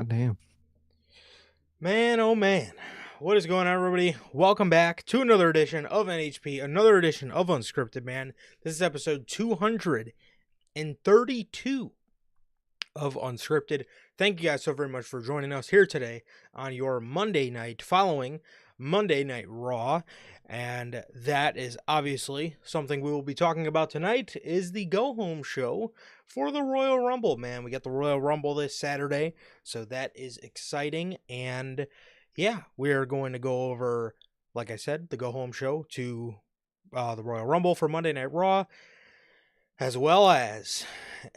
Goddamn. Man, oh man. What is going on, everybody? Welcome back to another edition of NHP, another edition of Unscripted, man. This is episode 232 of Unscripted. Thank you guys so very much for joining us here today on your Monday night following Monday Night Raw. And that is obviously something we will be talking about tonight is the go-home show for the Royal Rumble, man. We got the Royal Rumble this Saturday, so that is exciting. And yeah, we are going to go over, like I said, the go-home show to the Royal Rumble for Monday Night Raw, as well as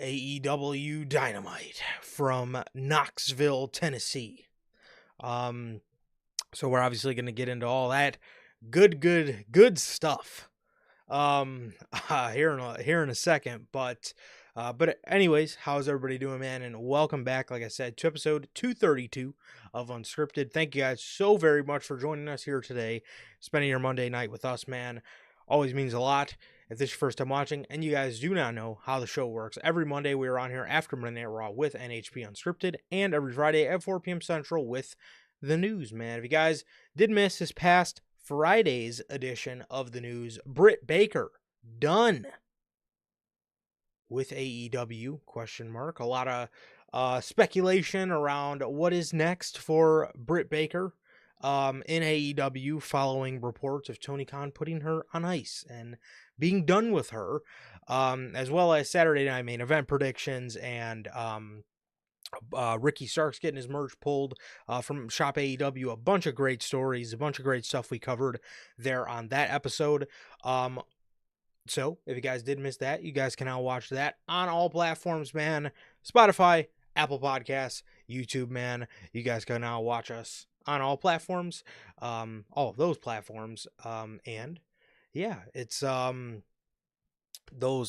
AEW Dynamite from Knoxville, Tennessee. So we're obviously going to get into all that good stuff here in a second. But anyways, how's everybody doing, man? And welcome back, like I said, to episode 232 of Unscripted. Thank you guys so very much for joining us here today, spending your Monday night with us, man. Always means a lot. If this is your first time watching and you guys do not know how the show works, every Monday we are on here after Monday Night Raw with NHP Unscripted, and every Friday at 4 p.m. Central with the news, man. If you guys did miss this past Friday's edition of the news, Britt Baker done with AEW, question mark. A lot of speculation around what is next for Britt Baker in AEW following reports of Tony Khan putting her on ice and being done with her, as well as Saturday Night Main Event predictions and Ricky Starks getting his merch pulled from Shop AEW. A bunch of great stories, a bunch of great stuff we covered there on that episode. So if you guys did miss that, you guys can now watch that on all platforms, man. Spotify, Apple Podcasts, YouTube, man. You guys can now watch us on all platforms, all of those platforms. And yeah, it's those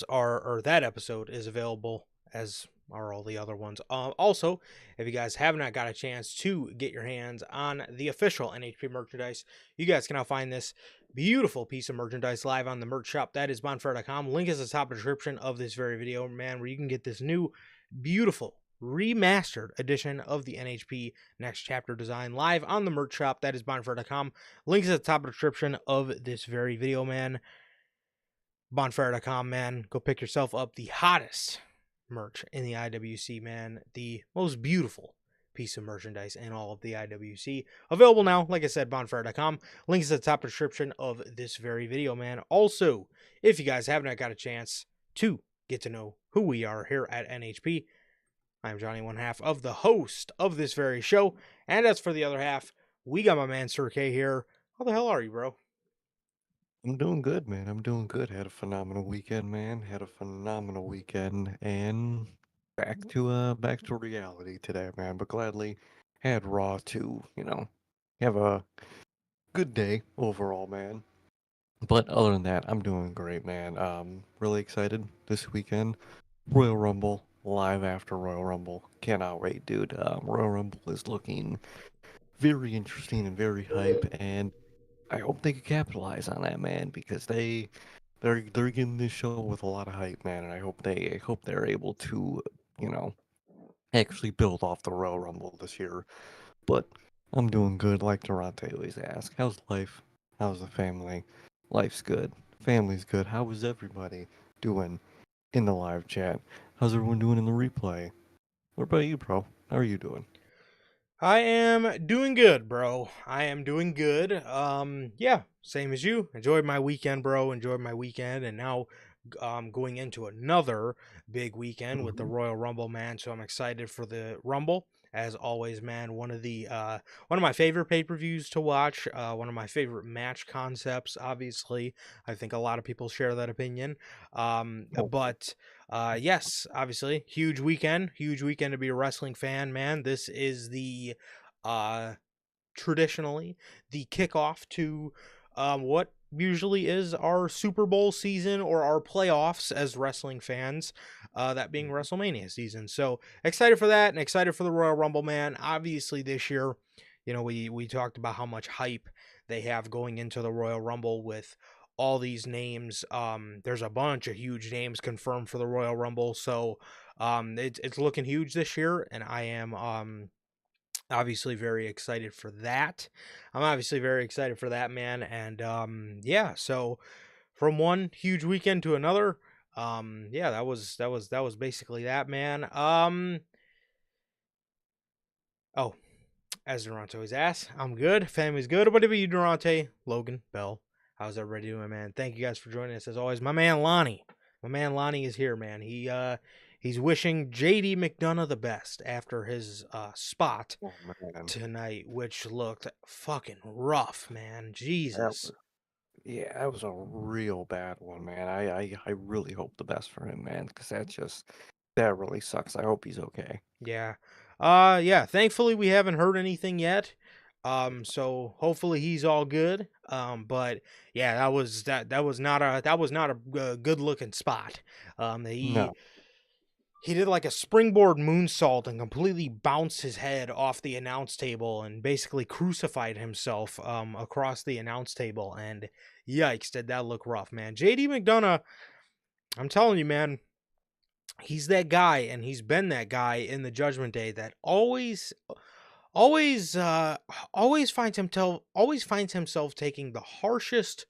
are, or that episode is available, as are all the other ones. Also, if you guys have not got a chance to get your hands on the official NHP merchandise, you guys can now find this beautiful piece of merchandise live on the merch shop. That is bonfire.com. Link is at the top of the description of this very video, man, where you can get this new, beautiful, remastered edition of the NHP Next Chapter design live on the merch shop. That is bonfire.com. Link is at the top of the description of this very video, man. Bonfire.com, man. Go pick yourself up the hottest merch in the IWC, man. The most beautiful piece of merchandise in all of the IWC. Available now, like I said, bonfire.com. Links at the top of the description of this very video, man. Also, if you guys have not got a chance to get to know who we are here at NHP, I'm Johnny, one half of the host of this very show. And as for the other half, we got my man Sir K here. How the hell are you, bro? I'm doing good, man. I'm doing good. Had a phenomenal weekend, man. Had a phenomenal weekend and back to reality today, man. But gladly had Raw to, have a good day overall, man. But other than that, I'm doing great, man. Really excited this weekend. Royal Rumble, live after Royal Rumble. Cannot wait, dude. Royal Rumble is looking very interesting and very hype, and I hope they could capitalize on that, man, because they're getting this show with a lot of hype, man, and I hope they're able to, you know, actually build off the Royal Rumble this year. But I'm doing good, like Durante always asks. How's life? How's the family? Life's good. Family's good. How is everybody doing in the live chat? How's everyone doing in the replay? What about you, bro? How are you doing? I am doing good, bro. I am doing good. Yeah, same as you. Enjoyed my weekend, bro. Enjoyed my weekend, and now going into another big weekend with the Hmm. Royal Rumble, man. So I'm excited for the Rumble. As always, man, one of my favorite pay-per-views to watch, one of my favorite match concepts, obviously. I think a lot of people share that opinion. Oh, But yes, obviously, huge weekend to be a wrestling fan, man. This is the uh traditionally the kickoff to what usually is our Super Bowl season or our playoffs as wrestling fans, that being mhm. WrestleMania season. So excited for that and excited for the Royal Rumble, man. Obviously this year, we talked about how much hype they have going into the Royal Rumble with all these names. There's a bunch of huge names confirmed for the Royal Rumble, so it's looking huge this year, and I am Obviously very excited for that. I'm obviously very excited for that, man. And yeah, so from one huge weekend to another, yeah, that was basically that, man. Oh, as Durante always asks, I'm good. Family's good. What about you, Durante? Logan, Bell, how's everybody doing, man? Thank you guys for joining us as always. My man Lonnie. My man Lonnie is here, man. He's wishing JD McDonough the best after his spot Oh man, tonight, which looked fucking rough, man. that Jesus. was yeah, that was a real bad one, man. I really hope the best for him, man, because that really sucks. I hope he's okay. Yeah. Yeah, thankfully we haven't heard anything yet. So hopefully he's all good. But yeah, that was not a good looking spot. He No. he did like a springboard moonsault and completely bounced his head off the announce table and basically crucified himself across the announce table, and yikes, did that look rough, man. JD McDonough, I'm telling you, man, he's that guy, and he's been that guy in the Judgment Day that always always finds himself taking the harshest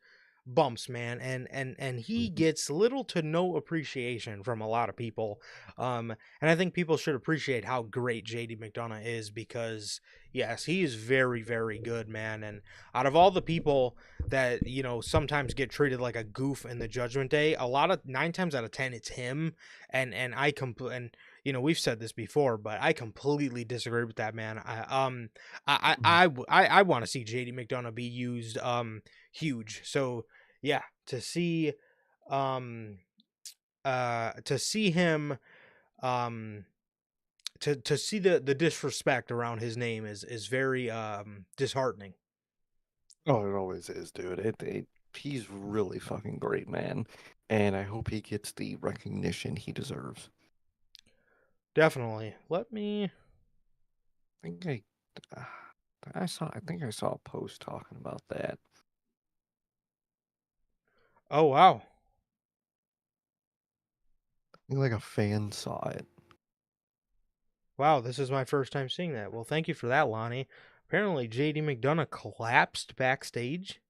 bumps, man, and he Mhm. gets little to no appreciation from a lot of people. And I think people should appreciate how great JD McDonough is, because yes, he is very, very good, man. And out of all the people that, sometimes get treated like a goof in the Judgment Day, a lot of 9 times out of 10 it's him. And we've said this before, but I completely disagree with that, man. Mhm. I want to see JD McDonough be used huge. So yeah, um to see him, um to see the disrespect around his name is very disheartening. Oh, it always is, dude. He's really fucking great, man, and I hope he gets the recognition he deserves. Definitely. Let me. I think uh, I think I saw a post talking about that. Oh wow. I think like a fan saw it. Wow, this is my first time seeing that. Well, thank you for that, Lonnie. Apparently JD McDonough collapsed backstage.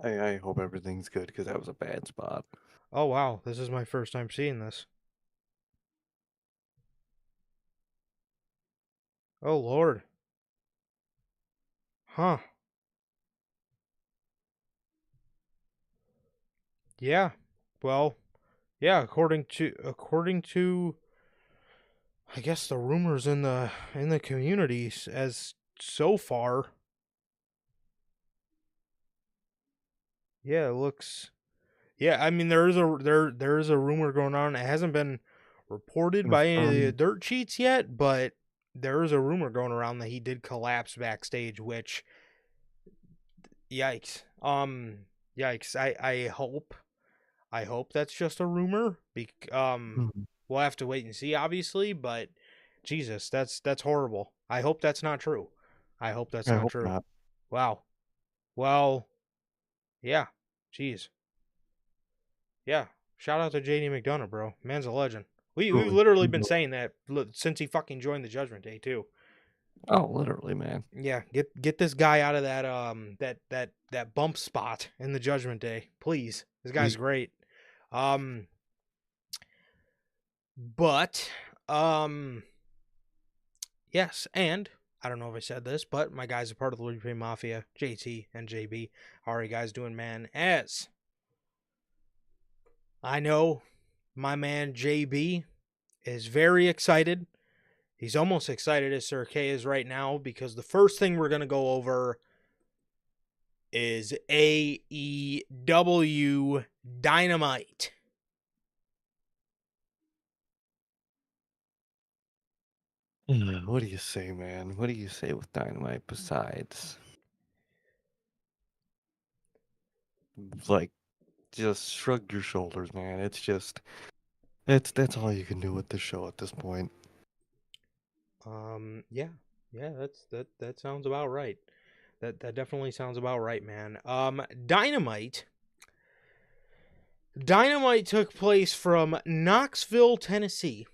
I hope everything's good because that was a bad spot. Oh wow, this is my first time seeing this. Oh lord. Huh. Yeah. Well, yeah, according to I guess the rumors in the community as so far, yeah, it looks. Yeah, I mean there is a rumor going on. It hasn't been reported by any of the Confirmed. dirt sheets yet, but there is a rumor going around that he did collapse backstage, which yikes. Yikes. I hope that's just a rumor. Mhm. We'll have to wait and see, obviously, but Jesus, that's horrible. I hope that's not true. I hope that's I not hope true. not. Wow. Well, yeah. Jeez. Yeah. Shout out to JD McDonough, bro. Man's a legend. We've Truly. literally been saying that since he fucking joined the Judgment Day too. Oh, literally, man. Yeah, get this guy out of that bump spot in the Judgment Day, please. This guy's Please. great. Um, but yes, and I don't know if I said this, but my guys are part of the Lucha Mafia, JT and JB. How are you guys doing, man? As I know, my man JB is very excited. He's almost excited as Sir K is right now, because the first thing we're going to go over is AEW Dynamite. What do you say, man? What do you say with Dynamite besides, like, just shrug your shoulders, man? It's just, that's all you can do with this show at this point. Yeah, yeah, that sounds about right. That definitely sounds about right, man. Dynamite took place from Knoxville, Tennessee,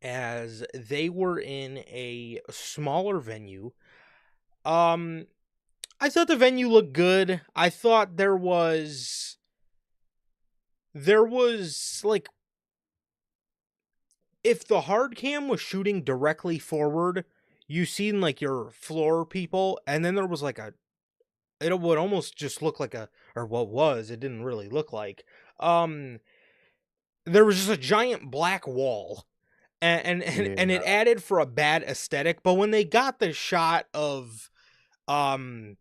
as they were in a smaller venue. Um, I thought the venue looked good. I thought there was like, if the hard cam was shooting directly forward, you seen like your floor people, and then there was like it would almost just look like or what was, it didn't really look like. Um, there was just a giant black wall, and Yeah. it added for a bad aesthetic. But when they got the shot of kind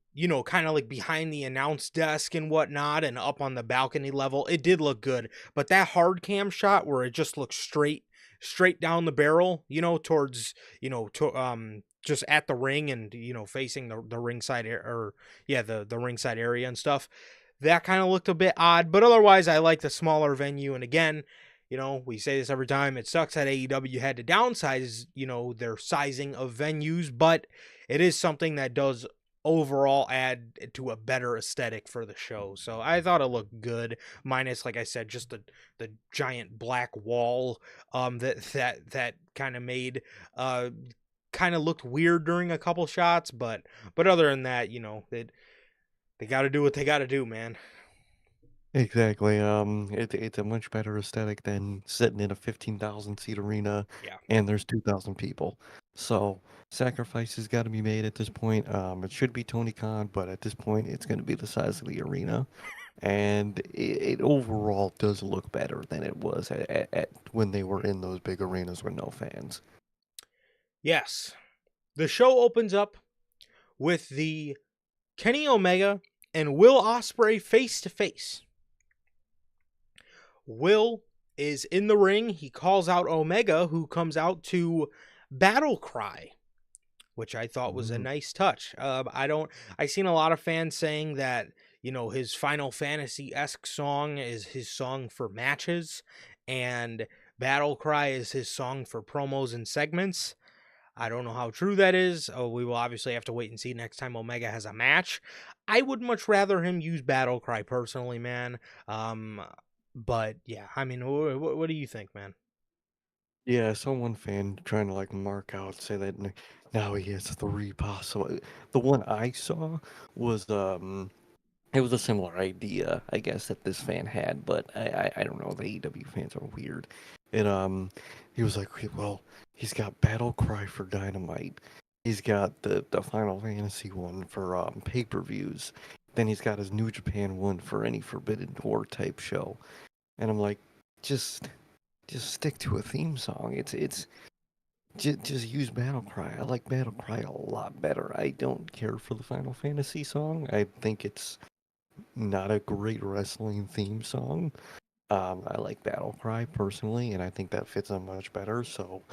of like behind the announce desk and whatnot and up on the balcony level, it did look good. But that hard cam shot where it just looks straight down the barrel, towards, just at the ring and, facing the ringside or yeah, the ringside area and stuff, that kind of looked a bit odd. But otherwise, I like the smaller venue. And again, we say this every time, it sucks that AEW had to downsize, their sizing of venues, but it is something that does overall add to a better aesthetic for the show. So I thought it looked good, minus, like I said, just the giant black wall that kind of made kind of looked weird during a couple shots, but other than that, they got to do what they got to do, man. Exactly. It's a much better aesthetic than sitting in a 15,000 seat arena Yeah. and there's 2,000 people. So sacrifices got to be made at this point. It should be Tony Khan, but at this point, it's going to be the size of the arena, and it overall does look better than it was at when they were in those big arenas with no fans. Yes. The show opens up with the Kenny Omega and Will Ospreay face to face. Will is in the ring. He calls out Omega, who comes out to battle cry, which I thought was a Mhm. nice touch. I seen a lot of fans saying that, his Final Fantasy-esque song is his song for matches, and Battle Cry is his song for promos and segments. I don't know how true that is. Oh, we will obviously have to wait and see next time Omega has a match. I would much rather him use Battle Cry personally, man. Um, but yeah, I mean, what do you think, man? Yeah, I saw one fan trying to like mark out, say that now he has three possible. The one I saw was it was a similar idea, I guess, that this fan had, but I don't know. The AEW fans are weird. And he was like, "Okay, well, he's got Battle Cry for Dynamite. He's got the Final Fantasy one for pay-per-views. Then he's got his New Japan one for any Forbidden Door type show." And I'm like, just just stick to a theme song. Just use Battle Cry. I like Battle Cry a lot better. I don't care for the Final Fantasy song. I think it's not a great wrestling theme song. I like Battle Cry personally, and I think that fits them much better. So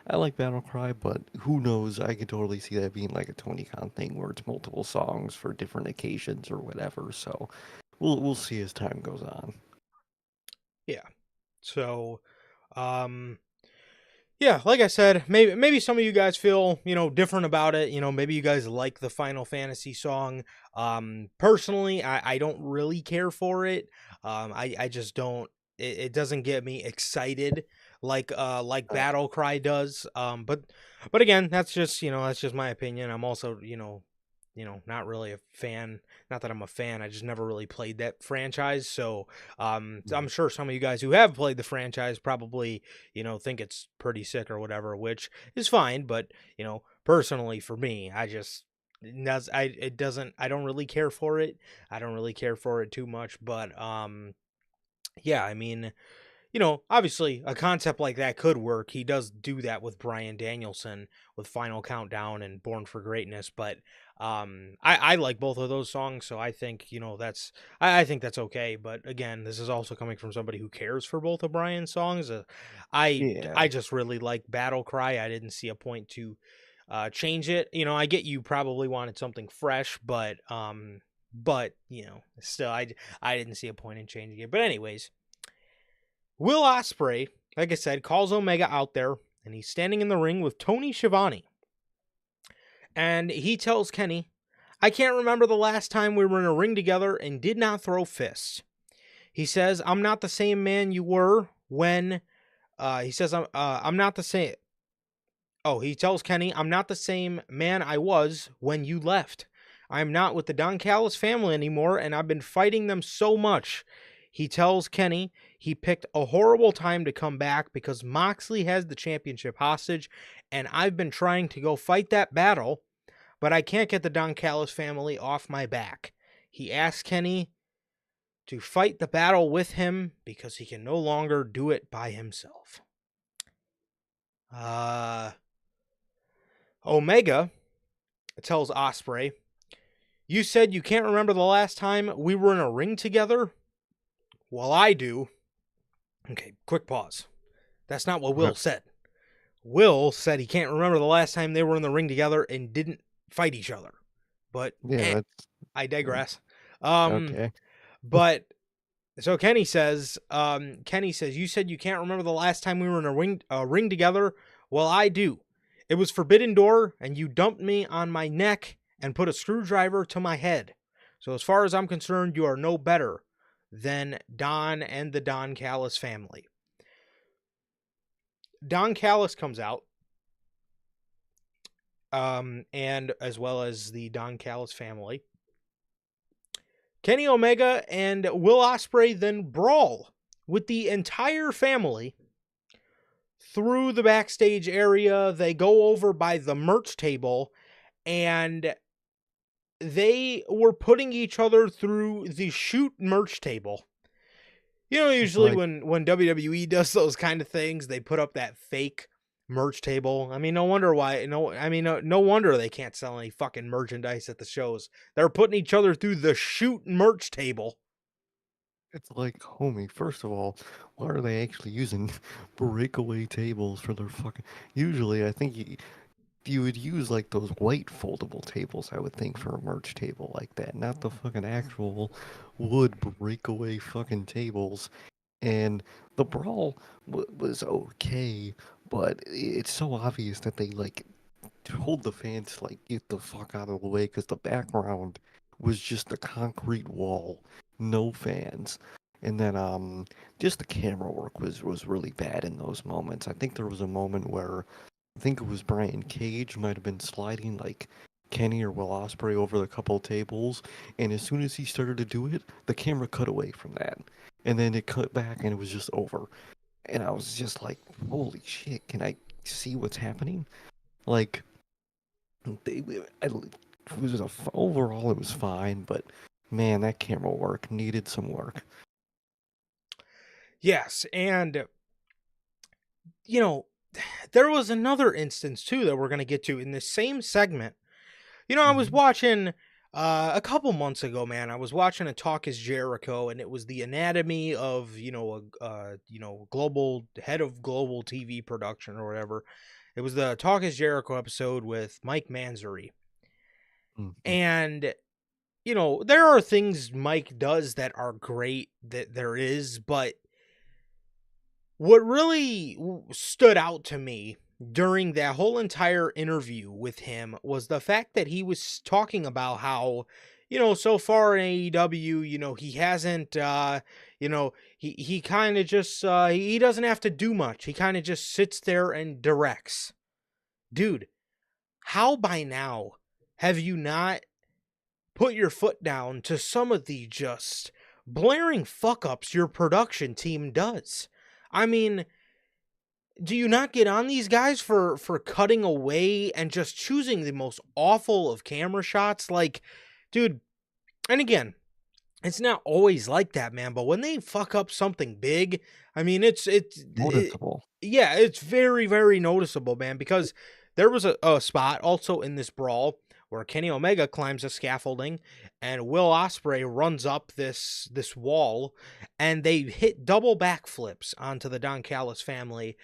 I like Battle Cry, but who knows? I could totally see that being like a Tony Khan thing where it's multiple songs for different occasions or whatever. So we'll see as time goes on. Yeah. So, um, yeah, like I said, maybe some of you guys feel, different about it. Maybe you guys like the Final Fantasy song. Personally, I don't really care for it. I just don't. It doesn't get me excited like Right. Battle Cry does. But again, that's just my opinion. I'm also, not really a fan. Not that I'm a fan. I just never really played that franchise. So I'm sure some of you guys who have played the franchise probably, think it's pretty sick or whatever, which is fine. But, personally for me, it doesn't, I don't really care for it. I don't really care for it too much. But yeah, I mean, obviously a concept like that could work. He does do that with Brian Danielson with Final Countdown and Born for Greatness, but I like both of those songs, so I think, I think that's okay. But again, this is also coming from somebody who cares for both of Brian's songs. I Yeah. just really like Battle Cry. I didn't see a point to change it. I get you probably wanted something fresh, but still I didn't see a point in changing it. But anyways, Will Ospreay, like I said, calls Omega out there, and he's standing in the ring with Tony Schiavone. And he tells Kenny, I can't remember the last time we were in a ring together and did not throw fists. He says, I'm not the same man you were when. He says, I'm not the same. Oh, he tells Kenny, I'm not the same man I was when you left. I'm not with the Don Callis family anymore, and I've been fighting them so much. He tells Kenny he picked a horrible time to come back because Moxley has the championship hostage, and I've been trying to go fight that battle, but I can't get the Don Callis family off my back. He asks Kenny to fight the battle with him because he can no longer do it by himself. Omega tells Osprey, you said you can't remember the last time we were in a ring together? Well, I do. Okay, quick pause. That's not what Will said. Will said he can't remember the last time they were in the ring together and didn't fight each other. But Yeah, that's I digress. okay. But so Kenny says, you said you can't remember the last time we were in a ring together. Well, I do. It was Forbidden Door, and you dumped me on my neck and put a screwdriver to my head. So as far as I'm concerned, you are no better than Don and the Don Callis family. Don Callis comes out, and as well as the Don Callis family. Kenny Omega and Will Ospreay then brawl with the entire family through the backstage area. They go over by the merch table, and they were putting each other through the shoot merch table. You know, It's usually like when WWE does those kind of things, they put up that fake merch table. I mean, no wonder why. No wonder they can't sell any fucking merchandise at the shows. They're putting each other through the shoot merch table. it's like, homie, first of all, why are they actually using breakaway tables for their fucking usually I think you would use like those white foldable tables, I would think, for a merch table like that, not the fucking actual wood breakaway fucking tables. And the brawl was okay, but it's so obvious that they like told the fans to like get the fuck out of the way because the background was just a concrete wall, no fans. And then just the camera work was really bad in those moments. I think there was a moment where I think it was Brian Cage might have been sliding like Kenny or Will Ospreay over the couple tables, and as soon as he started to do it, the camera cut away from that, and then it cut back and it was just over. And I was just like, "Holy shit! Can I see what's happening?" Like, overall it was fine, but man, that camera work needed some work. Yes, and you know, there was another instance too that we're going to get to in this same segment. You know, I was Hmm. watching a couple months ago, man. I was watching a Talk Is Jericho, and it was the anatomy of global head of global TV production or whatever. It was the Talk Is Jericho episode with Mike Manzuri, Hmm. and there are things Mike does that are great, that there is, but what really stood out to me during that whole entire interview with him was the fact that he was talking about how, so far in AEW, he hasn't, he kind of just, he doesn't have to do much. He kind of just sits there and directs. Dude, how by now have you not put your foot down to some of the just blaring fuck ups your production team does? I mean, do you not get on these guys for cutting away and just choosing the most awful of camera shots? Like, dude, and again, it's not always like that, man, but when they fuck up something big, I mean, Noticeable. yeah, it's very, very noticeable, man, because there was a spot also in this brawl where Kenny Omega climbs a scaffolding and Will Ospreay runs up this wall, and they hit double backflips onto the Don Callis family.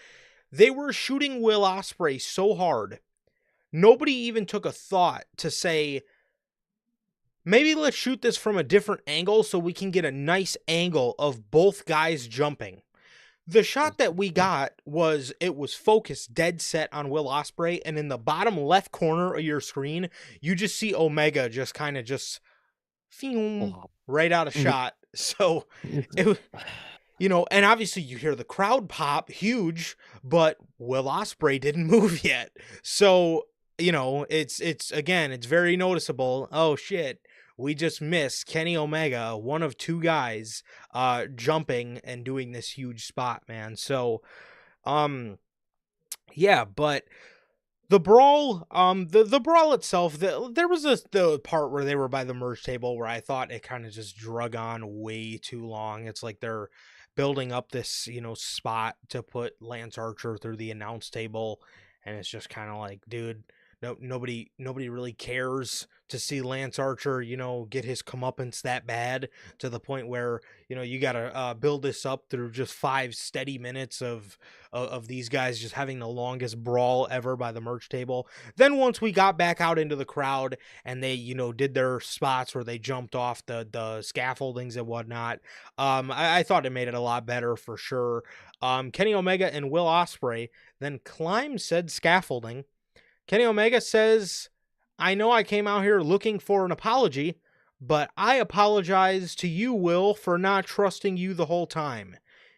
They were shooting Will Ospreay so hard, nobody even took a thought to say, maybe let's shoot this from a different angle so we can get a nice angle of both guys jumping. The shot that we got was, it was focused dead set on Will Ospreay, and in the bottom left corner of your screen, you just see Omega just kind of just Flop. right out of It- shot. So it's- it And obviously you hear the crowd pop huge, but Will Ospreay didn't move yet. So, it's again, it's very noticeable. Oh shit. We just missed Kenny Omega, one of two guys, jumping and doing this huge spot, man. So, um, yeah, but the brawl itself, there was the part where they were by the merge table where I thought it kind of just drug on way too long. It's like they're building up this, spot to put Lance Archer through the announce table, and it's just kind of like, dude, no, nobody really cares to see Lance Archer, get his comeuppance that bad to the point where you gotta build this up through just 5 steady minutes of these guys just having the longest brawl ever by the merch table. Then once we got back out into the crowd and they, did their spots where they jumped off the scaffoldings and whatnot, I thought it made it a lot better for sure. Kenny Omega and Will Ospreay then climb said scaffolding. Kenny Omega says, I know I came out here looking for an apology, but I apologize to you, Will, for not trusting you the whole time.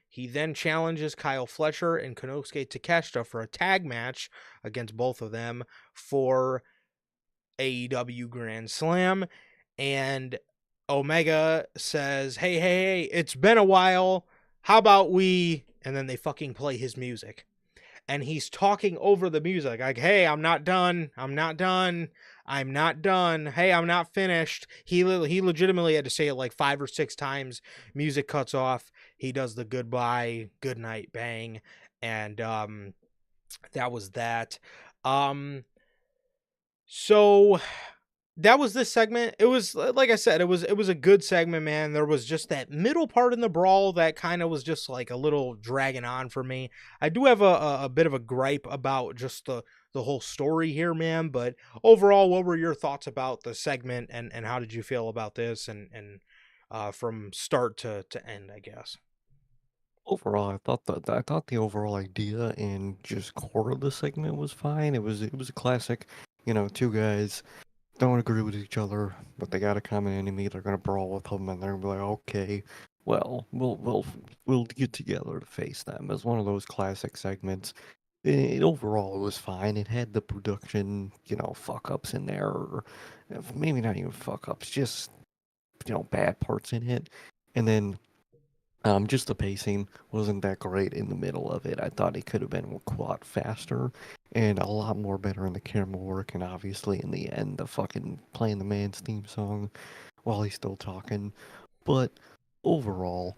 He then challenges Kyle Fletcher and Konosuke Takeshita for a tag match against both of them for AEW Grand Slam. And Omega says, hey, it's been a while. How about we... And then they fucking play his music. And he's talking over the music like, hey, I'm not done. Hey, I'm not finished. He legitimately had to say it like 5 or 6 times. Music cuts off. He does the goodbye, good night, bang. And that was that. So that was this segment. It was, like I said, it was a good segment, man. There was just that middle part in the brawl that kind of was just like a little dragging on for me. I do have a bit of a gripe about just the whole story here, man. But overall, what were your thoughts about the segment, and how did you feel about this, and from start to end, I guess? Overall, I thought the overall idea and just core of the segment was fine. It was a classic, two guys don't agree with each other, but they got a common enemy. They're gonna brawl with them, and they're gonna be like, okay, well, we'll get together to face them. It's one of those classic segments. Overall, it was fine. It had the production, fuck ups in there, or maybe not even fuck ups, just bad parts in it. And then just the pacing wasn't that great in the middle of it. I thought it could have been quite faster and a lot more better in the camera work. And obviously, in the end, the fucking playing the man's theme song while he's still talking. But overall,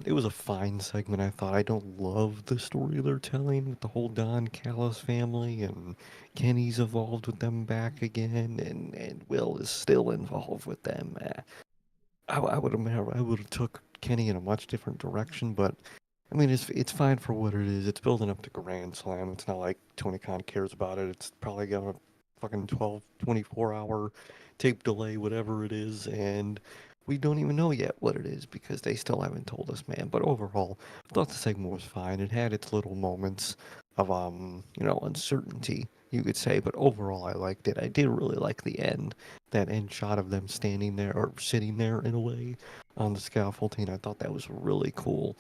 it was a fine segment. I thought I don't love the story they're telling with the whole Don Callis family, and Kenny's involved with them back again, and Will is still involved with them. I would have took Kenny in a much different direction, but I mean it's fine for what it is. It's building up to Grand Slam. It's not like Tony Khan cares about it. It's probably got a fucking 12, 24 hour tape delay, whatever it is, and we don't even know yet what it is because they still haven't told us, man. But overall, I thought the segment was fine. It had its little moments of uncertainty, you could say, but overall I liked it. I did really like the end, that end shot of them standing there or sitting there in a way on the scaffolding. I thought that was really cool.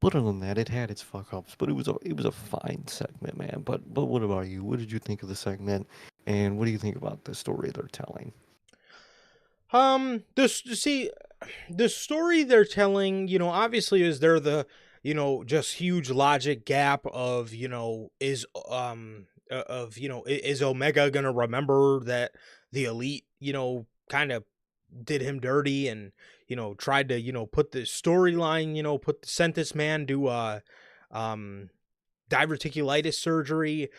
But other than that, it had its fuck ups, but it was a fine segment, man. But what about you? What did you think of the segment, and what do you think about the story they're telling? This see the story they're telling, obviously is there the, just huge logic gap of, is Omega gonna remember that the elite, kind of did him dirty and, tried to, put the storyline, sent this man to um diverticulitis surgery.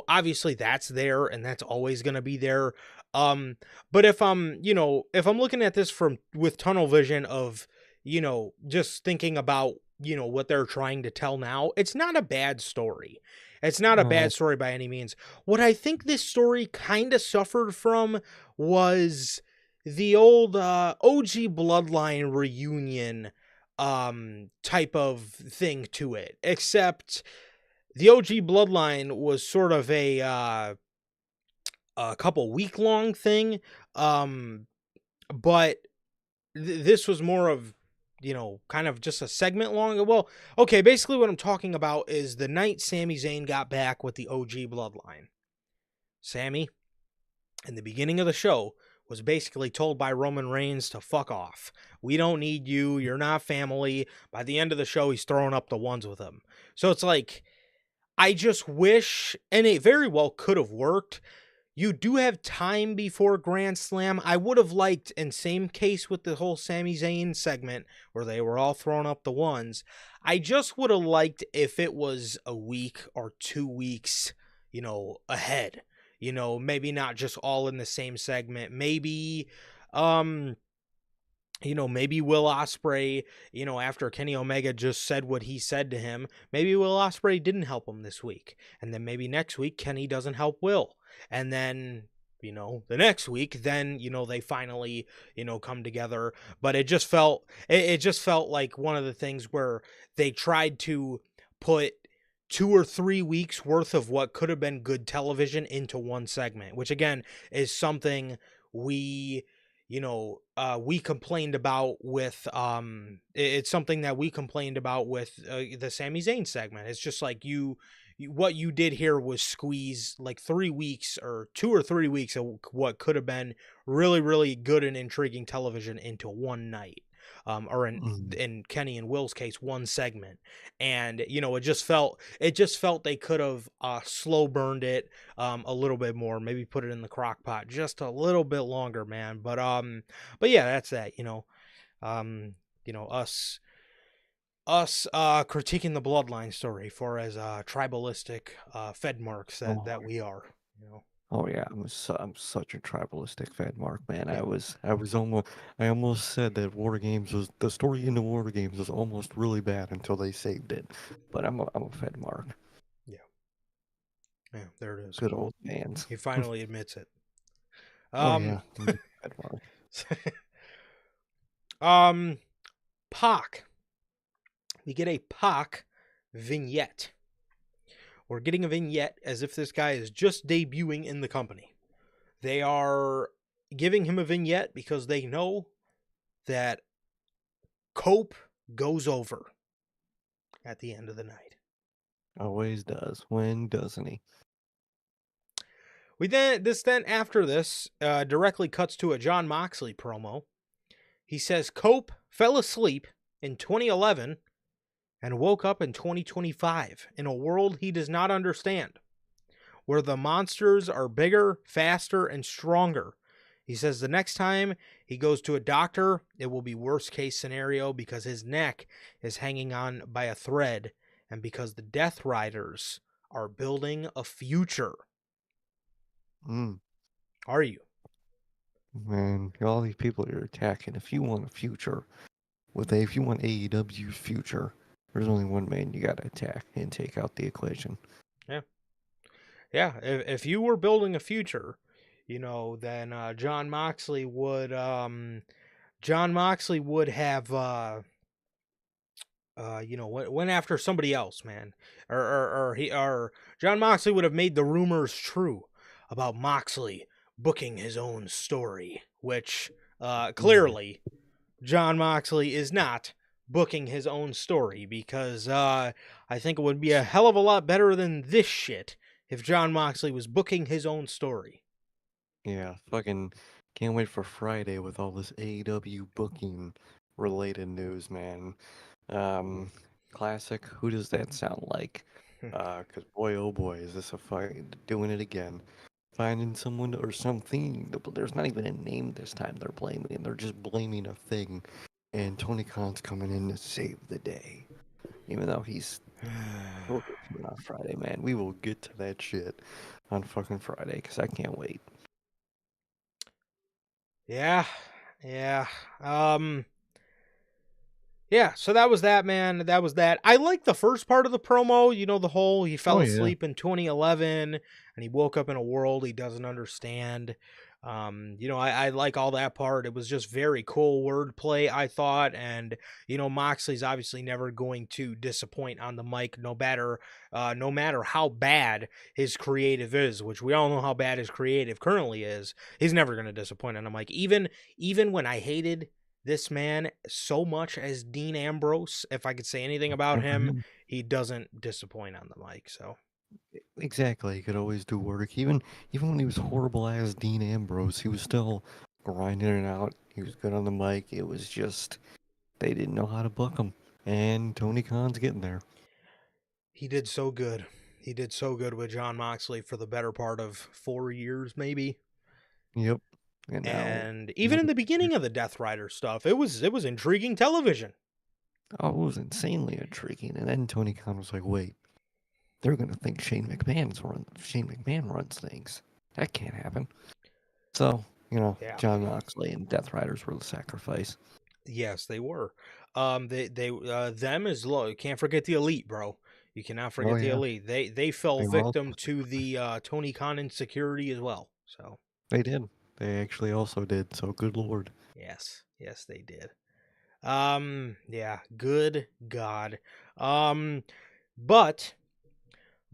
Obviously that's there and that's always going to be there. But if I'm looking at this from with tunnel vision of, just thinking about, what they're trying to tell now, it's not a bad story. It's not a bad Oh, story by any means. What I think this story kind of suffered from was the old OG bloodline reunion type of thing to it, except the OG bloodline was sort of a couple week long thing, but this was more of kind of just a segment long. Well, okay, basically what I'm talking about is the night Sami Zayn got back with the OG bloodline. Sami, in the beginning of the show, was basically told by Roman Reigns to fuck off. We don't need you. You're not family. By the end of the show, he's throwing up the ones with him. So it's like, I just wish, and it very well could have worked. You do have time before Grand Slam. I would have liked, and same case with the whole Sami Zayn segment where they were all throwing up the ones. I just would have liked if it was a week or 2 weeks, ahead. Maybe not just all in the same segment. Maybe, maybe Will Ospreay, after Kenny Omega just said what he said to him, maybe Will Ospreay didn't help him this week. And then maybe next week, Kenny doesn't help Will. And then, the next week, then, they finally, come together. But it just felt like one of the things where they tried to put 2 or 3 weeks worth of what could have been good television into one segment, which again is something we complained about with it's something that we complained about with the Sami Zayn segment. It's just like what you did here was squeeze like 3 weeks or 2 or 3 weeks of what could have been really, really good and intriguing television into one night. Or in Kenny and Will's case, one segment. And, it just felt they could have slow burned it a little bit more, maybe put it in the crock pot just a little bit longer, man. But yeah, that's that, us critiquing the bloodline story for as tribalistic Fed marks that we are, Oh yeah, I'm such a tribalistic fan, Mark, man. Yeah. I almost said that War Games was the story in the War Games was almost really bad until they saved it. But I'm a Fed Mark. Yeah. Yeah, there it is. Good old fans. He finally admits it. Oh yeah, Fed Mark. Pac. We get a Pac vignette. We're getting a vignette as if this guy is just debuting in the company. They are giving him a vignette because they know that Cope goes over at the end of the night. Always does. When doesn't he? After this directly cuts to a Jon Moxley promo. He says Cope fell asleep in 2011 and woke up in 2025 in a world he does not understand, where the monsters are bigger, faster, and stronger. He says the next time he goes to a doctor, it will be worst case scenario because his neck is hanging on by a thread and because the Death Riders are building a future. Are you? Man, all these people you're attacking, if you want a future, if you want AEW's future, there's only one man you gotta attack and take out the equation. Yeah. Yeah, if you were building a future, then Jon Moxley would have went after somebody else, man. Or Jon Moxley would have made the rumors true about Moxley booking his own story, which clearly Jon Moxley is not booking his own story, because I think it would be a hell of a lot better than this shit if Jon Moxley was booking his own story. Yeah, fucking can't wait for Friday with all this AEW booking related news, man. Classic, who does that sound like? Cause boy, oh boy, is this a fight doing it again. Finding someone or something, but there's not even a name this time they're blaming. They're just blaming a thing. And Tony Khan's coming in to save the day. Even though we'll get to it on Friday, man. We will get to that shit on fucking Friday, because I can't wait. Yeah. Yeah, so that was that, man. That was that. I like the first part of the promo, the whole he fell asleep in 2011 and he woke up in a world he doesn't understand. I like all that part. It was just very cool wordplay, I thought. And, Moxley's obviously never going to disappoint on the mic, no matter how bad his creative is, which we all know how bad his creative currently is. He's never going to disappoint on the mic. Even when I hated this man so much as Dean Ambrose. If I could say anything about Good for him, him. he doesn't disappoint on the mic. So Exactly. He could always do work. Even when he was horrible as Dean Ambrose, he was still grinding it out. He was good on the mic. It was just they didn't know how to book him. And Tony Khan's getting there. he did so good. He did so good with John Moxley for the better part of 4 years, maybe. Yep. And now, And even in the beginning of the Death Rider stuff, it was intriguing television. oh, it was insanely intriguing. And then Tony Khan was like, "Wait, they're gonna think Shane McMahon runs things. That can't happen." So, Yeah. John Moxley and Death Riders were the sacrifice. Yes, they were. They them is low. You can't forget the Elite, bro. You cannot Oh forget the yeah, Elite. They fell they were all victim to the Tony Khan insecurity as well. So they did. They actually also did. So good lord. yes, they did. Yeah, good God. Um, but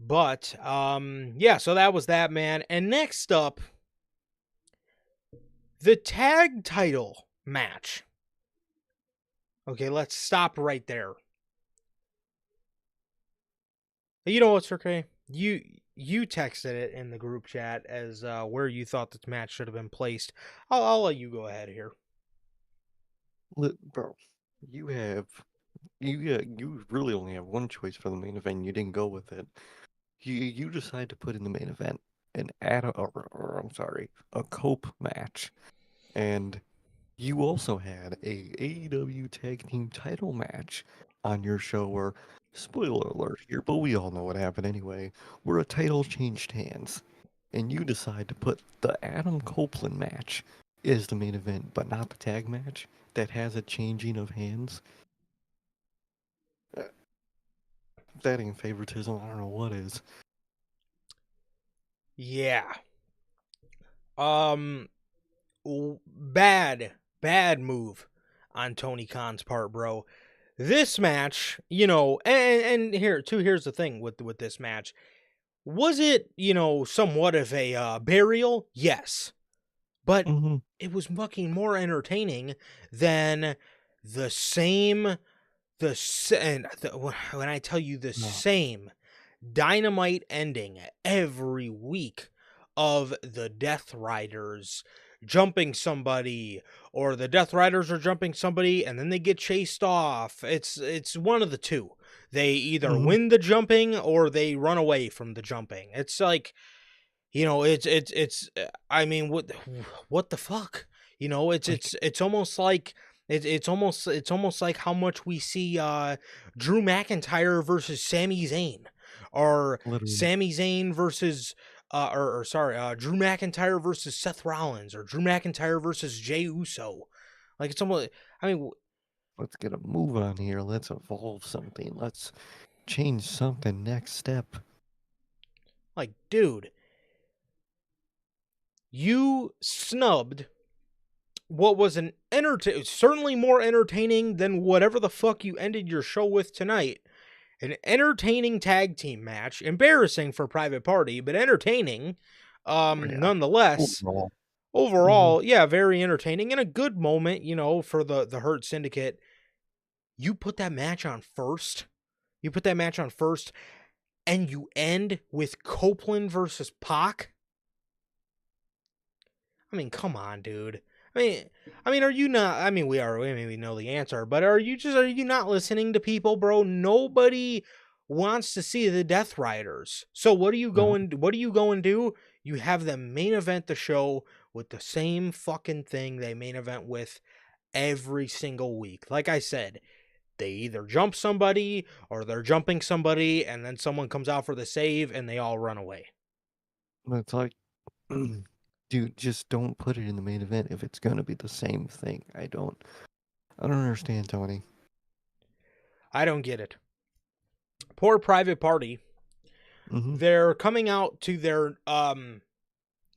yeah. So that was that, man. And next up, the tag title match. Okay, let's stop right there. You know what's okay? You texted it in the group chat as where you thought this match should have been placed. I'll let you go ahead here. Bro, you have you really only have one choice for the main event. You didn't go with it. You decide to put in the main event an I'm sorry, a cope match, and you also had a AEW tag team title match on your show where, spoiler alert here, but we all know what happened anyway, where a title changed hands, and you decide to put the Adam Copeland match as the main event, but not the tag match that has a changing of hands. Uh, That ain't favoritism. I don't know what is. Yeah. Um bad move on Tony Khan's part, bro. This match, and here's the thing with this match. Was it, somewhat of a burial? Yes. But Mm-hmm. it was fucking more entertaining than the same when I tell you the No. same dynamite ending every week of the Death Riders jumping somebody, or the Death Riders are jumping somebody and then they get chased off. It's one of the two. They either Mm-hmm. win the jumping or they run away from the jumping. It's like, I mean, what the fuck? Like, It's almost like it's almost like how much we see Drew McIntyre versus Sami Zayn, or literally, Sami Zayn versus or sorry, Drew McIntyre versus Seth Rollins, or Drew McIntyre versus Jey Uso. Like, it's almost, I mean, let's get a move on here. Let's evolve something. Let's change something. Next step. like, dude, you snubbed what was certainly more entertaining than whatever the fuck you ended your show with tonight. An entertaining tag team match, embarrassing for Private Party, but entertaining, Yeah. nonetheless. Overall. Mm-hmm. Overall, yeah, very entertaining and a good moment, for the Hurt Syndicate. You put that match on first. You put that match on first, and you end with Copeland versus Pac. I mean, come on, dude. I mean, are you not? I mean, we are. I mean, we know the answer, but are you not listening to people, bro? Nobody wants to see the Death Riders. So what are you No, going? What are you going to do? You have them main event the show with the same fucking thing they main event with every single week. Like I said, they either jump somebody or they're jumping somebody, and then someone comes out for the save, and they all run away. it's like, dude, just don't put it in the main event if it's gonna be the same thing. I don't understand, Tony. I don't get it. Poor Private Party. Mm-hmm. They're coming out to their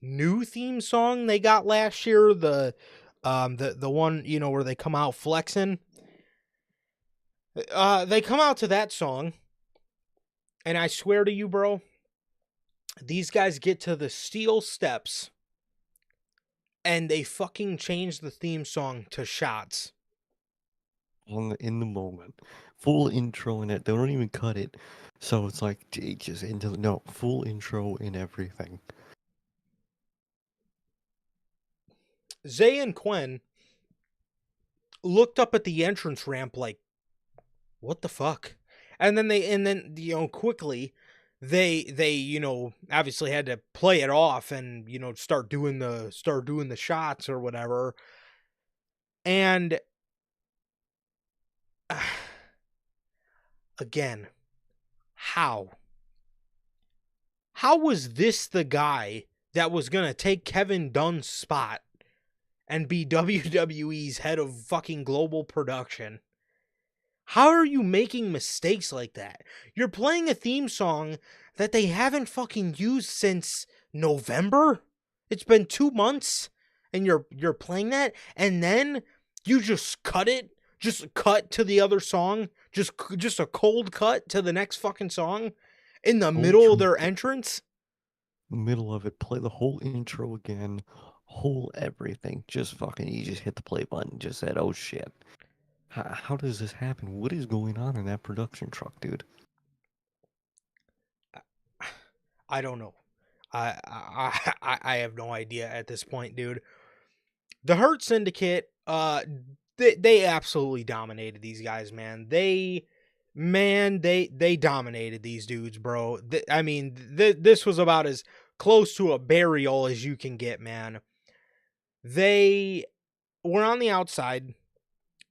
new theme song they got last year, the one, where they come out flexing. They come out to that song, and I swear to you, bro, these guys get to the steel steps and they fucking change the theme song to Shots. in the moment, full intro in it. They don't even cut it, so it's like just into no full intro in everything. Zay and Quen looked up at the entrance ramp like, what the fuck? And then quickly they obviously had to play it off and start doing the shots or whatever. And again, how was this the guy that was going to take Kevin Dunn's spot and be WWE's head of fucking global production? How are you making mistakes like that? You're playing a theme song that they haven't fucking used since November? It's been 2 months and you're playing that, and then you just cut it? Just cut to the other song? Just a cold cut to the next fucking song in the Whole middle of track, their entrance? middle of it, play the whole intro again, whole everything. Just fucking, you just hit the play button. Just said, oh shit. How does this happen? What is going on in that production truck, dude? I don't know. I have no idea at this point, dude. The Hurt Syndicate, they absolutely dominated these guys, man. They dominated these dudes, bro. I mean, this was about as close to a burial as you can get, man. They were on the outside.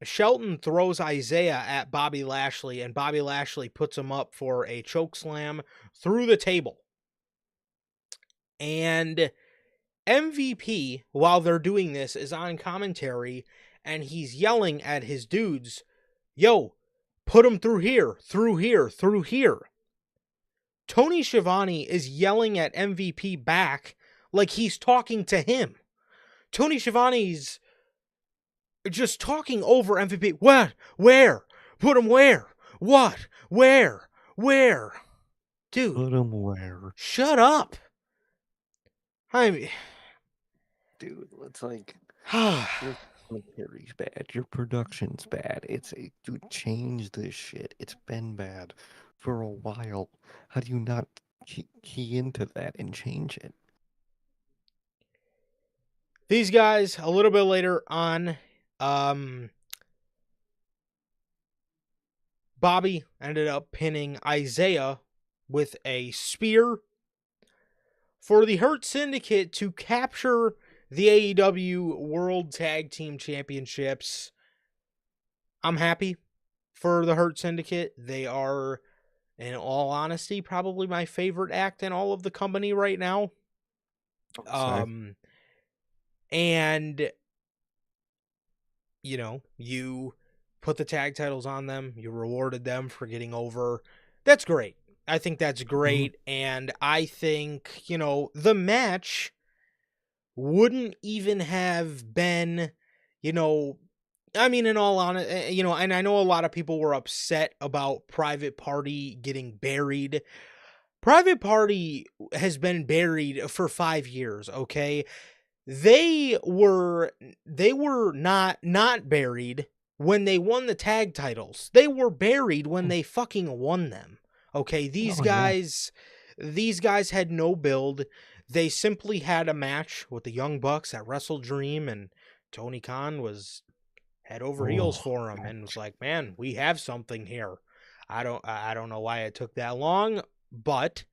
Shelton throws Isaiah at Bobby Lashley, and Bobby Lashley puts him up for a choke slam through the table. And MVP, while they're doing this, is on commentary, and he's yelling at his dudes, yo, put him through here, through here, through here. Tony Schiavone is yelling at MVP back like he's talking to him. Tony Schiavone's just talking over MVP. What? Where? Put him where? What? Where? Where? Dude. Put 'em where? Shut up. I mean, dude, it's like your commentary's bad, your production's bad. Dude, change this shit. It's been bad for a while. How do you not key into that and change it? These guys, a little bit later on, Bobby ended up pinning Isaiah with a spear for the Hurt Syndicate to capture the AEW World Tag Team Championships. I'm happy for the Hurt Syndicate. They are, in all honesty, probably my favorite act in all of the company right now. And you put the tag titles on them, you rewarded them for getting over. That's great. I think that's great. And I think, the match wouldn't even have been, I mean, in all honesty, and I know a lot of people were upset about Private Party getting buried. Private Party has been buried for 5 years, okay? They were not buried when they won the tag titles. They were buried when they fucking won them. Okay, these guys had no build. They simply had a match with the Young Bucks at Wrestle Dream, and Tony Khan was head over heels for him and was like, "Man, we have something here." I don't know why it took that long, but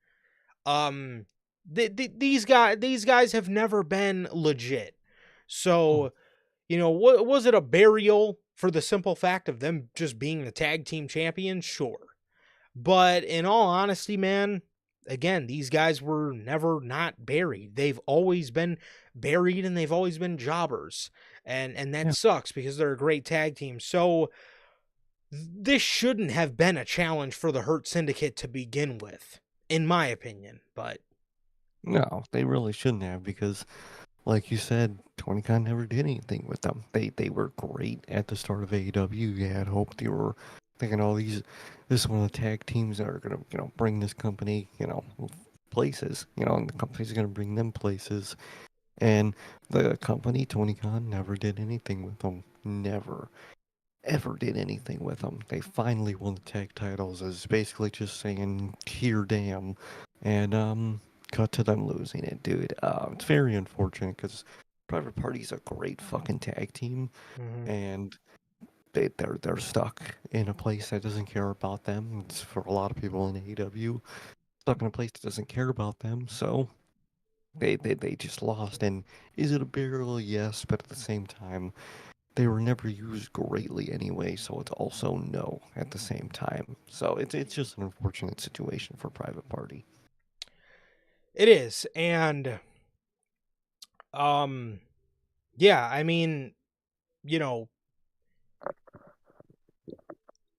these guys have never been legit. So, what was it, a burial for the simple fact of them just being the tag team champions? Sure. But in all honesty, man, again, these guys were never not buried. They've always been buried and they've always been jobbers. And that sucks because they're a great tag team. So this shouldn't have been a challenge for the Hurt Syndicate to begin with, in my opinion. But no, they really shouldn't have, because like you said, Tony Khan never did anything with them. They were great at the start of AEW. You had hope. They were thinking, oh, this is one of the tag teams that are gonna bring this company places. And the company's gonna bring them places. And the company, Tony Khan, never did anything with them. Never. ever did anything with them. They finally won the tag titles as basically just saying, here, damn. And, cut to them losing it, dude. It's very unfortunate because Private Party's a great fucking tag team, Hmm. and they're stuck in a place that doesn't care about them. It's for a lot of people in AEW, stuck in a place that doesn't care about them, so they just lost. And is it a burial? Yes, but at the same time, they were never used greatly anyway, so it's also no at the same time. So it's just an unfortunate situation for Private Party. It is, and um, yeah, I mean, you know,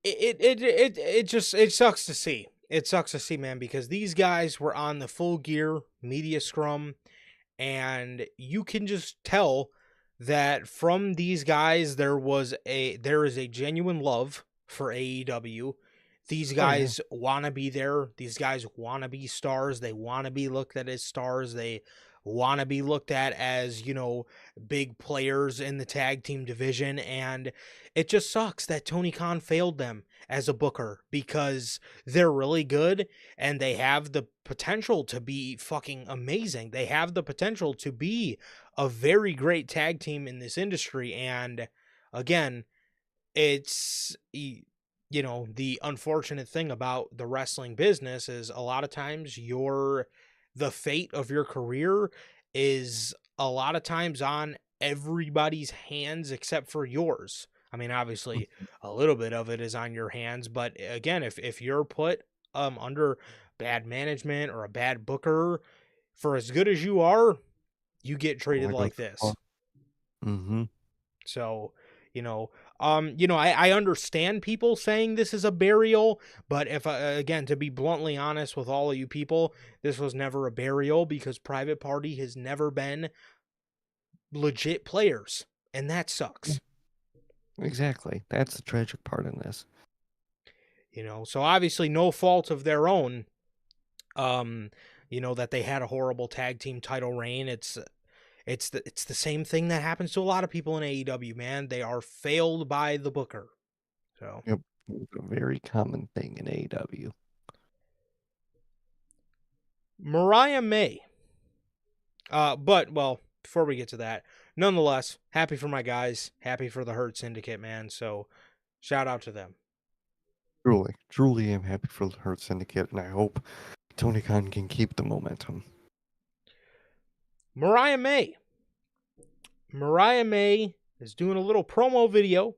it just it sucks to see. It sucks to see, man, because these guys were on the full gear media scrum, and you can just tell that from these guys there is a genuine love for AEW. These Oh yeah. guys want to be there. These guys want to be stars. They want to be looked at as stars. They want to be looked at as, big players in the tag team division. And it just sucks that Tony Khan failed them as a booker because they're really good and they have the potential to be fucking amazing. They have the potential to be a very great tag team in this industry. And again, it's the unfortunate thing about the wrestling business is a lot of times the fate of your career is a lot of times on everybody's hands except for yours. I mean, obviously a little bit of it is on your hands, but again, if you're put under bad management or a bad booker, for as good as you are, you get Oh, treated I go like too this. far. Mm-hmm. So, I understand people saying this is a burial, but if again, to be bluntly honest with all of you people, this was never a burial because Private Party has never been legit players, and that sucks. Exactly. That's the tragic part in this. So obviously no fault of their own. That they had a horrible tag team title reign. It's the same thing that happens to a lot of people in AEW, man. They are failed by the booker. So Yep. It's a very common thing in AEW. Mariah May. But well, before we get to that, nonetheless, happy for my guys, happy for the Hurt Syndicate, man. So shout out to them. Truly, truly am happy for the Hurt Syndicate, and I hope Tony Khan can keep the momentum. Mariah May. Mariah May is doing a little promo video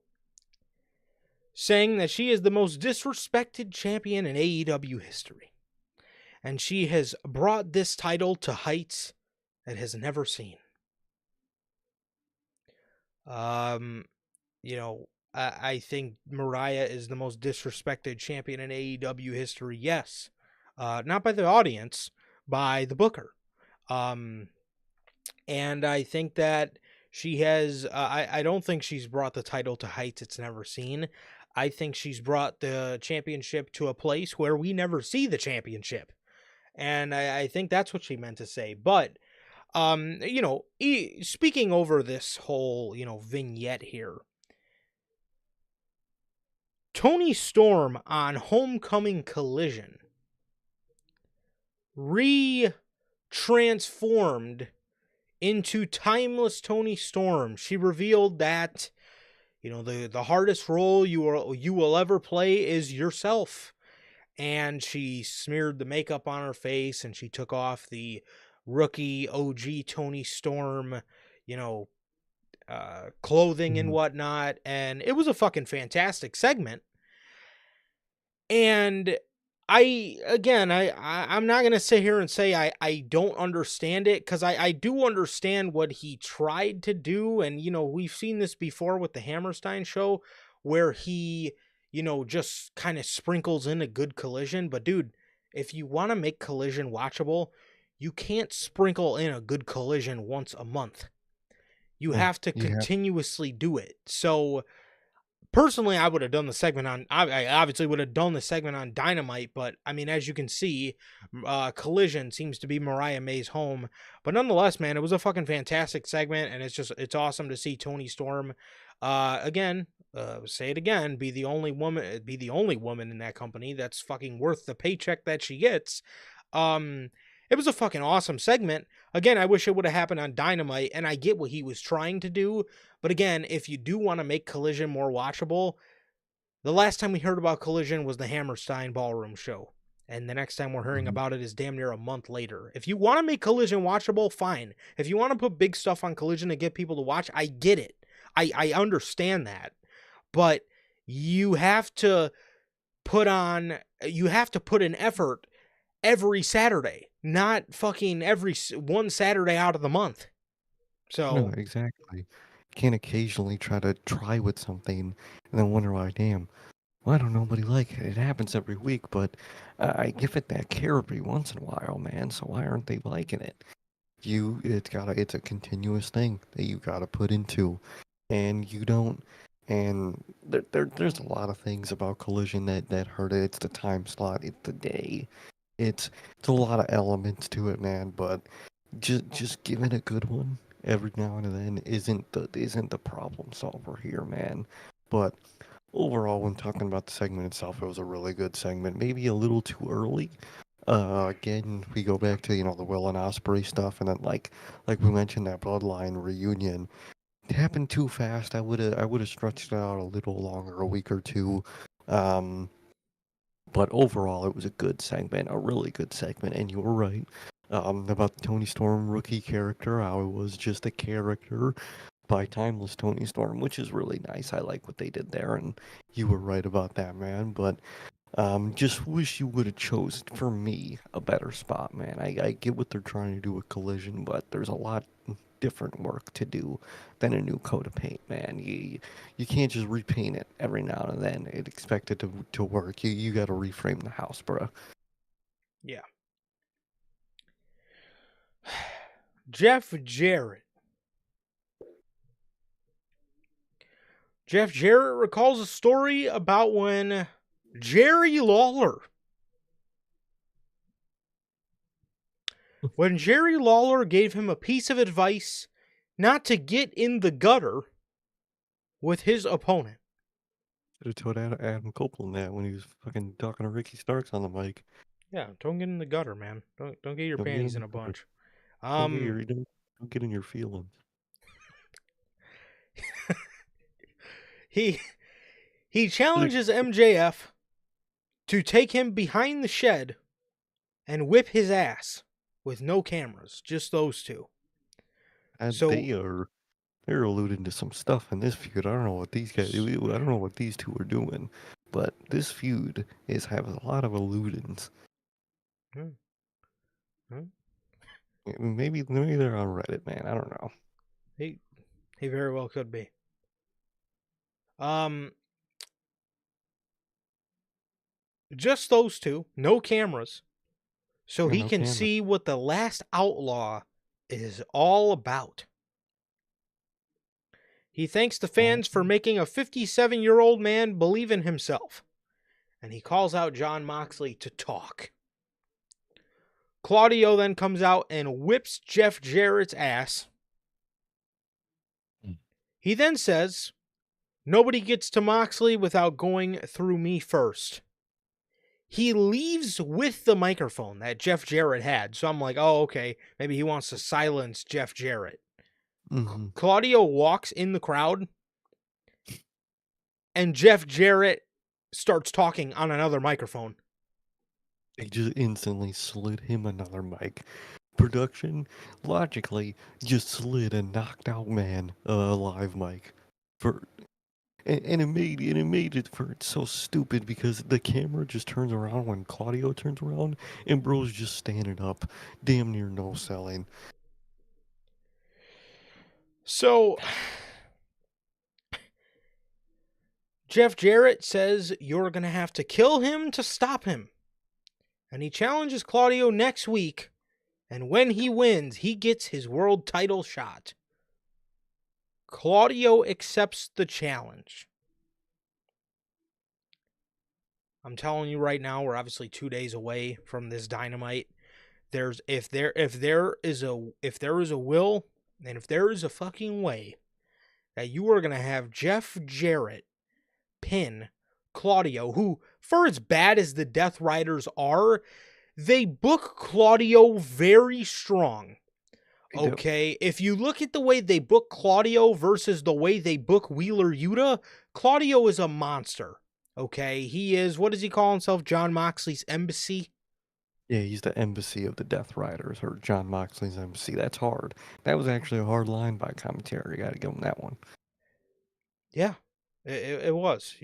saying that she is the most disrespected champion in AEW history. And she has brought this title to heights it has never seen. Um, I think Mariah is the most disrespected champion in AEW history. Yes, not by the audience, by the booker. Um, and I think that she has. I don't think she's brought the title to heights it's never seen. I think she's brought the championship to a place where we never see the championship, and I think that's what she meant to say. But speaking over this whole vignette here, Tony Storm on Homecoming Collision re-transformed into timeless Tony Storm. She revealed that the hardest role you will ever play is yourself, and she smeared the makeup on her face and she took off the rookie OG Tony Storm, you know, clothing and Mhm. whatnot, and it was a fucking fantastic segment. And I'm not gonna sit here and say I don't understand it, because I do understand what he tried to do, and we've seen this before with the Hammerstein show where he just kind of sprinkles in a good Collision. But dude, if you want to make Collision watchable, you can't sprinkle in a good Collision once a month. You Yeah, have to you have. continuously do it. So Personally, I would have done the segment on. I obviously would have done the segment on Dynamite, but I mean, as you can see, Collision seems to be Mariah May's home. But nonetheless, man, it was a fucking fantastic segment, and it's awesome to see Toni Storm, again. Say it again. Be the only woman in that company that's fucking worth the paycheck that she gets. It was a fucking awesome segment. Again, I wish it would have happened on Dynamite, and I get what he was trying to do. But again, if you do want to make Collision more watchable, the last time we heard about Collision was the Hammerstein Ballroom show. And the next time we're hearing Mhm. about it is damn near a month later. If you want to make Collision watchable, fine. If you want to put big stuff on Collision to get people to watch, I get it. I understand that. But you have to put an effort every Saturday, not fucking every one Saturday out of the month. No, So, exactly. Can't occasionally try with something and then wonder why, damn, why don't nobody like it? It happens every week, but I give it that care every once in a while, man. So why aren't they liking it? It's a continuous thing that you gotta put into, and you don't. And there's a lot of things about Collision that hurt it. It's the time slot, it's the day, it's it's a lot of elements to it, man. But just giving a good one every now and then isn't the problem solver here, man. But overall, when talking about the segment itself, it was a really good segment. Maybe a little too early. Again, we go back to the Will and Osprey stuff, and then like we mentioned, that Bloodline reunion. It happened too fast. I would have stretched it out a little longer, a week or two. Um, but overall, it was a good segment, a really good segment. And you were right about the Tony Storm rookie character, how it was just a character by timeless Tony Storm, which is really nice. I like what they did there, and you were right about that, man. But just wish you would have chose, for me, a better spot, man. I get what they're trying to do with Collision, but there's a lot different work to do than a new coat of paint, man. You can't just repaint it every now and then and expect it to work. You got to reframe the house, bro. yeah. Jeff Jarrett. Jeff Jarrett recalls a story about when Jerry Lawler. When Jerry Lawler gave him a piece of advice not to get in the gutter with his opponent. Should have told Adam Copeland that when he was fucking talking to Ricky Starks on the mic. Yeah, don't get in the gutter, man. Don't get your Don't get panties in in the a gutter. bunch. Um Don't get in your feelings. he he challenges MJF to take him behind the shed and whip his ass with no cameras, just those two. And So they're alluding to some stuff in this feud. I don't know what these guys. I don't know what these two are doing, but this feud has a lot of alludings. hmm, hmm, Maybe they're on Reddit, man. I don't know. he he very well could be. Um just those two, no cameras, so Yeah, he no can camera. see what the last outlaw is all about. He thanks the Oh, fans for making a 57-year-old man believe in himself, and he calls out John Moxley to talk. Claudio then comes out and whips Jeff Jarrett's ass. mm. He then says, "Nobody gets to Moxley without going through me first." He leaves with the microphone that Jeff Jarrett had. So I'm like, oh, okay. Maybe he wants to silence Jeff Jarrett. Mm-hmm. Claudio walks in the crowd, and Jeff Jarrett starts talking on another microphone. They just instantly slid him another mic. Production logically just slid a knocked out man a live mic for and it made it for it's so stupid because the camera just turns around when Claudio turns around and bro's just standing up, damn near no selling. So Jeff Jarrett says you're going to have to kill him to stop him. And he challenges Claudio next week. And when he wins, he gets his world title shot. Claudio accepts the challenge. I'm telling you right now, we're obviously 2 days away from this Dynamite. There's if there is a will and if there is a fucking way that you are gonna have Jeff Jarrett pin Claudio, who, for as bad as the Death Riders are, they book Claudio very strong. They do. Okay, if you look at the way they book Claudio versus the way they book Wheeler Yuta, Claudio is a monster. Okay, he is, what does he call himself? John Moxley's embassy? Yeah, he's the embassy of the Death Riders, or John Moxley's embassy. That's hard. That was actually a hard line by commentary. Got to give him that one. Yeah, it was.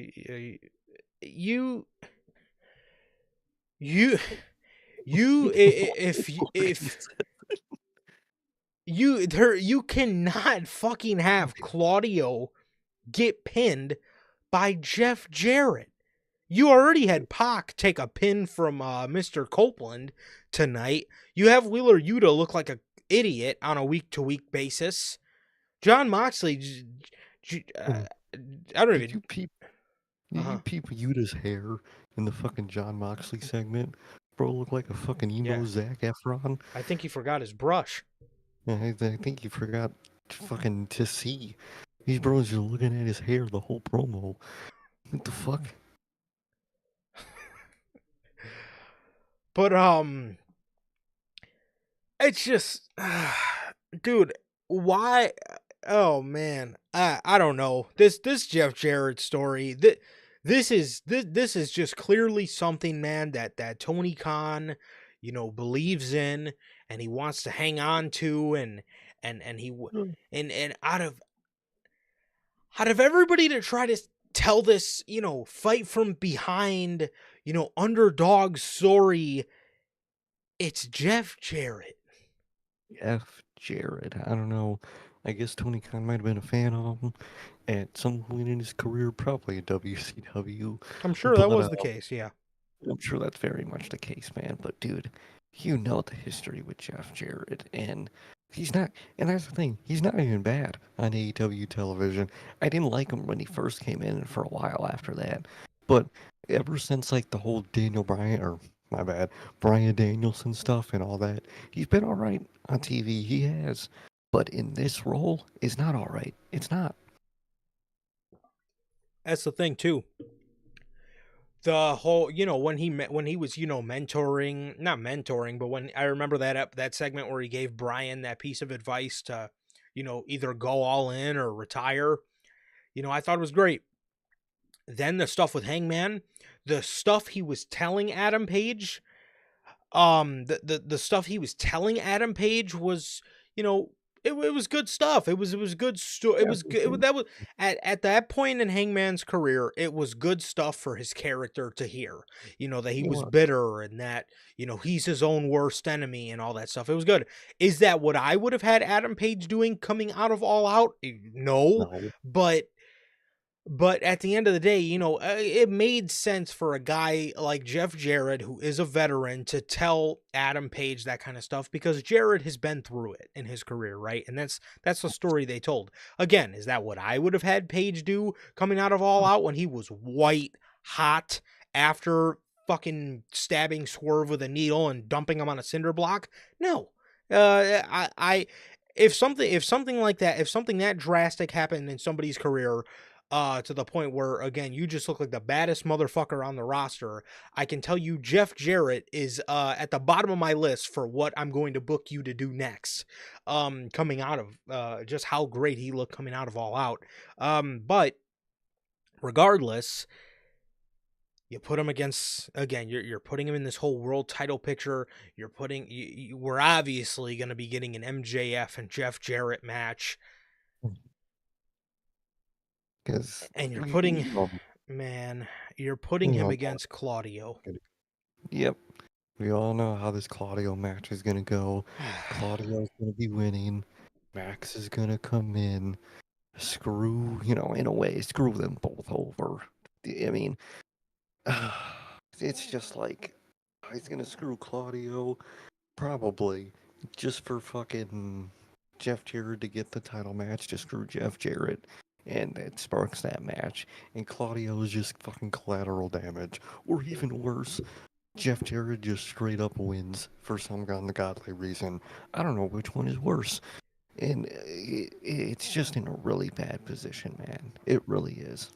You, you, if you cannot fucking have Claudio get pinned by Jeff Jarrett. You already had Pac take a pin from Mr. Copeland tonight. You have Wheeler Yuta look like an idiot on a week-to-week basis. John Moxley, Mm. I don't Did even. you peep? Did you Uh-huh. peep Yuta's hair in the fucking John Moxley segment? Bro, look like a fucking emo Yeah, Zac Efron. I think he forgot his brush. I think you forgot fucking to see. These bros are looking at his hair the whole promo. What the fuck? But it's just, dude, why? Oh man, I don't know. This Jeff Jarrett story. This is just clearly something, man, that Tony Khan, believes in, and he wants to hang on to, and he Mm. and out of everybody to try to tell this, fight from behind, underdog story, it's Jeff Jarrett. F. Jared. I don't know. I guess Tony Khan might have been a fan of him at some point in his career, probably at WCW. I'm sure that But was the case. Yeah. I'm sure that's very much the case, man. But dude, you know the history with Jeff Jarrett, and he's not. And that's the thing, he's not even bad on AEW television. I didn't like him when he first came in, and for a while after that. But ever since like the whole Daniel Bryan, or my bad, Bryan Danielson stuff and all that, he's been all right on TV. He has. But in this role, it's not all right. It's not. That's the thing too. The whole, when he was, mentoring, not mentoring, but when I remember that segment where he gave Brian that piece of advice to, either go all in or retire. I thought it was great. Then the stuff with Hangman, the stuff he was telling Adam Page, the stuff he was telling Adam Page was, it was good stuff. It was good it Yeah, was for good. sure. That was at that point in Hangman's career, it was good stuff for his character to hear. That he It was was. bitter and that, he's his own worst enemy and all that stuff. It was good. Is that what I would have had Adam Page doing coming out of All Out? No, No. but at the end of the day, it made sense for a guy like Jeff Jarrett, who is a veteran, to tell Adam Page that kind of stuff because Jarrett has been through it in his career, right? And that's the story they told. Again, is that what I would have had Page do coming out of All Out when he was white hot after fucking stabbing Swerve with a needle and dumping him on a cinder block? No. I if something like that, if something that drastic happened in somebody's career, to the point where, again, you just look like the baddest motherfucker on the roster, I can tell you Jeff Jarrett is at the bottom of my list for what I'm going to book you to do next. Coming out of just how great he looked coming out of All Out. But regardless, you put him against, again, you're putting him in this whole world title picture. We're obviously going to be getting an MJF and Jeff Jarrett match, Because and you're we putting, know, man, you're putting we him all know. against Claudio. Yep. We all know how this Claudio match is gonna go. Claudio's gonna be winning. Max is gonna come in, screw, in a way, screw them both over. I mean, it's just like he's gonna screw Claudio, probably, just for fucking Jeff Jarrett to get the title match to screw Jeff Jarrett. and it sparks that match. And Claudio is just fucking collateral damage, or even worse, Jeff Jarrett just straight up wins for some ungodly reason. I don't know which one is worse. And it's just in a really bad position, man. It really is.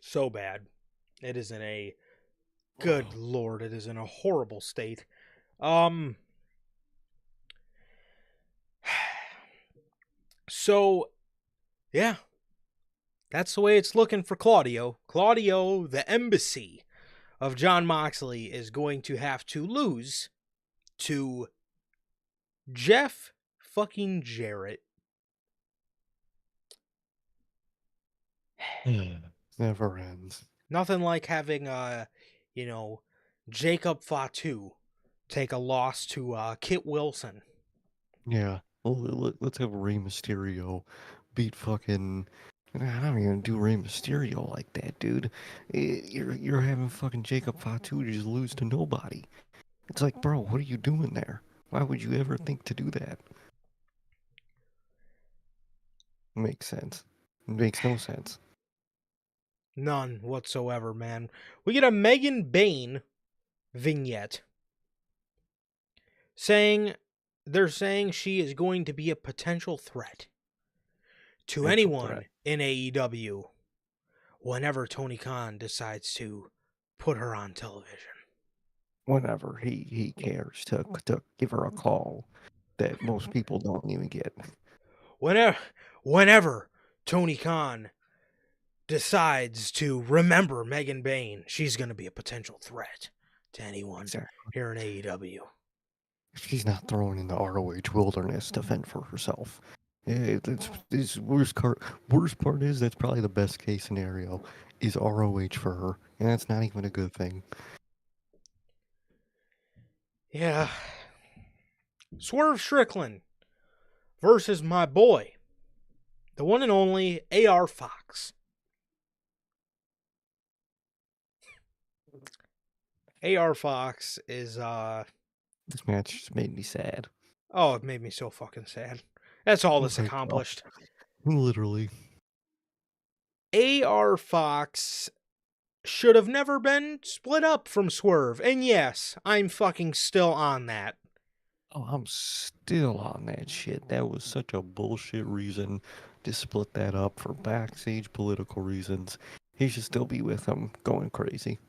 So bad. It is in a good lord, it is in a horrible state. Um so yeah, that's the way it's looking for Claudio. Claudio, the embassy of John Moxley, is going to have to lose to Jeff fucking Jarrett. Never ends. Nothing like having you know, Jacob Fatu take a loss to Kit Wilson. Yeah. Well, let's have Rey Mysterio beat fucking. I don't even do Rey Mysterio like that, dude. You're having fucking Jacob Fatu just lose to nobody. It's like, bro, what are you doing there? Why would you ever think to do that? Makes sense. It makes no sense. None whatsoever, man. We get a Megan Bain vignette they're saying she is going to be a potential threat to Potential threat. anyone in AEW whenever Tony Khan decides to put her on television. Whenever he cares to give her a call that most people don't even get. Whenever Tony Khan decides to remember Megan Bain, she's going to be a potential threat to anyone Exactly. here in AEW. She's not thrown in the ROH wilderness to fend for herself. It's worst part is that's probably the best case scenario is ROH for her, and that's not even a good thing. Yeah. Swerve Strickland versus my boy, the one and only AR Fox. AR Fox is This match just made me sad. oh, it made me so fucking sad. That's all this Like, bro, accomplished. literally. AR Fox should have never been split up from Swerve. And yes, I'm fucking still on that. Oh, I'm still on that shit. That was such a bullshit reason to split that up for backstage political reasons. He should still be with them, going crazy.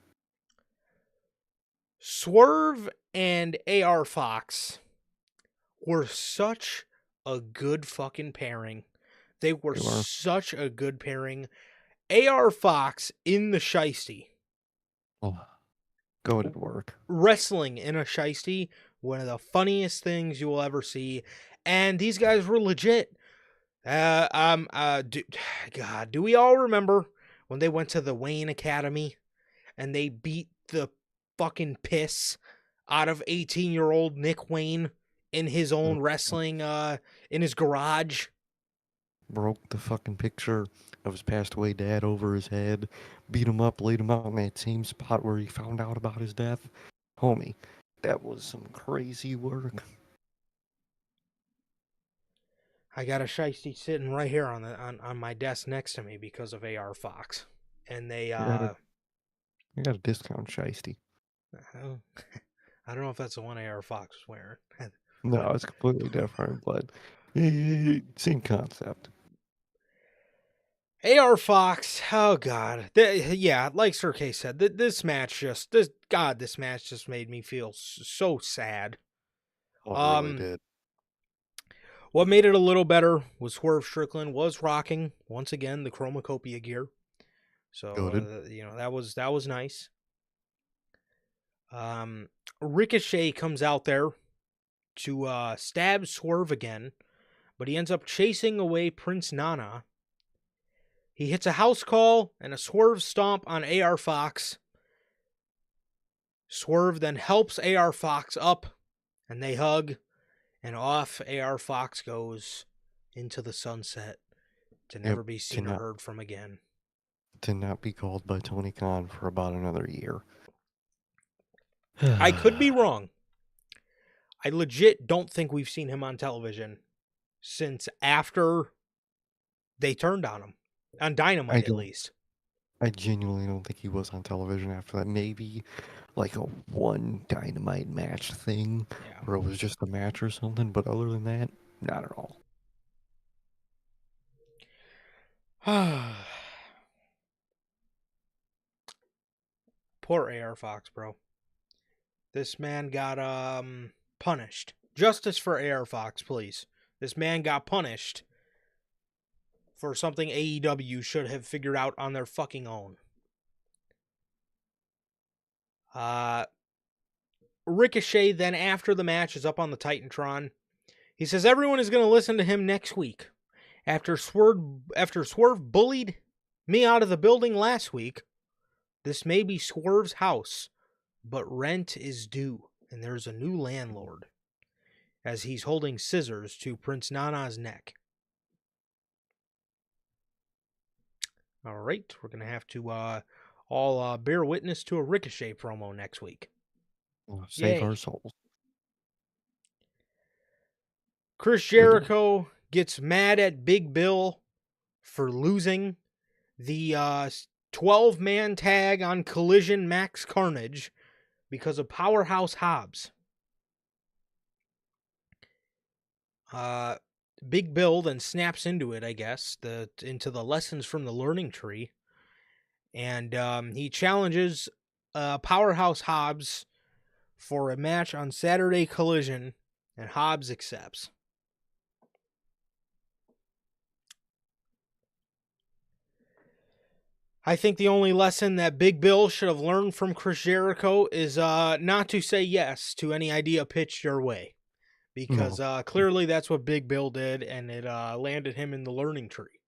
Swerve and AR Fox were such a good fucking pairing. They were They were. such a good pairing. AR Fox in the shiesty. Oh, go to work. Wrestling in a shiesty, one of the funniest things you will ever see. And these guys were legit. God, do we all remember when they went to the Wayne Academy and they beat the fucking piss out of 18-year-old Nick Wayne in his own wrestling, in his garage? Broke the fucking picture of his passed away dad over his head, beat him up, laid him out in that same spot where he found out about his death. Homie, that was some crazy work. I got a shiesty sitting right here on my desk next to me because of AR Fox. And they I got a discount shiesty. I don't know if that's the one AR Fox was wearing. No, it's completely different, but same concept. AR Fox, oh god, yeah, like Sir K said, this match just made me feel so sad. Oh, it really did. What made it a little better was Swerve Strickland was rocking once again the Chromacopia gear, so Goated. that was nice. Ricochet comes out there to stab Swerve again, but he ends up chasing away Prince Nana. He hits a house call and a Swerve stomp on AR Fox. Swerve then helps AR Fox up, and they hug, and off AR Fox goes into the sunset to never be seen or heard from again. To not be called by Tony Khan for about another year. I could be wrong. I legit don't think we've seen him on television since after they turned on him. On I Dynamite, at don't. least. I genuinely don't think he was on television after that. Maybe like a one Dynamite match thing, where it was just a match or something. But other than that, not at all. Yeah. Poor AR Fox, bro. This man got punished. Justice for AR Fox, please. This man got punished for something AEW should have figured out on their fucking own. Ricochet then, after the match, is up on the Titantron. He says everyone is going to listen to him next week. After Swerve bullied me out of the building last week, this may be Swerve's house, but rent is due, and there's a new landlord, as he's holding scissors to Prince Nana's neck. All right, we're going to have to all bear witness to a Ricochet promo next week. Save Yay. our souls. Chris Jericho gets mad at Big Bill for losing the 12-man tag on Collision Max Carnage because of Powerhouse Hobbs. Big Bill then snaps into it, I guess, into the lessons from the learning tree. And he challenges Powerhouse Hobbs for a match on Saturday Collision, and Hobbs accepts. I think the only lesson that Big Bill should have learned from Chris Jericho is not to say yes to any idea pitched your way. Because clearly that's what Big Bill did, and it landed him in the learning tree.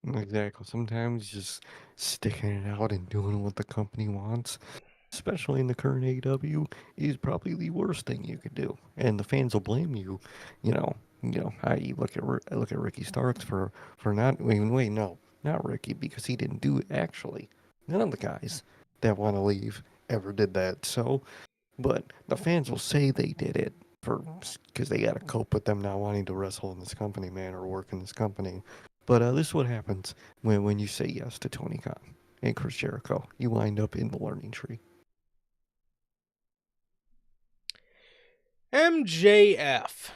Exactly. Sometimes just sticking it out and doing what the company wants, especially in the current AEW, is probably the worst thing you could do. And the fans will blame you. I look at Ricky Starks for not. Wait, no, not Ricky, because he didn't do it actually. None of the guys that want to leave ever did that. So, but the fans will say they did it because they got to cope with them not wanting to wrestle in this company, man, or work in this company. But this is what happens when you say yes to Tony Khan and Chris Jericho. You wind up in the learning tree. MJF.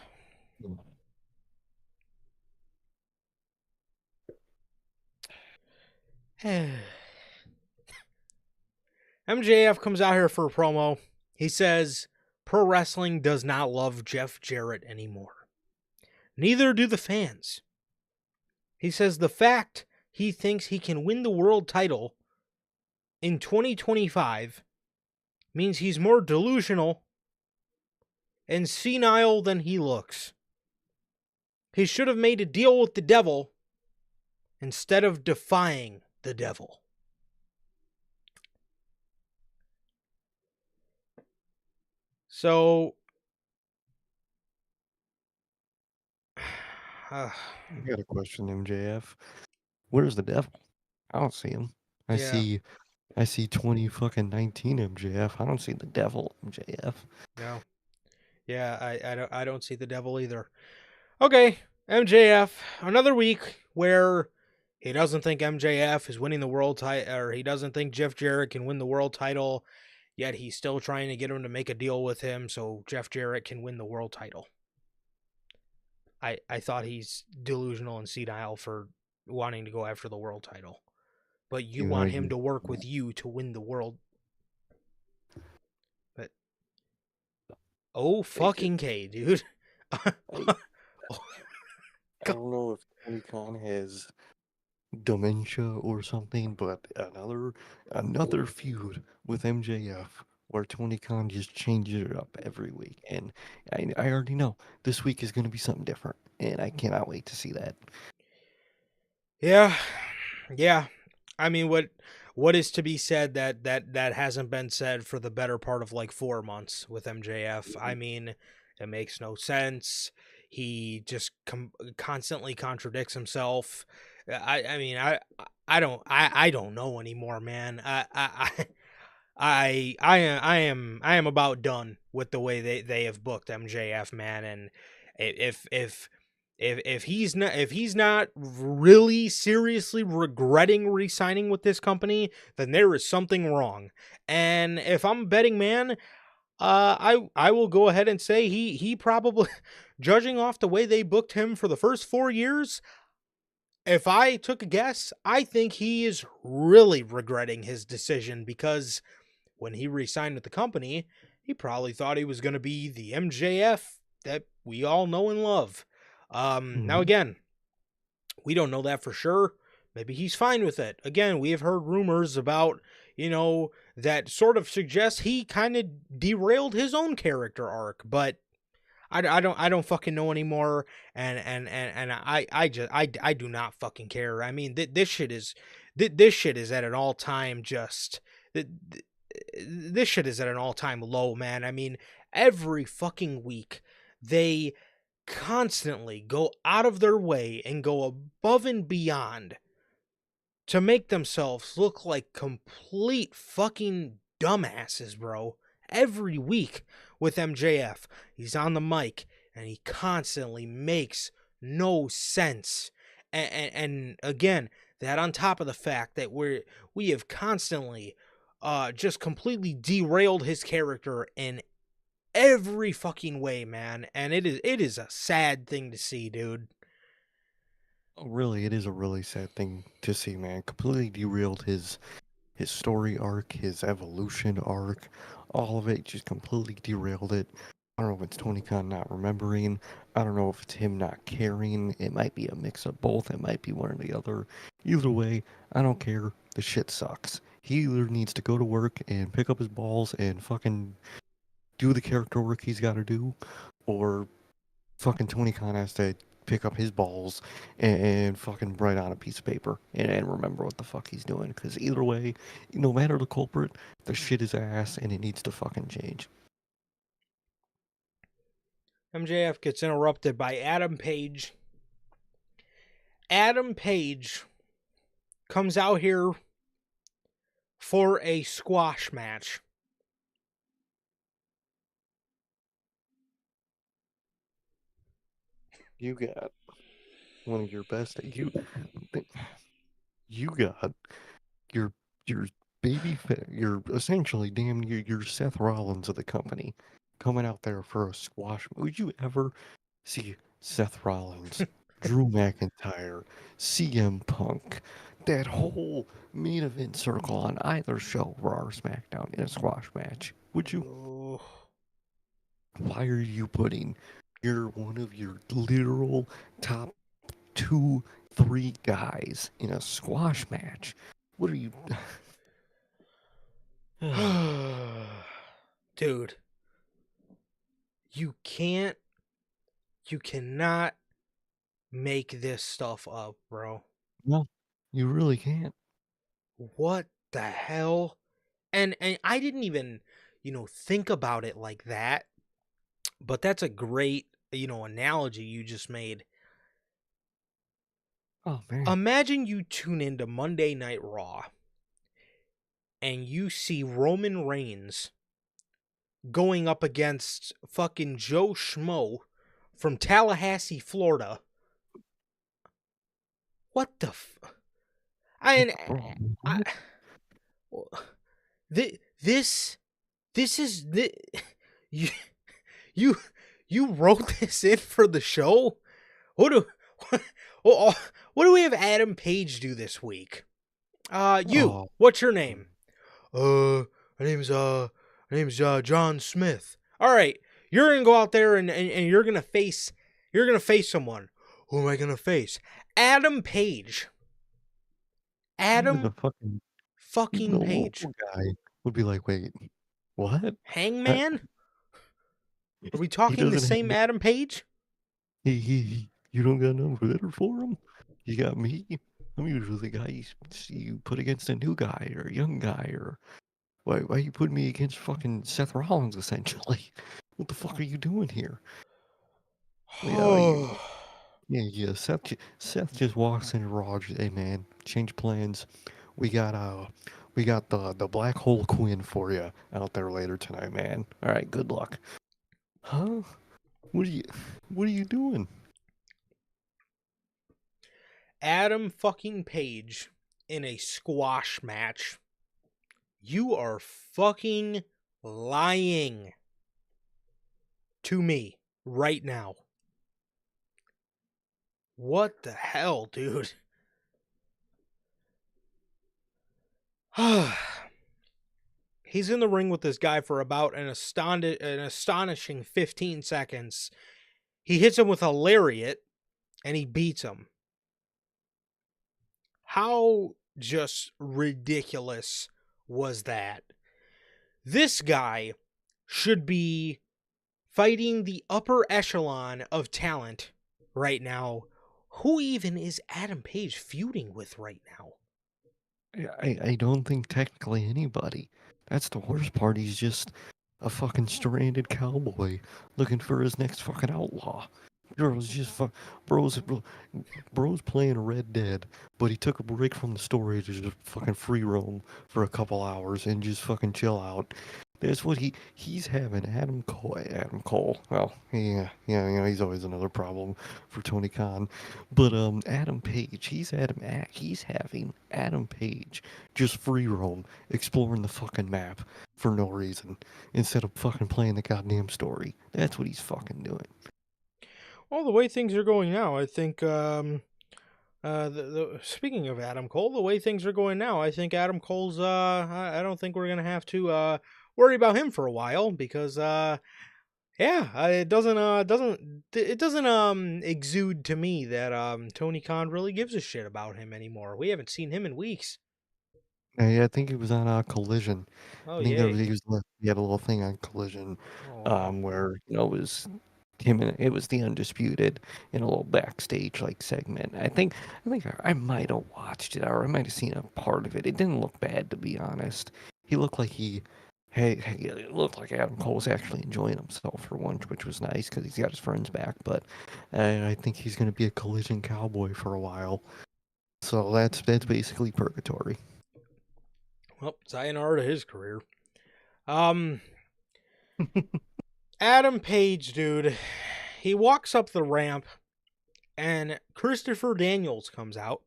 MJF comes out here for a promo. He says, pro wrestling does not love Jeff Jarrett anymore. Neither do the fans. He says the fact he thinks he can win the world title in 2025 means he's more delusional and senile than he looks. He should have made a deal with the devil instead of defying the devil. So, I got a question, MJF. Where's the devil? I don't see him. I yeah, see I see 20 fucking 19 MJF. I don't see the devil MJF. no, yeah, I don't see the devil either. Okay, MJF, another week where he doesn't think MJF is winning the world title, or he doesn't think Jeff Jarrett can win the world title, yet he's still trying to get him to make a deal with him so Jeff Jarrett can win the world title. I thought he's delusional and senile for wanting to go after the world title. But you want him to work with you to win the world. But fucking K, dude. I don't know if Tony Khan has dementia or something, but another feud with MJF where Tony Khan just changes it up every week, and I already know this week is going to be something different, and I cannot wait to see that. Yeah. I mean, what is to be said that hasn't been said for the better part of like 4 months with MJF? I mean, it makes no sense. He just constantly contradicts himself. I don't know anymore, man. I am about done with the way they have booked MJF, man. And if if he's not really seriously regretting re-signing with this company, then there is something wrong. And if I'm a betting man, I will go ahead and say he probably, judging off the way they booked him for the first 4 years, if I took a guess, I think he is really regretting his decision, because when he re-signed with the company, he probably thought he was going to be the MJF that we all know and love. Now Mhm. again, we don't know that for sure. Maybe he's fine with it. Again, we have heard rumors about, that sort of suggest he kind of derailed his own character arc, but I don't fucking know anymore, and I do not fucking care. I mean, this shit is at an all time just th- th- this shit is at an all time low, man. I mean, every fucking week they constantly go out of their way and go above and beyond to make themselves look like complete fucking dumbasses, bro. Every week with MJF, he's on the mic and he constantly makes no sense. And again, that on top of the fact that we have constantly just completely derailed his character in every fucking way, man. And it is a sad thing to see, dude. Oh, really, it is a really sad thing to see, man. Completely derailed his story arc, his evolution arc, all of it just completely derailed it. I don't know if it's Tony Khan not remembering. I don't know if it's him not caring. It might be a mix of both. It might be one or the other. Either way, I don't care. The shit sucks. He either needs to go to work and pick up his balls and fucking do the character work he's got to do, or fucking Tony Khan has to pick up his balls and fucking write on a piece of paper and remember what the fuck he's doing. Because either way, no matter the culprit, the shit is ass and it needs to fucking change. MJF gets interrupted by Adam Page. Adam Page comes out here for a squash match. You got one of your best. You got your your you're essentially damn you're Seth Rollins of the company coming out there for a squash. Would you ever see Seth Rollins, Drew McIntyre, CM Punk, that whole main event circle on either show, Raw or SmackDown, in a squash match? Would you? Oh, Why are you putting one of your literal top two, three guys in a squash match? What are you? dude, you can't, you cannot make this stuff up, bro. No, you really can't. What the hell? And I didn't even, think about it like that, but that's a great, analogy you just made. Oh man, Imagine you tune into Monday Night Raw and you see Roman Reigns going up against fucking Joe Schmo from Tallahassee, Florida. What the I, like bro, I, what? this is the you you you wrote this in for the show? What do what, what do we have Adam Page do this week? Oh, What's your name? Uh, my name's John Smith. All right, you're gonna go out there and you're gonna face someone. Who am I gonna face? Adam Page. even the Adam fucking even the fucking Page. local guy would be like, wait, what? Uh, Hangman? Are we he talking the doesn't same have Adam Page? you don't got nothing better for him. You got me. I'm usually the guy you put against a new guy or a young guy or why you putting me against fucking Seth Rollins essentially? What the fuck are you doing here? Yeah, Oh, yeah. Seth just walks in Raw. Hey man, change plans. We got the black hole Quinn for you out there later tonight, man. All right, good luck. Huh? What are you what are you doing? Adam fucking Page in a squash match. You are fucking lying to me right now. What the hell, dude? He's in the ring with this guy for about an astonishing 15 seconds. He hits him with a lariat, and he beats him. How just ridiculous was that? This guy should be fighting the upper echelon of talent right now. Who even is Adam Page feuding with right now? I don't think technically anybody. That's the worst part. He's just a fucking stranded cowboy looking for his next fucking outlaw. Bro's just bro's playing Red Dead, but he took a break from the story to just fucking free roam for a couple hours and just fucking chill out. That's what he's having. Adam Cole. Well, yeah, he's always another problem for Tony Khan. But Adam Page, he's having Adam Page just free roam, exploring the fucking map for no reason, instead of fucking playing the goddamn story. That's what he's fucking doing. Well, the way things are going now, I think. Speaking of Adam Cole, the way things are going now, I think Adam Cole's. I don't think we're gonna have to worry about him for a while because. It doesn't exude to me that Tony Khan really gives a shit about him anymore. We haven't seen him in weeks. Yeah, I think it was on Collision. Oh I think there was, yay! he had a little thing on Collision, Oh wow! where it was him and it was the Undisputed in a little backstage like segment. I might have watched it or I might have seen a part of it. It didn't look bad, to be honest. He looked like it looked like Adam Cole was actually enjoying himself for once, which was nice because he's got his friends back. But I think he's going to be a Collision cowboy for a while. So that's basically purgatory. Well, sayonara to his career. Um, Adam Page, dude, he walks up the ramp, and Christopher Daniels comes out.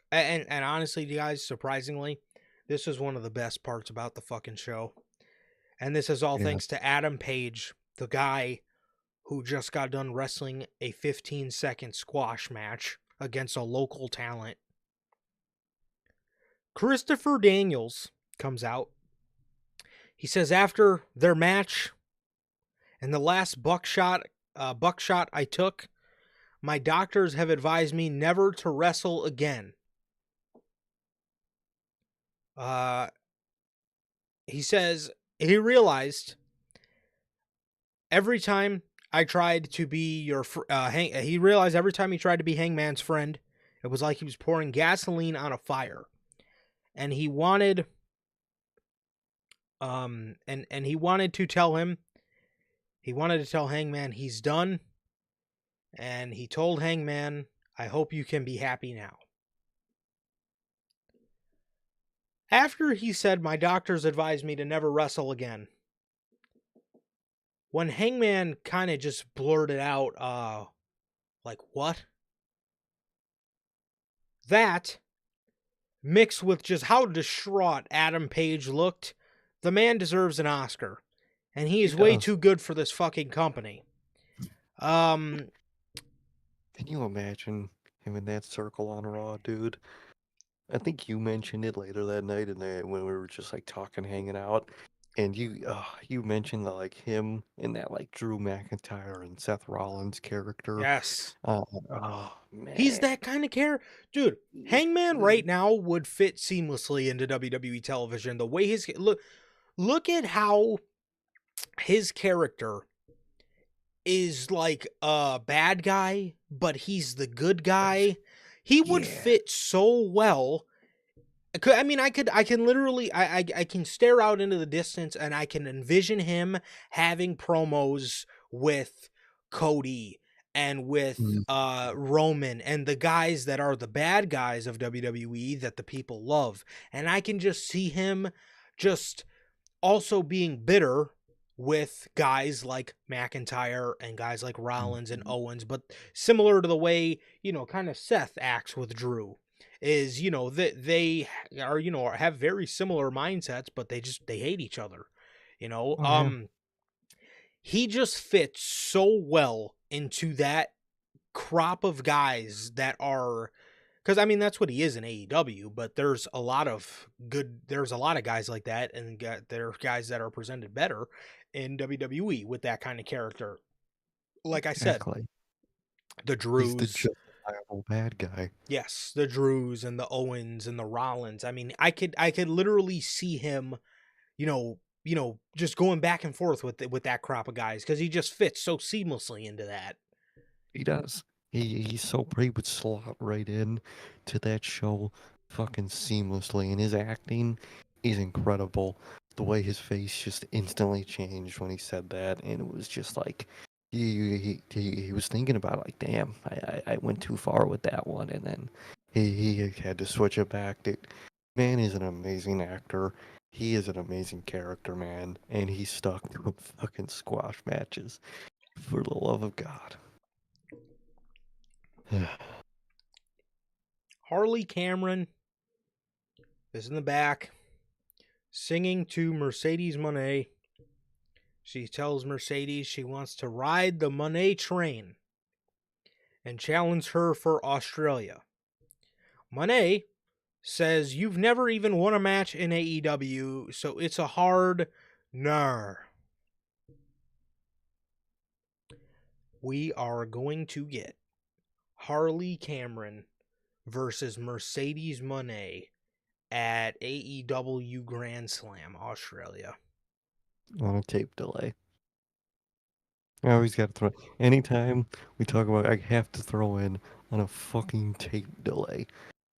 And honestly, you guys, surprisingly, this is one of the best parts about the fucking show. And this is all Yeah. thanks to Adam Page, the guy who just got done wrestling a 15-second squash match against a local talent. Christopher Daniels comes out. He says after their match and the last buckshot I took, my doctors have advised me never to wrestle again. He says he realized every time I tried to be he realized every time he tried to be Hangman's friend, it was like he was pouring gasoline on a fire. And he wanted and he wanted to tell Hangman he's done. And he told Hangman, I hope you can be happy now. After he said, my doctors advised me to never wrestle again, when Hangman kind of just blurted out, like, what? That, mixed with just how distraught Adam Page looked, the man deserves an Oscar. And he is way too good for this fucking company. Can you imagine him in that circle on Raw, dude? I think you mentioned it later that night when we were just like talking, hanging out, and you mentioned that like him in that like Drew McIntyre and Seth Rollins character. Yes. Oh He's man, that kind of character. Dude, Hangman right now would fit seamlessly into WWE television. The way look at how his character is like a bad guy, but he's the good guy. He would fit so well. I mean, I can literally, I can stare out into the distance and I can envision him having promos with Cody and with Roman and the guys that are the bad guys of WWE that the people love. And I can just see him just also being bitter with guys like McIntyre and guys like Rollins and Mhm. Owens, but similar to the way, kind of Seth acts with Drew is, that they are, have very similar mindsets, but they hate each other. Oh yeah, He just fits so well into that crop of guys that are, because I mean that's what he is in AEW, but there's a lot of guys like that, and there are guys that are presented better in WWE with that kind of character. Like I said, exactly. the He's the Drews, justifiable bad guy. yes, the Drews and the Owens and the Rollins. I mean, I could literally see him, just going back and forth with that crop of guys because he just fits so seamlessly into that. He does. He's so he would slot right in to that show fucking seamlessly, and his acting is incredible. The way his face just instantly changed when he said that, and it was just like he was thinking about it, like, damn, I went too far with that one, and then he had to switch it back. Man is an amazing actor. He is an amazing character, man, and he's stuck to fucking squash matches. For the love of God. Harley Cameron is in the back singing to Mercedes Moné. She tells Mercedes she wants to ride the Monet train and challenge her for Australia. Monet says, "You've never even won a match in AEW, so it's a hard nar." We are going to get Harley Cameron versus Mercedes Moné at AEW Grand Slam, Australia. On a tape delay. I always got to throw. Anytime we talk about, I have to throw in on a fucking tape delay.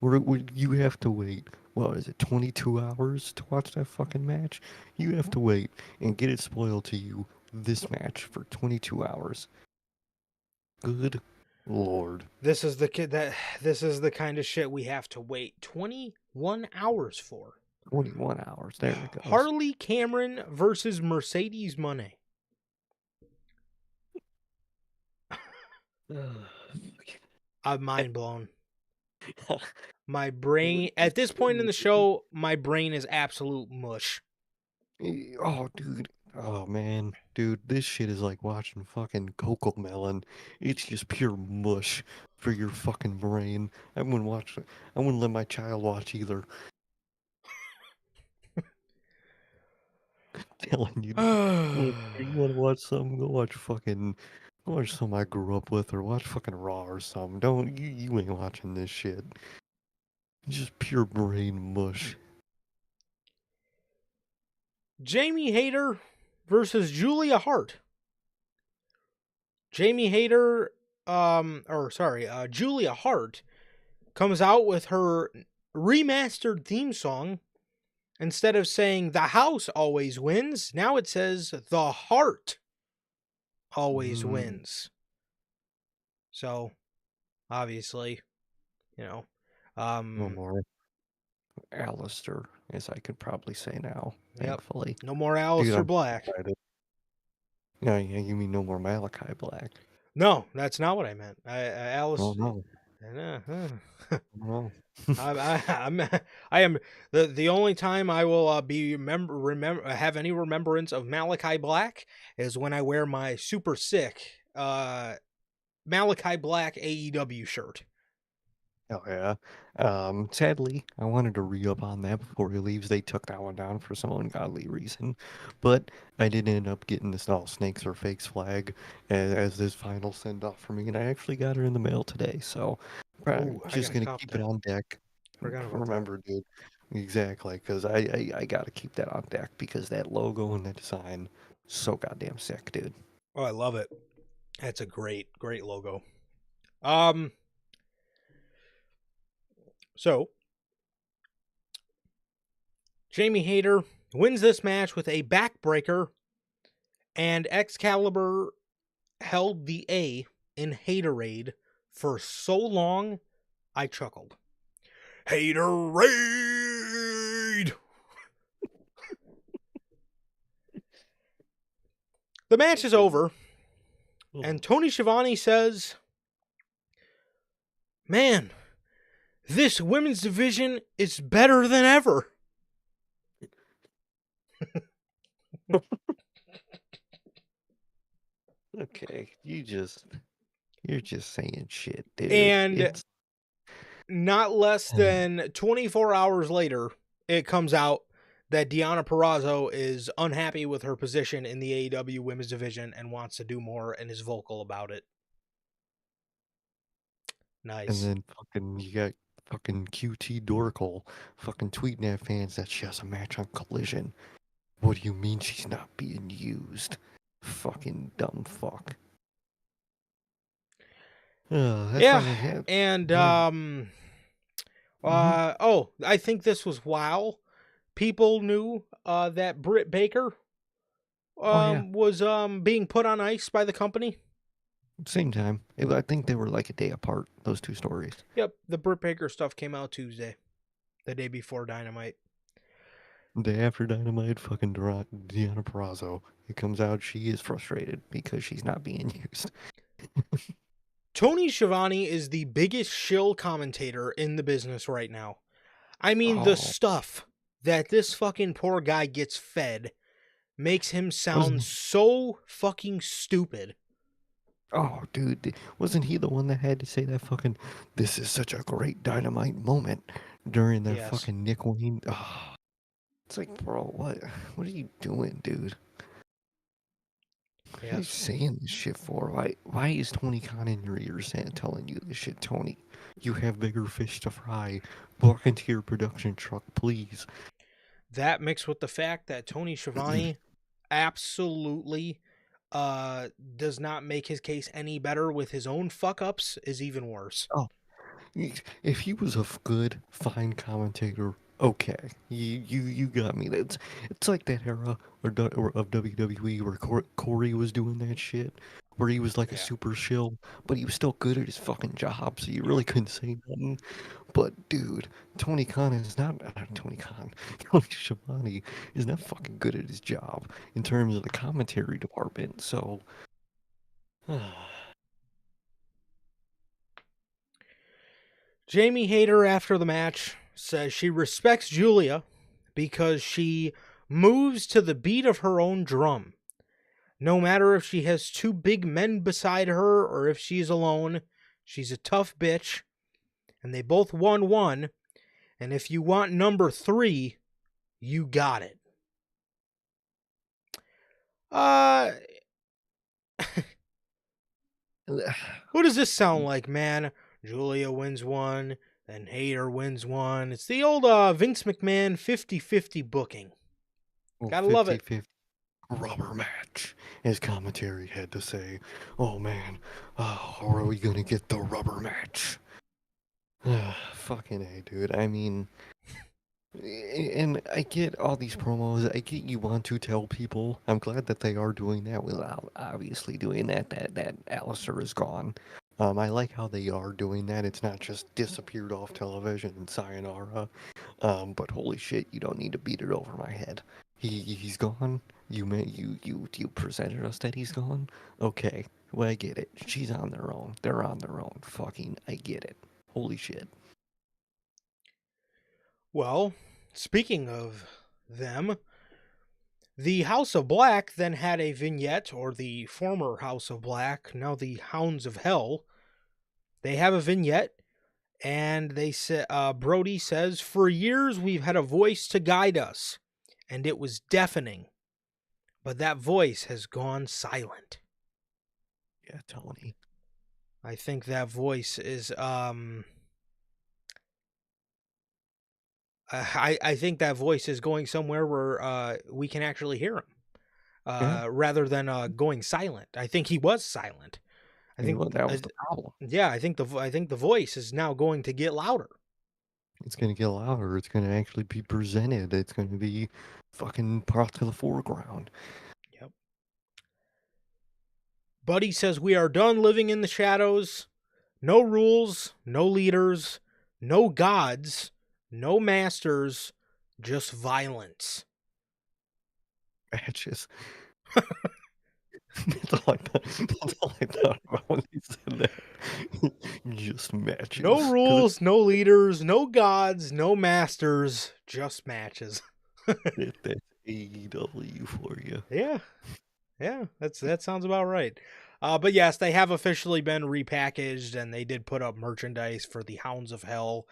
You have to wait. What is it? 22 hours to watch that fucking match. You have to wait and get it spoiled to you. This match for 22 hours. Good lord. This is the kind of shit we have to wait 21 hours for. 21 hours. There it goes. Harley Cameron versus Mercedes Moné. I'm mind blown. My brain at this point in the show, my brain is absolute mush. Oh, dude. Oh, man. Dude, this shit is like watching fucking Coco Melon. It's just pure mush for your fucking brain. I wouldn't let my child watch either. Telling you, look, you want to watch something? Go watch something I grew up with, or watch fucking Raw or something. You ain't watching this shit. It's just pure brain mush. Jamie Hayter versus Julia Hart. Julia Hart comes out with her remastered theme song. Instead of saying the house always wins, now it says the heart always Mm, wins. So, obviously, you know, no um, more Alistair, as I could probably say now, yep, thankfully. no more Dude, Aleister I'm Black. excited. Yeah, yeah, you mean no more Malachi Black. No, that's not what I meant. Oh Alice, no. I, No. I'm I am the only time I will be remember have any remembrance of Malachi Black is when I wear my super sick Malachi Black AEW shirt. Oh yeah. Sadly, I wanted to re-up on that before he leaves. They took that one down for some ungodly reason, but I did end up getting this all snakes or fakes flag as this final send off for me, and I actually got her in the mail today. So I'm Oh, I just gotta gonna cop keep it that. on deck. Forgot about that. Remember, dude. Exactly, because I gotta keep that on deck because that logo and that design, so goddamn sick, dude. Oh, I love it. That's a great logo. Um, so Jamie Hayter wins this match with a backbreaker, and Excalibur held the A in Haterade for so long, I chuckled. Haterade! The match is over, Oh. and Tony Schiavone says, "Man, this women's division is better than ever." Okay, you're just saying shit, dude. And It's not less than 24 hours later, it comes out that Deonna Purrazzo is unhappy with her position in the AEW women's division and wants to do more and is vocal about it. and Nice. then fucking you got fucking QT Dorkle fucking tweeting at fans that she has a match on Collision. What do you mean she's not being used? Fucking dumb fuck. That's Yeah, why they had. and Mhm. I think this was wow. People knew that Britt Baker Oh yeah, was being put on ice by the company. same time. I think they were like a day apart. Those two stories. Yep, the Britt Baker stuff came out Tuesday, the day before Dynamite. Day after Dynamite, fucking Deonna Purrazzo. It comes out she is frustrated because she's not being used. Tony Schiavone is the biggest shill commentator in the business right now. I mean, the Oh, stuff that this fucking poor guy gets fed makes him sound wasn't so fucking stupid. oh, dude, wasn't he the one that had to say that fucking "This is such a great Dynamite moment" during that Yes. fucking Nick Wayne? Oh, it's like, bro, what are you doing, dude? What are you Yes. saying this shit for? Why is Tony Khan in your ear telling you this shit, Tony? You have bigger fish to fry. Walk into your production truck, please. That mixed with the fact that Tony Schiavone absolutely does not make his case any better with his own fuck ups is even worse. Oh, if he was a good, fine commentator, okay, you got me. It's like that era of WWE where Corey was doing that shit, where he was like a Yeah. super shill, but he was still good at his fucking job, so you Yep. really couldn't say nothing. But dude, Tony Khan is not Tony Khan. Tony Schiavone is not fucking good at his job in terms of the commentary department. So, Jamie Hayter, after the match, says she respects Julia because she moves to the beat of her own drum. No matter if she has two big men beside her or if she's alone, she's a tough bitch. And they both won one. And if you want number 3, you got it. Uh, what does this sound like, man? Julia wins one, then Hayter wins one. It's the old Vince McMahon 50-50 booking. well, Gotta love 50 it. 50 rubber match. His commentary had to say, "Oh man, how are we gonna get the rubber match?" Fucking A, dude. I mean, and I get all these promos. I get you want to tell people. I'm glad that they are doing that without obviously doing that Alistair is gone. I like how they are doing that. It's not just disappeared off television and sayonara. But holy shit, you don't need to beat it over my head. He's gone. You presented us that he's gone. Okay, well I get it. She's on their own. They're on their own. Fucking, I get it. Holy shit. Well, speaking of them, the House of Black then had a vignette, or the former House of Black, now the Hounds of Hell. They have a vignette, and they say Brody says, "For years we've had a voice to guide us, and it was deafening, but that voice has gone silent." Yeah, Tony. I think that voice is I think that voice is going somewhere where we can actually hear him. Yeah, Rather than going silent. I think he was silent. I think, well, that was the problem. yeah, I think the voice is now going to get louder. It's gonna get louder. It's gonna actually be presented. It's gonna be fucking brought to the foreground. Yep. Buddy says we are done living in the shadows. No rules, no leaders, no gods, no masters, just violence. Matches. That's all I thought. That's all I thought about when he said that. Just No matches, because rules, no leaders, no gods, no masters, just matches. that's AEW for you. Yeah, yeah, that sounds about right. But yes, they have officially been repackaged, and they did put up merchandise for the Hounds of Hell.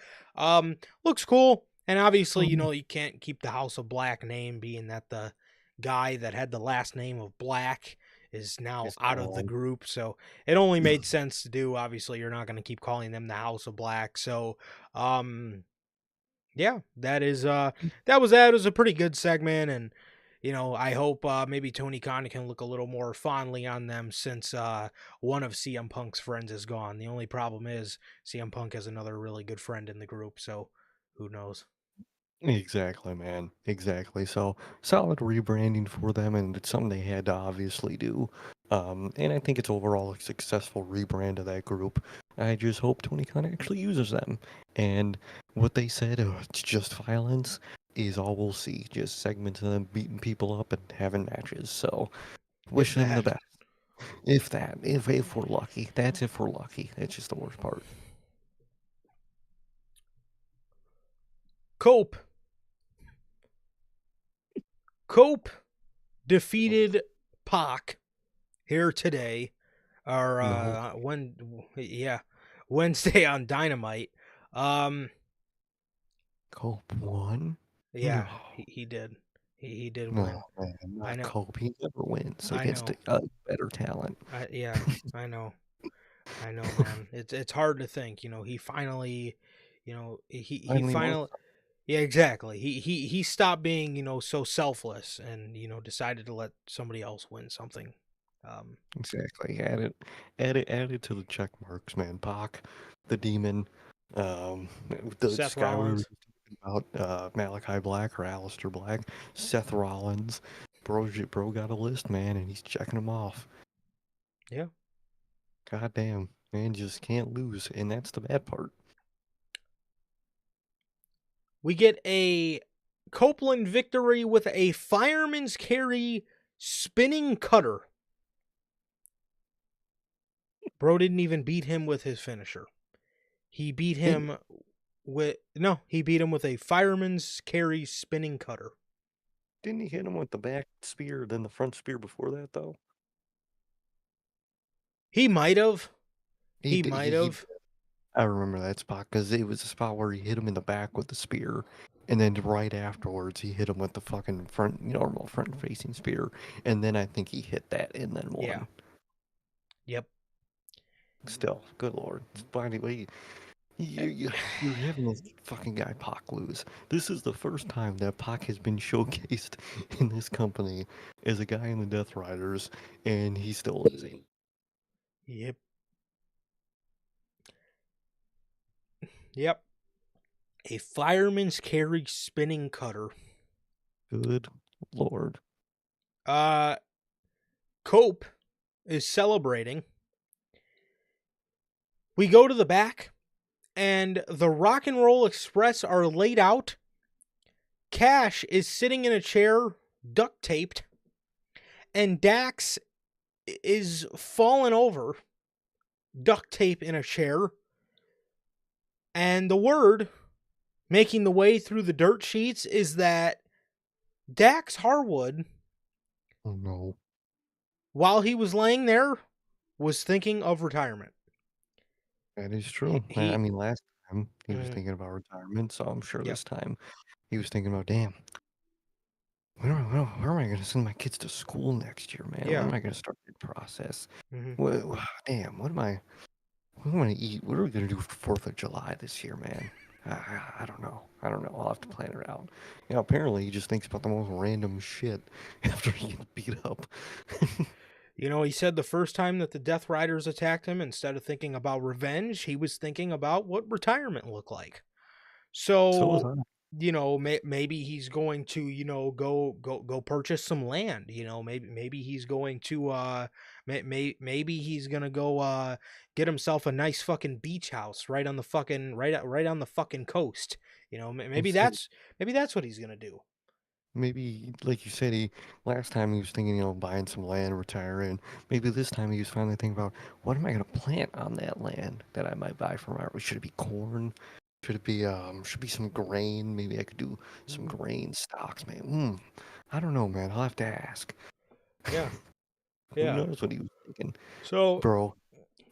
Looks cool, and obviously, Oh, you can't keep the House of Black name, being that the guy that had the last name of Black is now it's out of the gone. group. So it only made sense to do. Obviously, you're not going to keep calling them the House of Black. So, yeah, that was a pretty good segment, and I hope maybe Tony Khan can look a little more fondly on them since one of CM Punk's friends is gone. The only problem is CM Punk has another really good friend in the group, so who knows? Exactly, man. Exactly. So solid rebranding for them, and it's something they had to obviously do. And I think it's overall a successful rebrand of that group. I just hope Tony Khan actually uses them. And what they said, it's just violence, is all we'll see. Just segments of them beating people up and having matches. So If wishing them the that. best. If that, if we're lucky, that's if we're lucky. That's just the worst part. Cope. Cope Oh, defeated Pac here today, or no, Wednesday on Dynamite. Um, Cope won. No. yeah, he did. He did No, win. man, I not know. Cope. He never wins I against know. a better talent. Yeah, I know. I know, man. It's hard to think. He finally, he Finally won. finally, yeah, exactly. He stopped being so selfless, and decided to let somebody else win something. Um, Exactly. Add it to the check marks, man. Pac, the demon, um, the Seth this guy we were Rollins. talking about, Malachi Black or Aleister Black, Seth Rollins. Bro got a list, man, and he's checking them off. Yeah. God damn, man, just can't lose, and that's the bad part. We get a Copeland victory with a fireman's carry spinning cutter. Bro didn't even beat him with his finisher. He beat Didn't him with no, he beat him with a fireman's carry spinning cutter. didn't he hit him with the back spear, then the front spear before that though? He might have. He He did. might have. I remember that spot because it was a spot where he hit him in the back with the spear, and then right afterwards he hit him with the fucking front, normal front facing spear, and then I think he hit that and then Yeah. won. Yep. Still, good lord, anyway, you're having this fucking guy Pac lose. This is the first time that Pac has been showcased in this company as a guy in the Death Riders, and he's still losing. Yep. Yep. A fireman's carry spinning cutter. Good lord. Uh Cope is celebrating. We go to the back, and the Rock and Roll Express are laid out. Cash is sitting in a chair, duct taped, and Dax is fallen over, duct tape in a chair. And the word making the way through the dirt sheets is that Dax Harwood, Oh no. while he was laying there, was thinking of retirement. That is He, true. I he mean, last time he was mm, thinking about retirement, so I'm sure yep, this time he was thinking about, damn, where am I going to send my kids to school next year, man? When yeah, am I going to start the process? hmm Damn, what am I going to eat? What are we going to do for 4th of July this year, man? I don't know. I don't know. I'll have to plan it out. Apparently he just thinks about the most random shit after he gets beat up. He said the first time that the Death Riders attacked him, instead of thinking about revenge, he was thinking about what retirement looked like. So was So, I. maybe he's going to, go purchase some land. Maybe he's going to, maybe he's gonna go get himself a nice fucking beach house right on the fucking right on the fucking coast. We'll Maybe see. that's what he's gonna do. maybe, like you said, he last time he was thinking, buying some land, retiring. Maybe this time he was finally thinking about what am I gonna plant on that land that I might buy from our. Should it be corn? Should be some grain? Maybe I could do some Mhm. grain stocks, man. I don't know, man. I'll have to ask. Yeah, Who yeah. knows what he was thinking, So bro?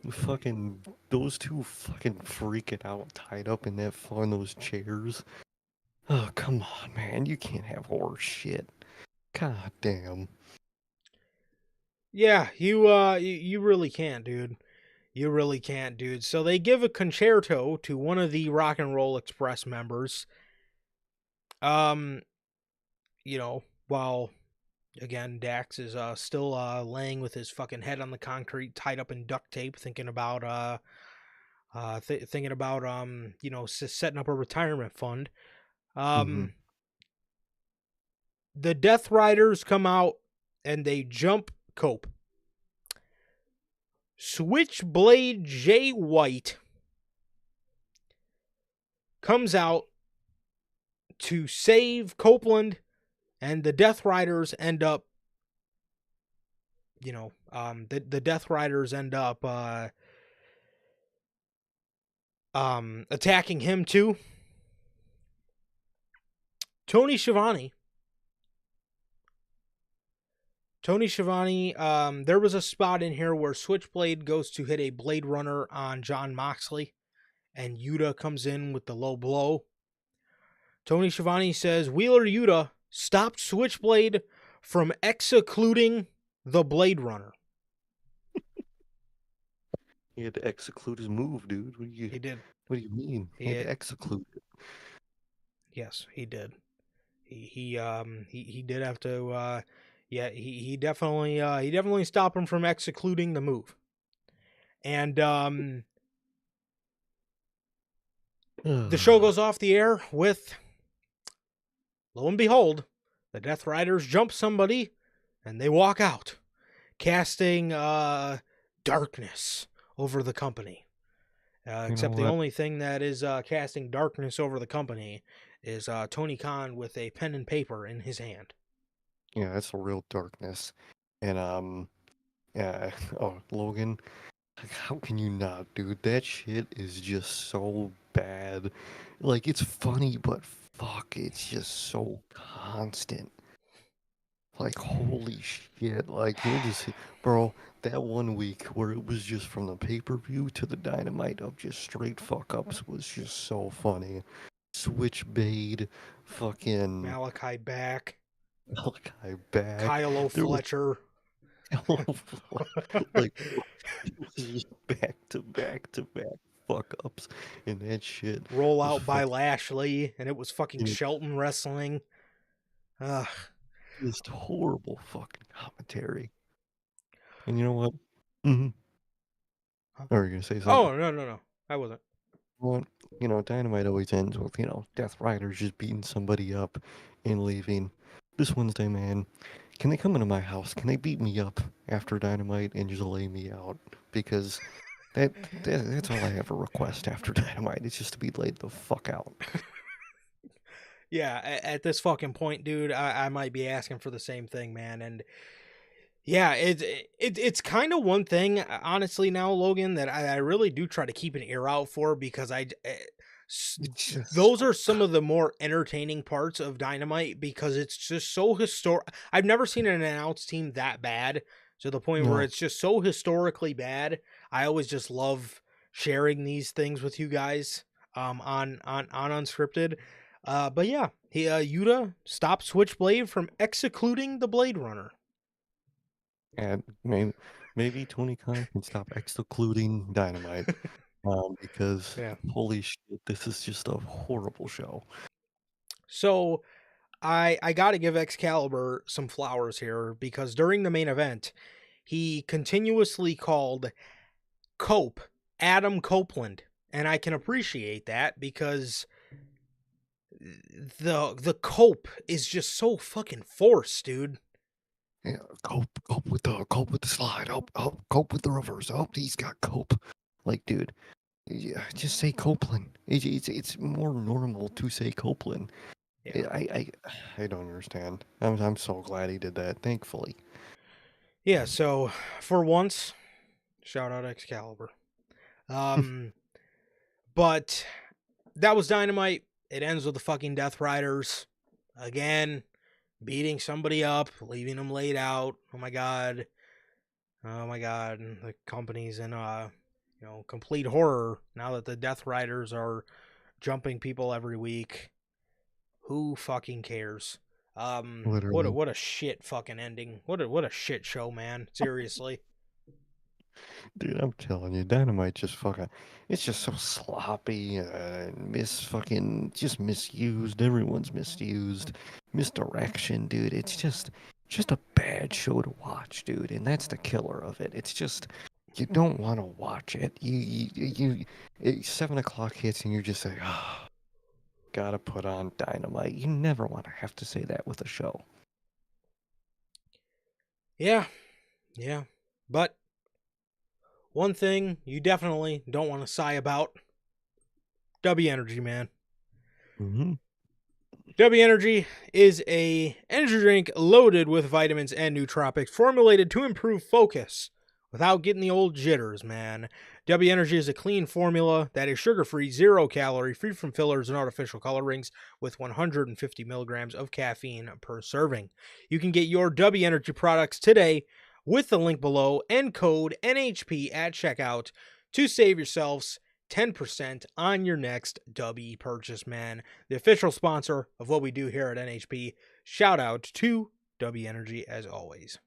Fucking those two fucking freaking out, tied up in those chairs. Oh, come on, man. You can't have horse shit. God damn. yeah, you really can't, dude. You really can't, dude. So they give a concerto to one of the Rock and Roll Express members. Um, while again Dax is still laying with his fucking head on the concrete, tied up in duct tape, thinking about setting up a retirement fund. Hmm. Um, the Death Riders come out and they jump Cope. Switchblade Jay White comes out to save Copeland, and the Death Riders end up, the Death Riders end up attacking him too. Tony Schiavone. Tony Schiavone, there was a spot in here where Switchblade goes to hit a Blade Runner on John Moxley, and Yuta comes in with the low blow. Tony Schiavone says Wheeler Yuta stopped Switchblade from executing the Blade Runner. He had to execute his move, dude. He did. What do you mean? He had He to execute it. Yes, he did. He did have to. Yeah, he definitely stopped him from executing the move. And the show goes off the air with, lo and behold, the Death Riders jump somebody and they walk out, casting darkness over the company. You know Except the what? only thing that is casting darkness over the company is Tony Khan with a pen and paper in his hand. Yeah, that's a real darkness. And yeah. Oh, Logan, like, how can you not, dude? That shit is just so bad. Like, it's funny, but fuck, it's just so constant. Like, holy shit. Like, you'll just, bro, that one week where it was just from the pay-per-view to the Dynamite of just straight fuck ups was just so funny. Switchblade, fucking Malachi back, Malachi back. Kyle There was Fletcher. like it was just back to back to back fuck ups, and that shit Roll was out by fucking Lashley, and it was fucking Shelton wrestling. Ugh. just horrible fucking commentary. And you know what? Mm-hmm. Huh? Or are you gonna say something? Oh, no, no, no. I wasn't. Well, Dynamite always ends with, Death Riders just beating somebody up and leaving. This Wednesday, man, can they come into my house? Can they beat me up after Dynamite and just lay me out? Because that's all I ever request after Dynamite. It's just to be laid the fuck out. Yeah, at this fucking point, dude, I might be asking for the same thing, man. And yeah, it's kind of one thing, honestly, now, Logan, that I really do try to keep an ear out for, because s- It's just those so are some of the more entertaining parts of Dynamite, because it's just so historic. I've never seen an announced team that bad, to the point where no. it's just so historically bad. I always just love sharing these things with you guys on Unscripted. But yeah, Yuta stopped Switchblade from executing the Blade Runner. And maybe Tony Khan can stop excluding Dynamite. Because Yeah. holy shit, this is just a horrible show. So I got to give Excalibur some flowers here, because during the main event, he continuously called Cope Adam Copeland, and I can appreciate that, because the Cope is just so fucking forced, dude. Yeah, cope with the slide. Cope with the reverse. He's got cope. Like, dude, yeah, just say Copeland. It's more normal to say Copeland. Yeah. I don't understand. I'm so glad he did that. Thankfully. Yeah, so for once, shout out Excalibur. Um, but that was Dynamite. It ends with the fucking Death Riders again beating somebody up, leaving them laid out. Oh my god. Oh my god. And the company's in complete horror now that the Death Riders are jumping people every week. Who fucking cares? Literally. What a shit fucking ending. What a shit show, man. Seriously. Dude, I'm telling you, Dynamite just fucking, it's just so sloppy, just misused. Everyone's misused, misdirection, dude. It's just a bad show to watch, dude. And that's the killer of it. It's just, you don't want to watch it. 7 o'clock hits and you're just like, oh, gotta put on Dynamite. You never want to have to say that with a show. Yeah. Yeah. But one thing you definitely don't want to sigh about, W Energy, man. Mm-hmm. W Energy is a energy drink loaded with vitamins and nootropics formulated to improve focus without getting the old jitters, man. W Energy is a clean formula that is sugar-free, 0 calorie, free from fillers and artificial colorings with 150 milligrams of caffeine per serving. You can get your W Energy products today with the link below and code NHP at checkout to save yourselves 10% on your next W purchase, man. The official sponsor of what we do here at NHP. Shout out to W Energy as always.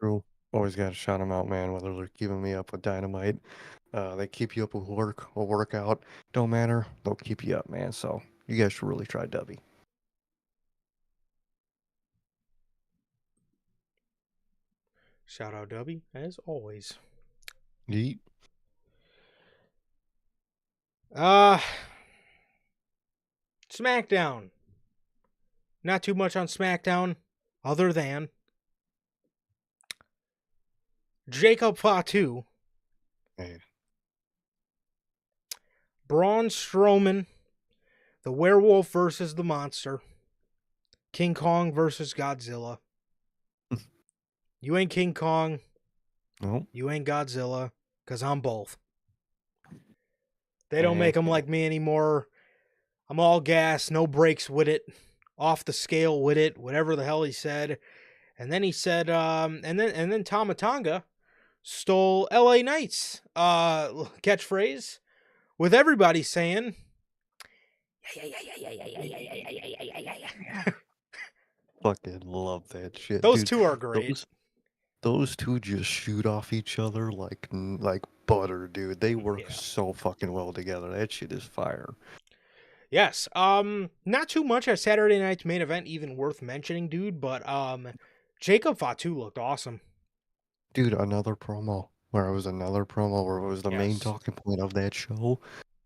True. Always got to shout them out, man, whether they're keeping me up with Dynamite. They keep you up with work or workout. Don't matter. They'll keep you up, man. So you guys should really try Dubby. Shout out W as always. Yeet. Uh SmackDown. Not too much on SmackDown other than Jacob Fatu, Man. Braun Strowman, the werewolf versus the monster, King Kong versus Godzilla. You ain't King Kong, Nope. you ain't Godzilla, because I'm both. They don't make Heck them yeah. like me anymore. I'm all gas, no brakes with it, off the scale with it, whatever the hell he said. And then he said, and then Tamatanga stole LA Knight's catchphrase with everybody saying, Fucking love that shit, those dude. two are great. Those two just shoot off each other like butter, dude. They work Yeah. so fucking well together. That shit is fire. Yes. Not too much at Saturday night's main event even worth mentioning, dude, but Jacob Fatu looked awesome. Dude, another promo where it was the main Yes. talking point of that show.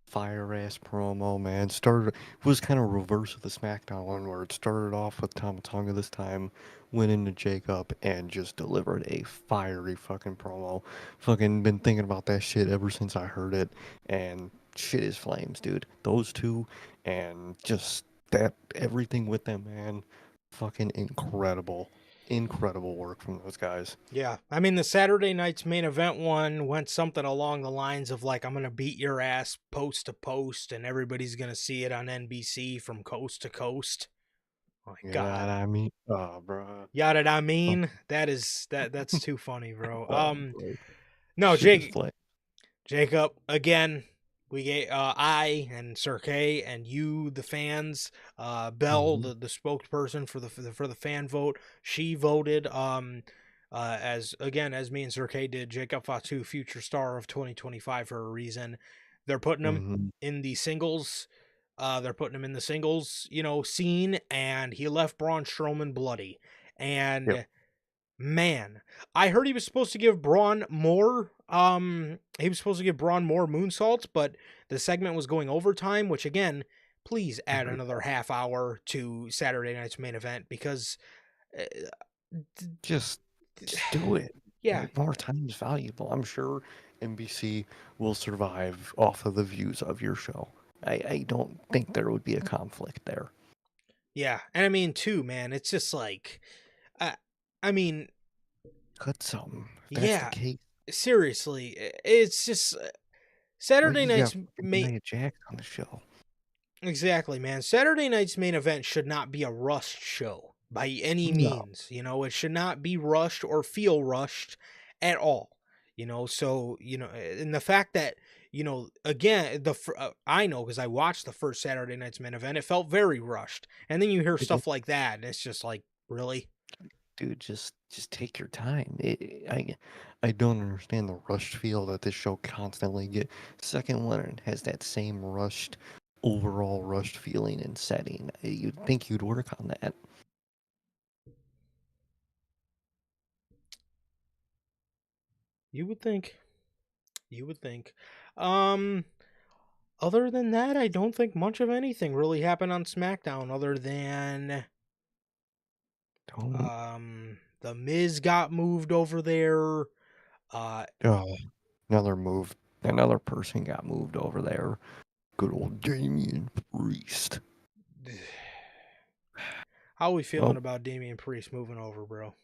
Fire ass promo, man. Started was kind of reverse of the SmackDown one where it started off with Tamatonga this time, went into Jacob and just delivered a fiery fucking promo. Fucking been thinking about that shit ever since I heard it, and shit is flames, dude. Those two and just that everything with them, man. Fucking incredible. Incredible work from those guys. Yeah. I mean, the Saturday night's main event one went something along the lines of like, I'm going to beat your ass post to post, and everybody's going to see it on NBC from coast to coast. Oh my Yeah, God. I mean, oh, bro. Yada I mean, that's too funny, bro. Oh, bro. No, Shit is flame. Jacob, again, we get I and Sir K and you, the fans, Belle, Hmm. the spokesperson for the fan vote. She voted as me and Sir K did, Jacob Fatu, future star of 2025 for a reason. They're putting him Hmm. in the singles. They're putting him in the singles, scene, and he left Braun Strowman bloody. Yep. And man, I heard he was supposed to give Braun more. He was supposed to give Braun more moonsaults, but the segment was going overtime. Which again, please add Right. another half hour to Saturday night's main event because, uh, Just, just do it. yeah, More time is valuable. I'm sure NBC will survive off of the views of your show. I don't think there would be a conflict there. Yeah, and I mean too, man. It's just like, I, I mean, Cut something. If that's the yeah. case, Seriously, it's just why Saturday you got night's fucking main. Nia Jax on the show? Exactly, man. Saturday night's main event should not be a rushed show by any No. means. It should not be rushed or feel rushed at all. So and the fact that again I know because I watched the first Saturday night's main event, it felt very rushed, and then you hear It, stuff like that, and it's just like, really. dude, just take your time. I don't understand the rushed feel that this show constantly get. Second one has that same rushed, overall rushed feeling and setting. You'd think you'd work on that. You would think. You would think. Um, Other than that, I don't think much of anything really happened on SmackDown other than Don't. The Miz got moved over there. Uh Oh, another move. Another person got moved over there. Good old Damian Priest. how are we feeling Well, about Damian Priest moving over, bro?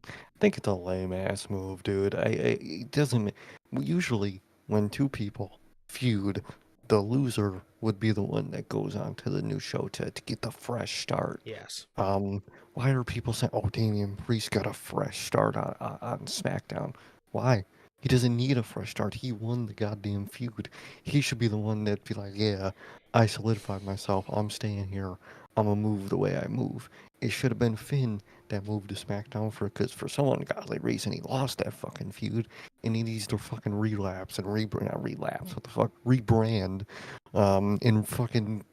I think it's a lame ass move, dude. It doesn't. Usually, when two people feud, the loser would be the one that goes on to the new show to get the fresh start. Yes. Why are people saying, "Oh, Damian Priest got a fresh start on SmackDown"? Why? He doesn't need a fresh start. He won the goddamn feud. He should be the one that'd be like, "Yeah, I solidified myself. I'm staying here. I'm gonna move the way I move." It should have been Finn that moved to SmackDown because for some ungodly reason he lost that fucking feud and he needs to fucking relapse and not relapse, what the fuck, rebrand, and fucking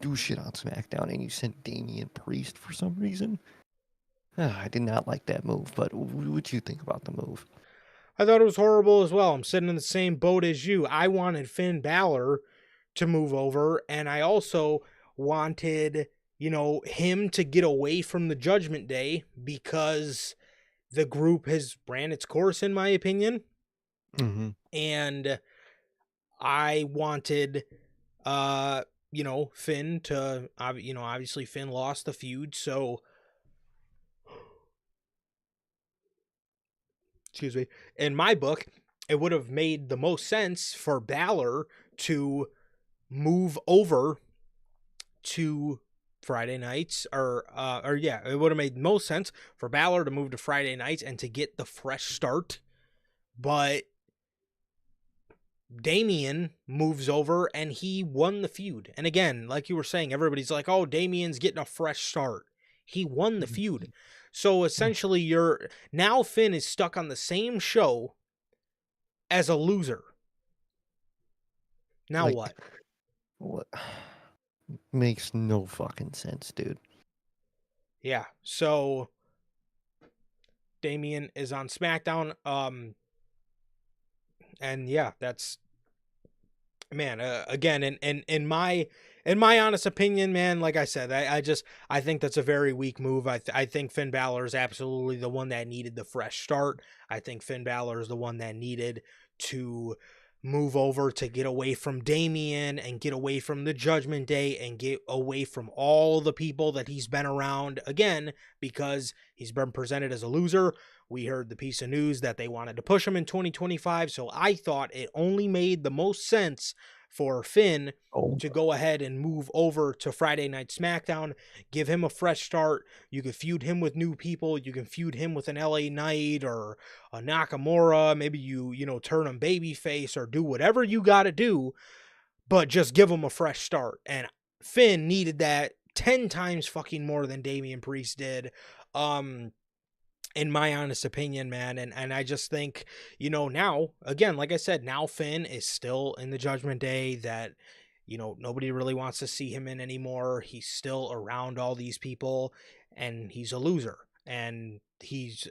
do shit on SmackDown, and you sent Damian Priest for some reason. I did not like that move, but what you think about the move? I thought it was horrible as well. I'm sitting in the same boat as you. I wanted Finn Balor to move over, and I also wanted, him to get away from the Judgment Day because the group has ran its course, in my opinion. Mm-hmm. And I wanted, Finn to, obviously Finn lost the feud, so excuse me, in my book, it would have made the most sense for Balor to move over to Friday nights, or yeah, it would have made most sense for Balor to move to Friday nights and to get the fresh start. But Damian moves over and he won the feud. And again, like you were saying, everybody's like, "Oh, Damian's getting a fresh start." He won the feud. So essentially, now Finn is stuck on the same show as a loser. Now Like, what? what? Makes no fucking sense, dude. Yeah. So Damian is on SmackDown. And yeah, that's, man, again, in my honest opinion, man, like I said, I think that's a very weak move. I think Finn Balor is absolutely the one that needed the fresh start. I think Finn Balor is the one that needed to move over to get away from Damian and get away from the Judgment Day and get away from all the people that he's been around, again, because he's been presented as a loser. We heard the piece of news that they wanted to push him in 2025, so I thought it only made the most sense for Finn Oh, to go ahead and move over to Friday Night SmackDown, give him a fresh start. You can feud him with new people. You can feud him with an LA Knight or a Nakamura. Maybe you turn him babyface or do whatever you got to do, but just give him a fresh start. And Finn needed that 10 times fucking more than Damian Priest did. In my honest opinion, man. And I just think, now, again, like I said, now Finn is still in the Judgment Day that, nobody really wants to see him in anymore. He's still around all these people and he's a loser. And he's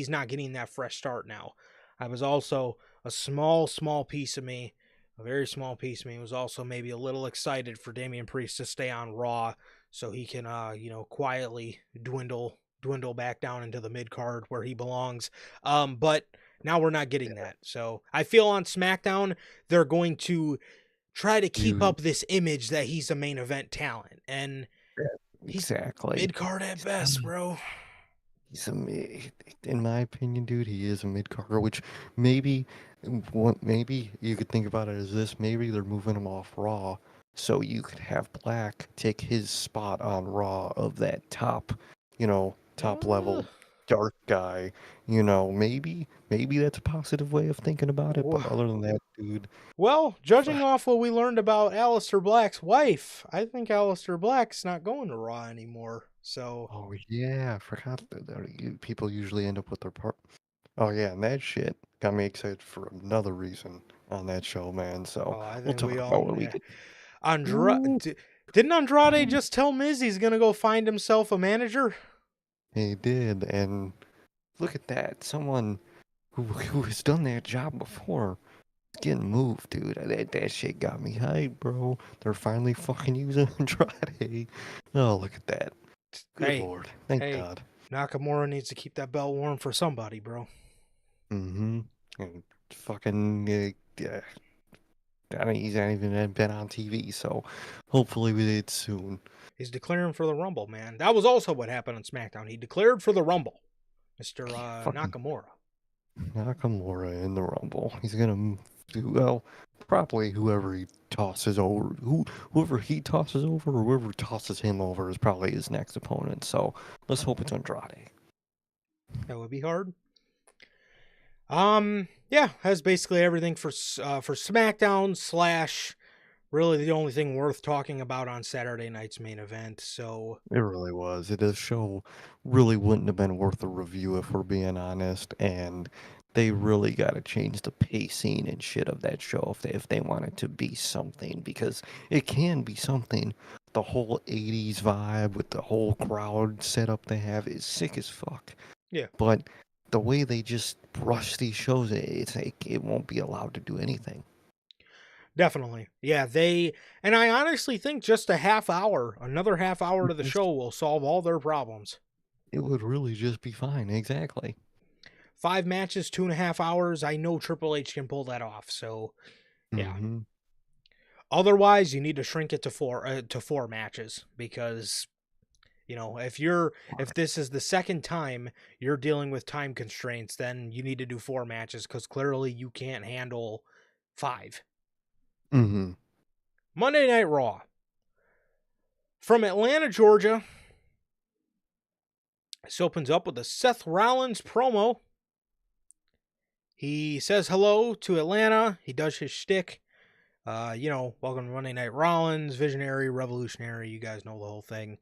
not getting that fresh start now. I was also a small piece of me, a very small piece of me was also maybe a little excited for Damian Priest to stay on Raw so he can, quietly dwindle back down into the mid card where he belongs. But now we're not getting that. So I feel on SmackDown, they're going to try to keep you up this image that he's a main event talent. And He's Exactly. mid card at best, bro. He's a in my opinion, dude, he is a mid carder, which maybe, maybe you could think about it as this: maybe they're moving him off Raw, so you could have Black take his spot on Raw of that top, top Uh, level dark guy. Maybe that's a positive way of thinking about it. But other than that, dude, well, judging off what we learned about Aleister Black's wife, I think Aleister Black's not going to Raw anymore. So, oh yeah, I forgot that people usually end up with their part. Oh yeah, and that shit got me excited for another reason on that show, man. So oh, I we'll think we talk all, about what we yeah. could. Ooh, Didn't Andrade just tell Miz he's gonna go find himself a manager? he did, and look at that. Someone who has done that job before is getting moved, dude. That shit got me hyped, bro. They're finally fucking using Andrade. Oh, look at that. Good Hey, lord. Thank hey, God. Nakamura needs to keep that belt warm for somebody, bro. Mm-hmm. And fucking yeah. I mean, he's not even been on TV, so hopefully we did soon. He's declaring for the Rumble, man. That was also what happened on SmackDown. He declared for the Rumble, Mr. Fucking Nakamura. Nakamura in the Rumble. He's gonna do well. Probably whoever he tosses over, whoever he tosses over, or whoever tosses him over is probably his next opponent. So let's hope it's Andrade. That would be hard. Yeah, that's basically everything for SmackDown slash really the only thing worth talking about on Saturday night's main event. So It really was. The show really wouldn't have been worth a review if we're being honest, and they really got to change the pacing and shit of that show if they want it to be something, because it can be something. The whole 80s vibe with the whole crowd setup they have is sick as fuck. yeah, But the way they just brush these shows, it's like it won't be allowed to do anything. definitely. Yeah, and I honestly think just another half hour to the show will solve all their problems. It would really just be fine. Exactly. 5 matches, 2.5 hours. I know Triple H can pull that off. So yeah. Mm-hmm. Otherwise, you need to shrink it to four matches because if this is the second time you're dealing with time constraints, then you need to do 4 matches because clearly you can't handle 5. Mm-hmm. Monday Night Raw from Atlanta, Georgia. This opens up with a Seth Rollins promo. He says hello to Atlanta. He does his shtick. Welcome to Monday Night Rollins, visionary, revolutionary. You guys know the whole thing.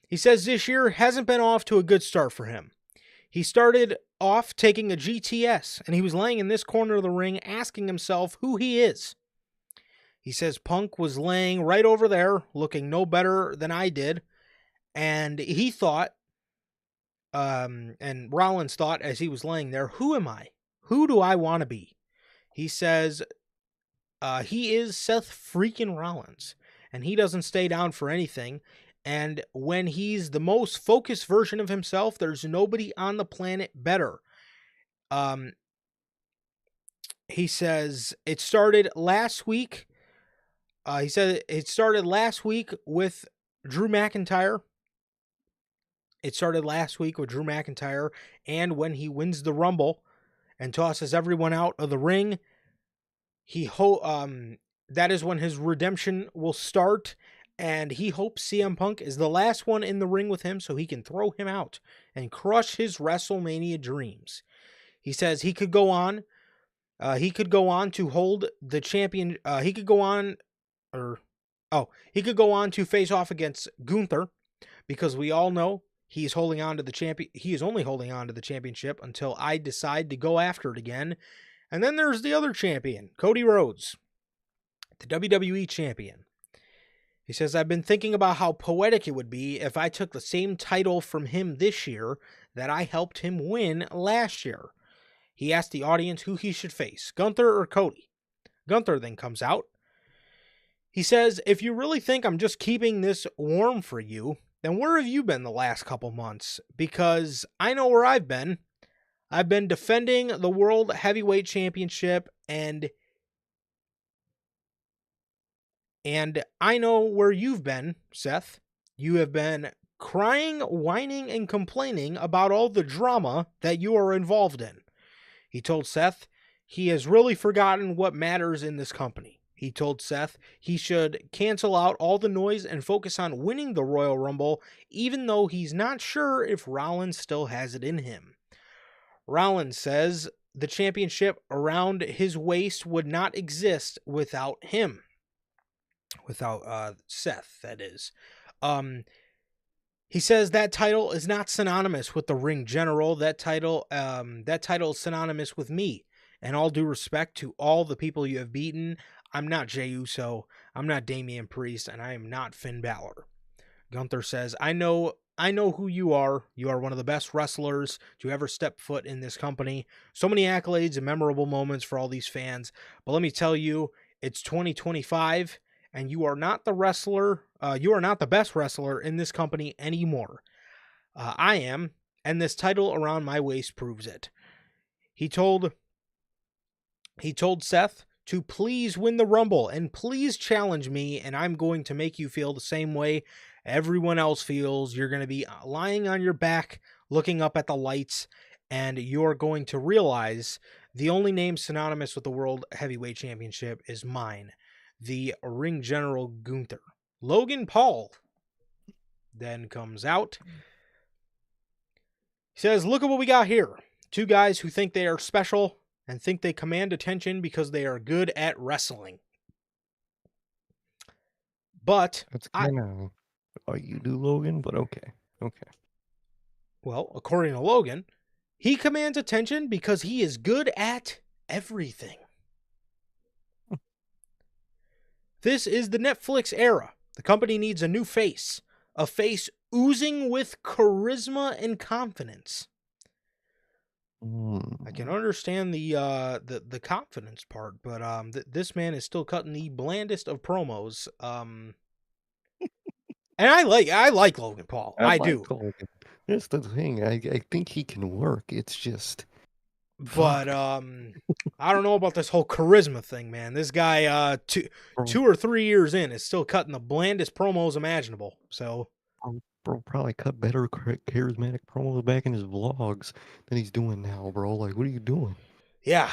He says this year hasn't been off to a good start for him. He started off taking a GTS, and he was laying in this corner of the ring asking himself who he is. He says Punk was laying right over there, looking no better than I did, and he thought, and Rollins thought as he was laying there, who am I? Who do I want to be? He says he is Seth freaking Rollins, and he doesn't stay down for anything. And when he's the most focused version of himself, there's nobody on the planet better. He says it started last week. He said it started last week with Drew McIntyre. And when he wins the Rumble and tosses everyone out of the ring, that is when his redemption will start, and he hopes CM Punk is the last one in the ring with him so he can throw him out and crush his WrestleMania dreams. He says he could go on. He could go on to hold the champion. He could go on to face off against Gunther, because we all know he is only holding on to the championship until I decide to go after it again. And then there's the other champion, Cody Rhodes, the WWE champion. He says, I've been thinking about how poetic it would be if I took the same title from him this year that I helped him win last year. He asked the audience who he should face, Gunther or Cody. Gunther then comes out. He says, if you really think I'm just keeping this warm for you, then where have you been the last couple months? Because I know where I've been. I've been defending the World Heavyweight Championship, and I know where you've been, Seth. You have been crying, whining, and complaining about all the drama that you are involved in. He told Seth he has really forgotten what matters in this company. He told Seth he should cancel out all the noise and focus on winning the Royal Rumble, even though he's not sure if Rollins still has it in him. Rollins says the championship around his waist would not exist without him. Without Seth, that is. He says that title is not synonymous with the ring general. That title is synonymous with me. And all due respect to all the people you have beaten, I'm not Jey Uso, I'm not Damian Priest, and I am not Finn Balor. Gunther says, I know who you are. You are one of the best wrestlers to ever step foot in this company. So many accolades and memorable moments for all these fans. But let me tell you, it's 2025, and you are not the wrestler. You are not the best wrestler in this company anymore. I am, and this title around my waist proves it. He told Seth to please win the Rumble and please challenge me, and I'm going to make you feel the same way everyone else feels. You're going to be lying on your back, looking up at the lights, and you're going to realize the only name synonymous with the World Heavyweight Championship is mine, the Ring General Gunther. Logan Paul then comes out. He says, look at what we got here. Two guys who think they are special and think they command attention because they are good at wrestling. But That's kind of what you do, Logan, but okay. Okay. Well, according to Logan, he commands attention because he is good at everything. This is the Netflix era. The company needs a new face. A face oozing with charisma and confidence. I can understand the confidence part, but this man is still cutting the blandest of promos. And I like Logan Paul. I do. Logan. That's the thing. I think he can work. It's just, but I don't know about this whole charisma thing, man. This guy, 2 or 3 years in, is still cutting the blandest promos imaginable. So. Bro probably cut better charismatic promos back in his vlogs than he's doing now, bro. Like, what are you doing? Yeah.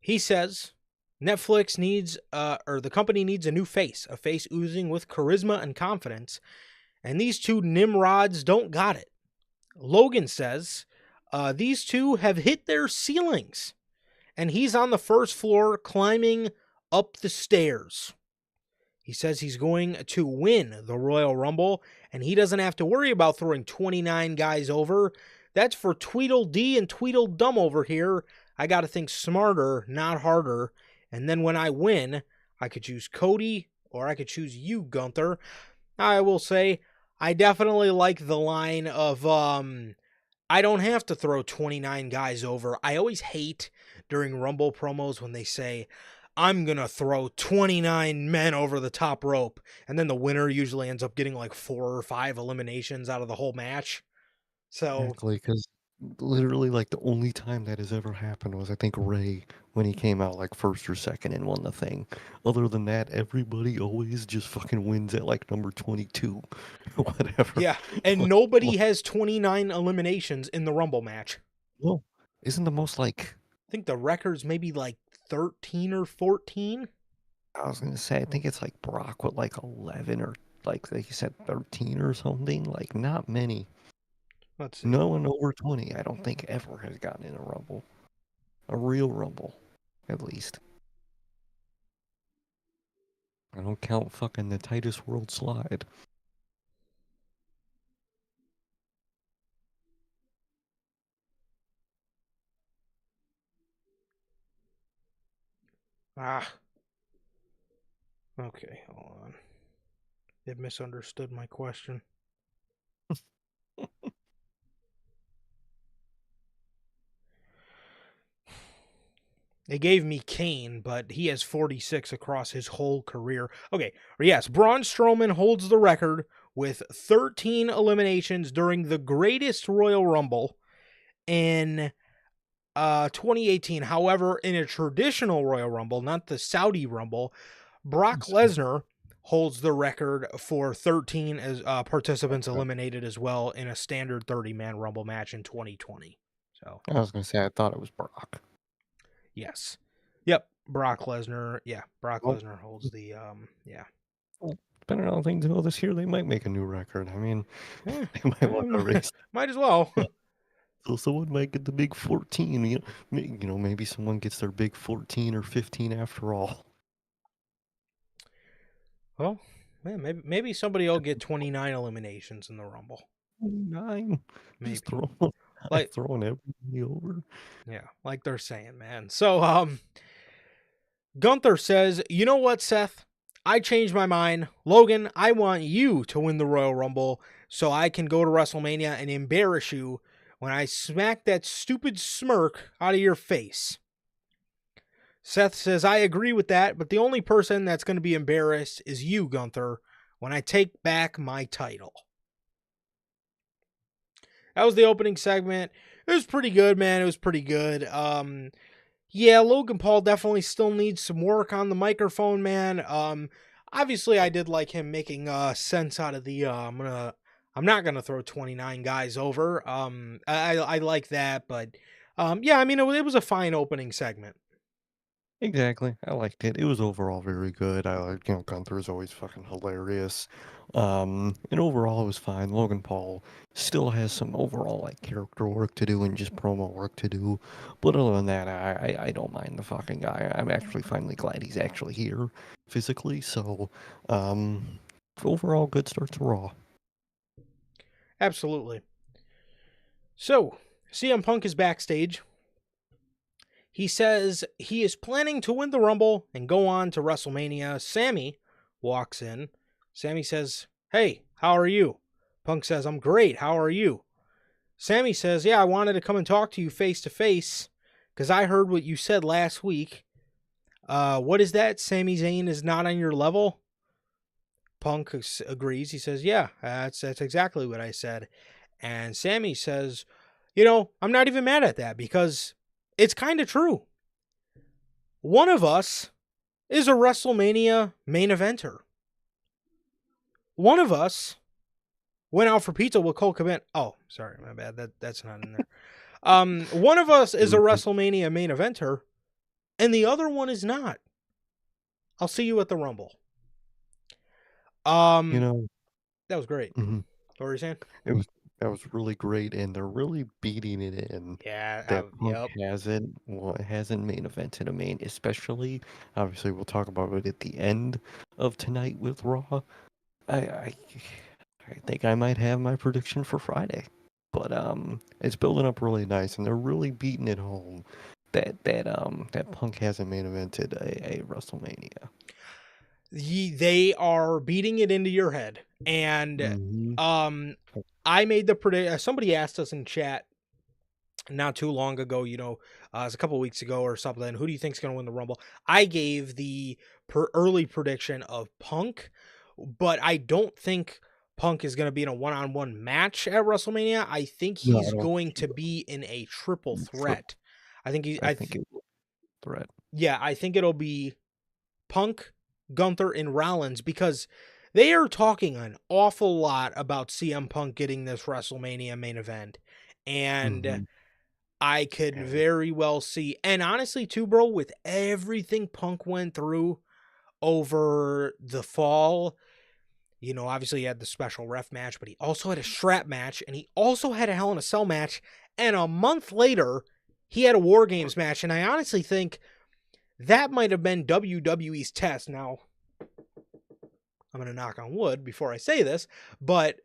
He says Netflix needs, or the company needs a new face, a face oozing with charisma and confidence, and these two Nimrods don't got it. Logan says these two have hit their ceilings, and he's on the first floor climbing up the stairs. He says he's going to win the Royal Rumble, and he doesn't have to worry about throwing 29 guys over. That's for Tweedledee and Tweedledum over here. I got to think smarter, not harder. And then when I win, I could choose Cody or I could choose you, Gunther. I will say I definitely like the line of I don't have to throw 29 guys over. I always hate during Rumble promos when they say, I'm going to throw 29 men over the top rope. And then the winner usually ends up getting like 4 or 5 eliminations out of the whole match. So, exactly, because literally, like, the only time that has ever happened was, I think, Ray, when he came out, like, first or second and won the thing. Other than that, everybody always just fucking wins at, like, number 22 or whatever. Yeah, and nobody has 29 eliminations in the Rumble match. Well, isn't the most, like... I think the record's maybe, like, 13 or 14? I was going to say, I think it's, like, Brock with, like, 11 or, like you said, 13 or something. Like, not many. Let's see. No one over 20, I don't think, ever has gotten in a Rumble. A real Rumble, at least. I don't count fucking the Titus World Slide. Okay, hold on. It misunderstood my question. They gave me Kane, but he has 46 across his whole career. Okay, yes, Braun Strowman holds the record with 13 eliminations during the greatest Royal Rumble in 2018. However, in a traditional Royal Rumble, not the Saudi Rumble, Brock Lesnar holds the record for 13 as participants eliminated as well in a standard 30-man Rumble match in 2020. So, I was gonna say I thought it was Brock. yes. Yep, Brock Lesnar. Yeah, Brock Well, Lesnar holds the yeah. well, depending on things go this year, they might make a new record. I mean, Eh, they might want to raise. might as well. So someone might get the big 14. Maybe someone gets their big 14 or 15 after all. Well, man, maybe somebody will get 29 eliminations in the Rumble. 9. Just Maybe. Like throwing everybody over. yeah, like they're saying, man. So Gunther says, "You know what, Seth? I changed my mind. Logan, I want you to win the Royal Rumble so I can go to WrestleMania and embarrass you when I smack that stupid smirk out of your face." Seth says, "I agree with that, but the only person that's going to be embarrassed is you, Gunther, when I take back my title." That was the opening segment. It was pretty good, man. It was pretty good. Yeah, Logan Paul definitely still needs some work on the microphone, man. Obviously I did like him making sense out of the I'm not gonna throw 29 guys over. I like that, but yeah, I mean it was a fine opening segment. Exactly. I liked it. It was overall very good. I like, Gunther is always fucking hilarious. And overall it was fine. Logan Paul still has some overall like character work to do and just promo work to do. But other than that, I don't mind the fucking guy. I'm actually finally glad he's actually here physically. So, um, overall good start to Raw. Absolutely. So CM Punk is backstage. He says he is planning to win the Rumble and go on to WrestleMania. Sammy walks in. Sammy says, "Hey, how are you?" Punk says, "I'm great. How are you?" Sammy says, "Yeah, I wanted to come and talk to you face to face because I heard what you said last week. What is that? Sami Zayn is not on your level?" Punk agrees. He says, "Yeah, that's exactly what I said." And Sammy says, "I'm not even mad at that because it's kind of true. One of us is a WrestleMania main eventer. One of us went out for pizza with Cole Cabana." Oh, sorry, my bad. That's not in there. One of us is a WrestleMania main eventer, and the other one is not. I'll see you at the Rumble. You Um, know, that was great. mhm. What were you saying? It was that was really great, and they're really beating it in Yeah. that Punk Yep. hasn't main evented a main, especially obviously we'll talk about it at the end of tonight with Raw. I I, I think I might have my prediction for Friday, but it's building up really nice, and they're really beating it home that Punk hasn't main evented a WrestleMania. They are beating it into your head, and Hmm. I made the prediction. Somebody asked us in chat not too long ago, it was a couple weeks ago or something. Who do you think's going to win the Rumble? I gave the early prediction of Punk, but I don't think Punk is going to be in a one-on-one match at WrestleMania. I think No, I he's don't going think he to be in a triple will. threat. I think I think it will threat. yeah, I think it'll be Punk, Gunther, and Rollins because they are talking an awful lot about CM Punk getting this WrestleMania main event. And Hmm. I could very well see, and honestly, too, bro, with everything Punk went through over the fall, obviously he had the special ref match, but he also had a strap match, and he also had a Hell in a Cell match, and a month later, he had a War Games match, and I honestly think that might have been WWE's test. Now, I'm going to knock on wood before I say this, but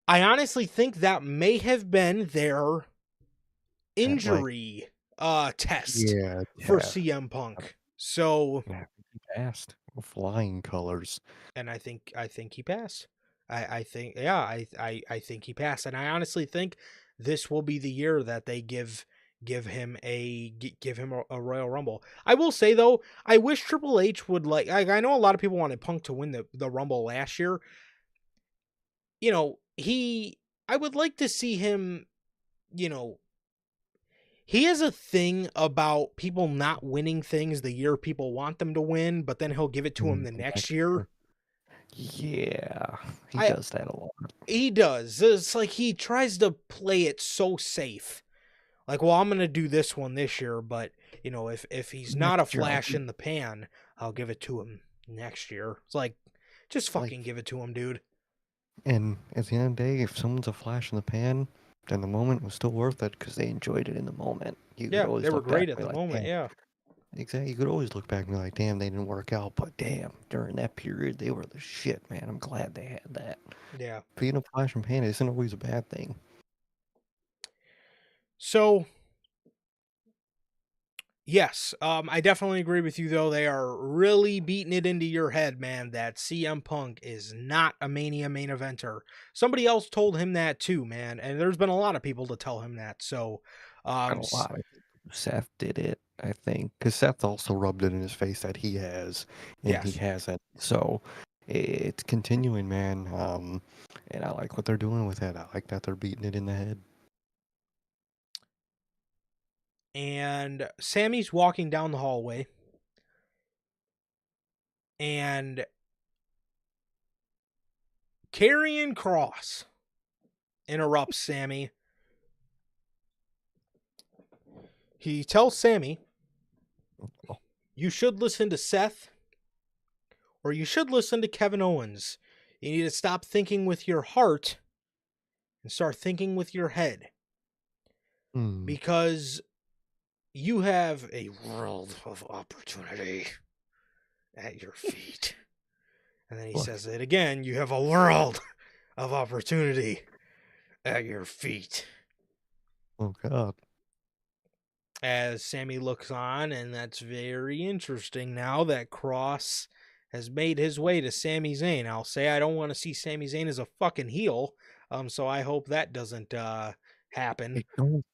I honestly think that may have been their That might, injury test yeah, for yeah. CM Punk. So, Yeah, he passed. Flying colors. and I think he passed. I think yeah, I think he passed, and I honestly think this will be the year that they give him a Royal Rumble. I will say though, I wish Triple H would I know a lot of people wanted Punk to win the Rumble last year. He I would like to see him, you know, He has a thing about people not winning things the year people want them to win, but then he'll give it to him the Mm, next next year. year. Yeah, he I does that a lot. He does. It's like he tries to play it so safe. Like, well, I'm gonna do this one this year, but if he's not a Next year, flash in the pan, I'll give it to him next year. It's like, just fucking like, give it to him, dude. and at the end of the day, if someone's a flash in the pan, then the moment was still worth it because they enjoyed it in the moment. You could Yeah, they always were look back great at and the be like, moment. damn. Yeah, Exactly. You could always look back and be like, damn, they didn't work out, but damn, during that period, they were the shit, man. I'm glad they had that. yeah. Being a flash and pan isn't always a bad thing. So yes, I definitely agree with you though. They are really beating it into your head, man, that CM Punk is not a Mania main eventer. Somebody else told him that too, man, and there's been a lot of people to tell him that. So, And a lot of Seth did it, I think, because Seth also rubbed it in his face that he has, and he yes, hasn't. So it's continuing, man. And I like what they're doing with it. I like that they're beating it in the head. and Sammy's walking down the hallway, and Karrion Cross interrupts Sammy. He tells Sammy, "You should listen to Seth, or you should listen to Kevin Owens. You need to stop thinking with your heart and start thinking with your head, Hmm. because you have a world of opportunity at your feet." And then he Look, says it again, "You have a world of opportunity at your feet." oh God. As Sammy looks on, and that's very interesting now that Cross has made his way to Sami Zayn. I'll say I don't want to see Sami Zayn as a fucking heel, so I hope that doesn't happen. I don't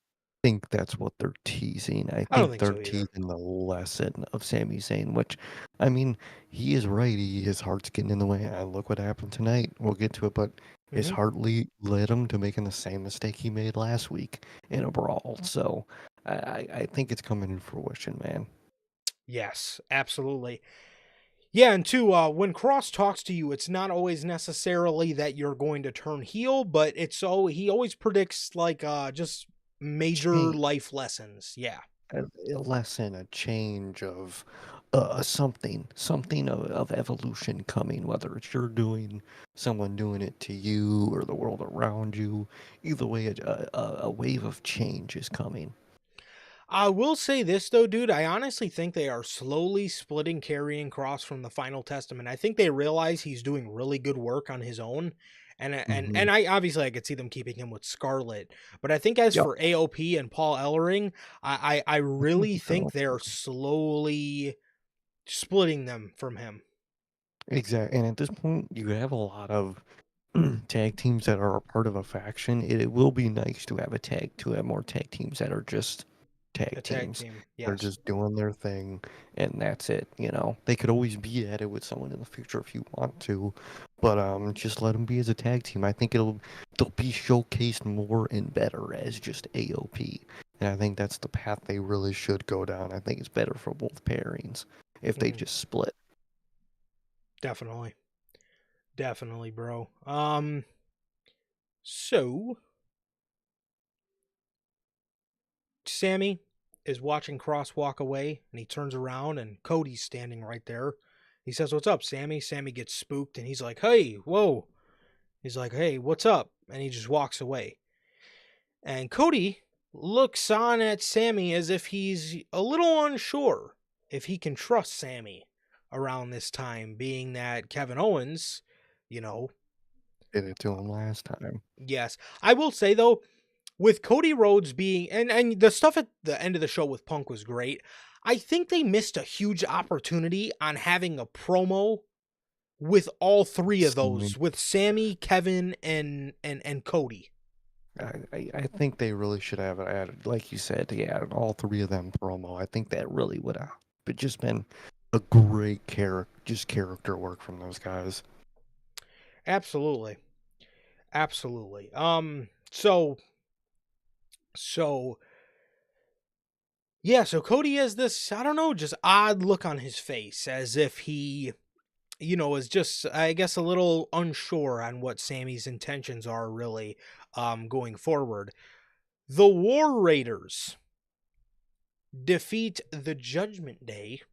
think that's what they're teasing. I I don't think think they're so either. teasing the lesson of Sami Zayn, which, I mean, he is right. His heart's getting in the way. Look what happened tonight. We'll get to it, but his Hmm. heart led him to making the same mistake he made last week in a brawl. So I think it's coming in fruition, man. Yes, absolutely. Yeah, and two, when Cross talks to you, it's not always necessarily that you're going to turn heel, but he always predicts like just major Change, life lessons. Yeah. a lesson, a change of something of evolution coming, whether it's you're doing, someone doing it to you, or the world around you. Either way, a wave of change is coming. I will say this though, dude. I honestly think they are slowly splitting Karrion Cross from the Final Testament. I think they realize he's doing really good work on his own, and Hmm. I obviously I could see them keeping him with Scarlet, but I think as Yep. for AOP and Paul Ellering, I I think really they're think all they're slowly splitting them from him. exactly. And at this point, you have a lot of tag teams that are a part of a faction. It will be nice to have more tag teams that are just A tag tag teams. team, They're yes. just doing their thing, and that's it. They could always be at it with someone in the future if you want to, but just let them be as a tag team. I think they'll be showcased more and better as just AOP, and I think that's the path they really should go down. I think it's better for both pairings if they Hmm. just split. Definitely, definitely, bro. So Sammy is watching Cross walk away, and he turns around, and Cody's standing right there. He says, "What's up, Sammy?" Sammy gets spooked, and he's like, "Hey, whoa." He's like, "Hey, what's up?" And he just walks away. And Cody looks on at Sammy as if he's a little unsure if he can trust Sammy around this time, being that Kevin Owens, you know, Did it to him last time. yes. I will say though, with Cody Rhodes being and the stuff at the end of the show with Punk was great. I think they missed a huge opportunity on having a promo with all three of Sammy. those, with Sammy, Kevin, and Cody. I think they really should have added, like you said, yeah, all three of them promo. I think that really would have just been a great character work from those guys. Absolutely. Absolutely. So Yeah, so Cody has this, I don't know, just odd look on his face as if he, is just, I guess, a little unsure on what Sammy's intentions are really going forward. The War Raiders defeat the Judgment Day,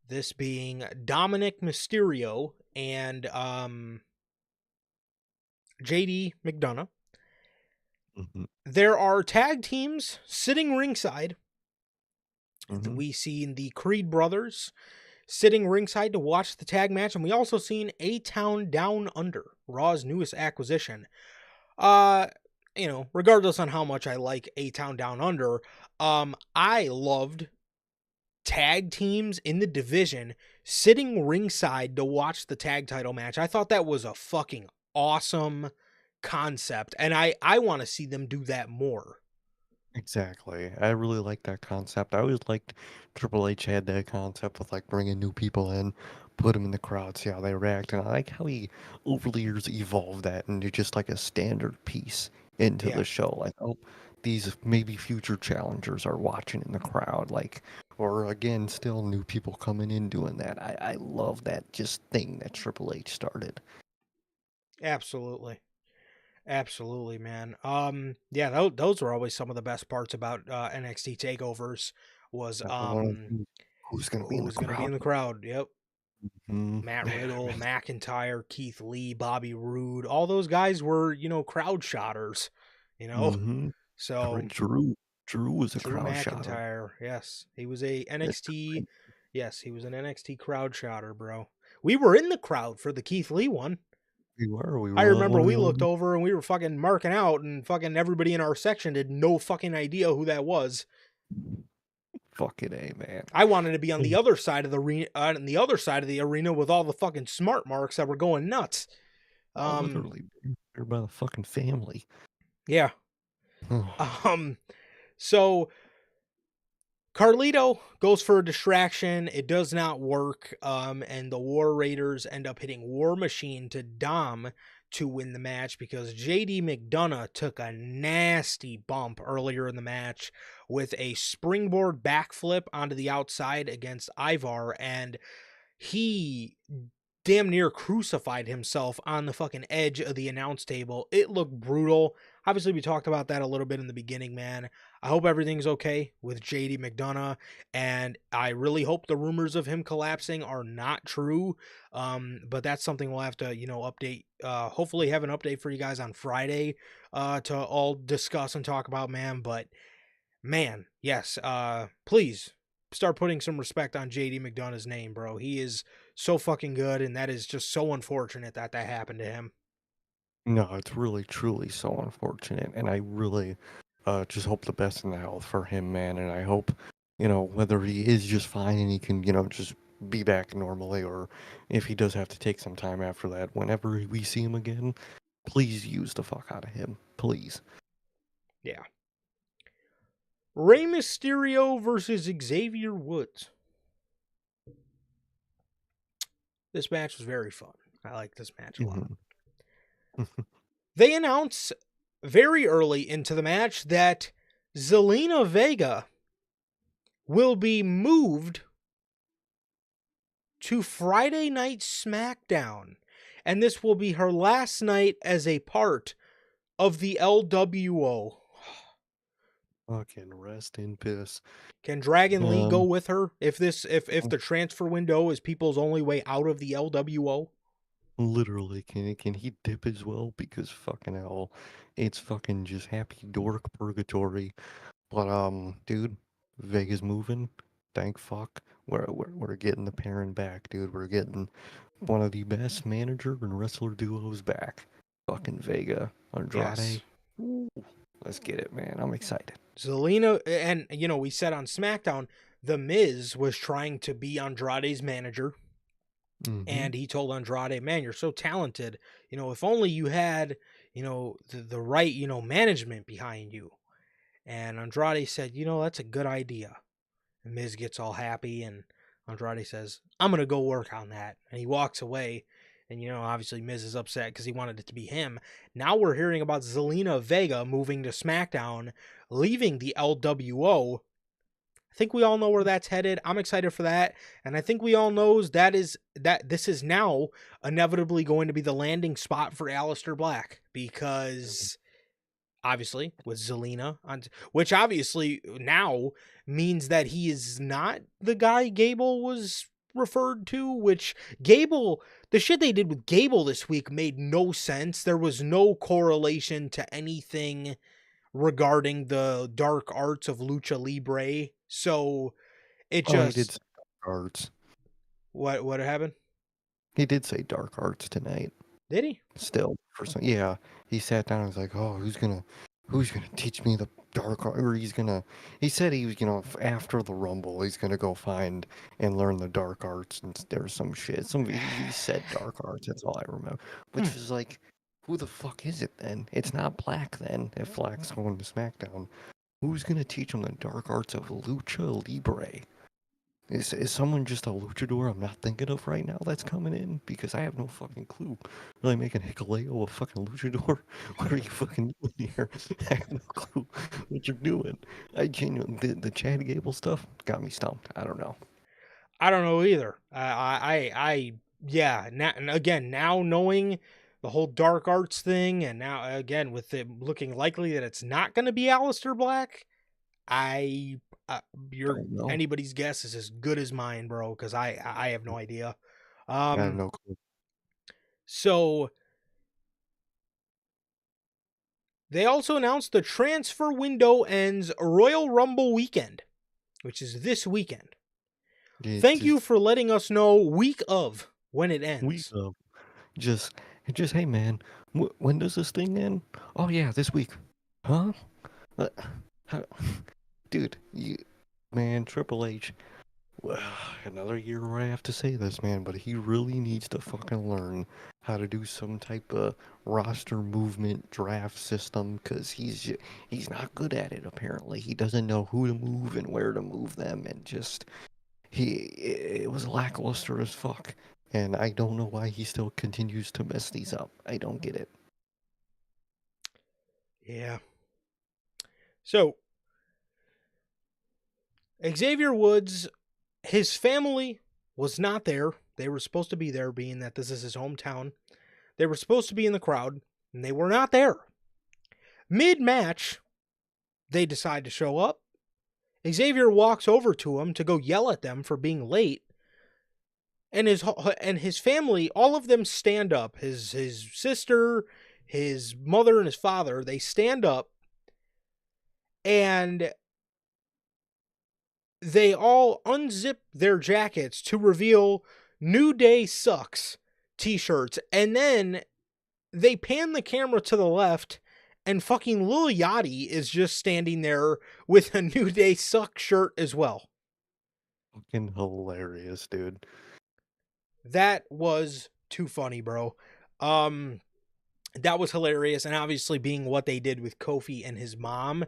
this being Dominic Mysterio and JD McDonough. Mhm, There are tag teams sitting ringside. mhm, We see the Creed brothers sitting ringside to watch the tag match, and we also seen A-Town Down Under, Raw's newest acquisition. Uh, regardless on how much I like A-Town Down Under, I loved tag teams in the division sitting ringside to watch the tag title match. I thought that was a fucking awesome concept, and I want to see them do that more. exactly. I really like that concept. I always liked Triple H had that concept with like bringing new people in, put them in the crowd, see how they react, and I like how he over the years evolved that into just like a standard piece into Yeah, the show. Like, oh, these maybe future challengers are watching in the crowd, like, or again, still new people coming in doing that. I love that just thing that Triple H started. absolutely. Absolutely, man. Yeah, those were always some of the best parts about NXT takeovers was Now, I want to who's gonna be in the who's gonna be crowd? in the crowd. Yep. Mm, Matt Riddle, man, McIntyre, Keith Lee, Bobby Roode, all those guys were, crowd shotters, you know. mm-hmm. So Drew was a Drew crowd shotter. McIntyre, yes, he was a It's NXT, crazy. yes, he was an NXT crowd shotter, bro. We were in the crowd for the Keith Lee one. We I were remember one of we the looked only. over and we were fucking marking out, and fucking everybody in our section had no fucking idea who that was. Fucking A, man. I wanted to be on the Mm. other side of the arena, with all the fucking smart marks that were going nuts. Oh, Um, literally, you're by the fucking family. yeah. Oh, Um, so Carlito goes for a distraction. It does not work. And the War Raiders end up hitting War Machine to Dom to win the match because JD McDonough took a nasty bump earlier in the match with a springboard backflip onto the outside against Ivar, and he damn near crucified himself on the fucking edge of the announce table. It looked brutal. Obviously, we talked about that a little bit in the beginning, man. I hope everything's okay with JD McDonough, and I really hope the rumors of him collapsing are not true. But that's something we'll have to, update. Hopefully, have an update for you guys on Friday to all discuss and talk about, man. But man, yes, please start putting some respect on JD McDonough's name, bro. He is so fucking good, and that is just so unfortunate that that happened to him. no, it's really, truly so unfortunate, and I really just hope the best in the health for him, man. And I hope, whether he is just fine and he can, just be back normally, or if he does have to take some time after that, whenever we see him again, please use the fuck out of him, please. Yeah. Rey Mysterio versus Xavier Woods. This match was very fun. I like this match a lot. Hmm. They announce very early into the match that Zelina Vega will be moved to Friday Night SmackDown, and this will be her last night as a part of the LWO. Fucking rest in piss. Can Dragon Lee go Um, with her if the transfer window is people's only way out of the LWO? Literally, can he dip as well? Because fucking hell, it's fucking just happy dork purgatory. But dude, Vega's moving. Thank fuck. We're getting the pairing back, dude. We're getting one of the best manager and wrestler duos back. Fucking Vega, Yes. Andrade. Ooh, let's get it, man. I'm excited. Zelina, and we said on SmackDown, The Miz was trying to be Andrade's manager, Mm-hmm. and he told Andrade, "Man, you're so talented. If only you had, the right, management behind you." And Andrade said, "That's a good idea." And Miz gets all happy, and Andrade says, "I'm gonna go work on that." And he walks away. And obviously Miz is upset because he wanted it to be him. Now we're hearing about Zelina Vega moving to SmackDown, leaving the LWO, I think we all know where that's headed. I'm excited for that, and I think we all knows that this is now inevitably going to be the landing spot for Aleister Black because obviously with Zelina, which obviously now means that he is not the guy Gable was referred to, which Gable, the shit they did with Gable this week made no sense. There was no correlation to anything regarding the dark arts of lucha libre. So it Oh, he did just say dark arts. what happened? He did say dark arts tonight. Did he? Still, for some, yeah, he sat down and was like, "Oh, who's gonna teach me the dark art?" Or he said he was gonna after the Rumble, he's gonna go find and learn the dark arts, and there's some shit. He said dark arts. That's all I remember. Which was like, who the fuck is it then? It's not Black then. If Black's going to SmackDown, who's gonna teach him the dark arts of lucha libre? Is someone just a luchador I'm not thinking of right now that's coming in? Because I have no fucking clue. Really making Hikuleo a fucking luchador? What are you fucking doing here? I have no clue what you're doing. I genuinely, the Chad Gable stuff got me stumped. I don't know. I don't know either. Yeah. Now, and again, now knowing the whole dark arts thing, and now again with it looking likely that it's not going to be Aleister Black, I your Don't know. anybody's guess is as good as mine, bro. Because I have no idea. I have no clue. So they also announced the transfer window ends Royal Rumble weekend, which is this weekend. It's Thank you just for letting us know week of when it we ends. just hey man, when does this thing end? Oh yeah, this week. Huh? Uh, how, dude, man, Triple H. Well, another year where I have to say this, man, but he really needs to fucking learn how to do some type of roster movement draft system because he's not good at it. Apparently, he doesn't know who to move and where to move them, and just it was lackluster as fuck. And I don't know why he still continues to mess these up. I don't get it. Yeah. So Xavier Woods, his family was not there. They were supposed to be there, being that this is his hometown. They were supposed to be in the crowd, and they were not there. Mid-match, they decide to show up. Xavier walks over to him to go yell at them for being late. And his family, all of them stand up. His sister, his mother, and his father, they stand up, and they all unzip their jackets to reveal New Day Sucks t-shirts. And then they pan the camera to the left, and fucking Lil Yachty is just standing there with a New Day Sucks shirt as well. Fucking hilarious, dude. That was too funny, bro. That was hilarious, and obviously being what they did with Kofi and his mom,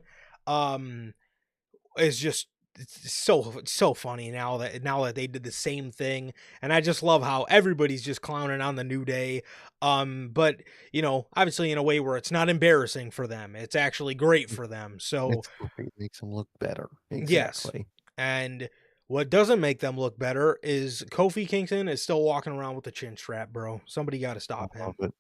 is just it's so funny now that they did the same thing. And I just love how everybody's just clowning on the New Day, but obviously in a way where it's not embarrassing for them, it's actually great for them. So It's great. Makes them look better. yes. Exactly. And what doesn't make them look better is Kofi Kingston is still walking around with a chin strap, bro. Somebody got to I stop love him. it.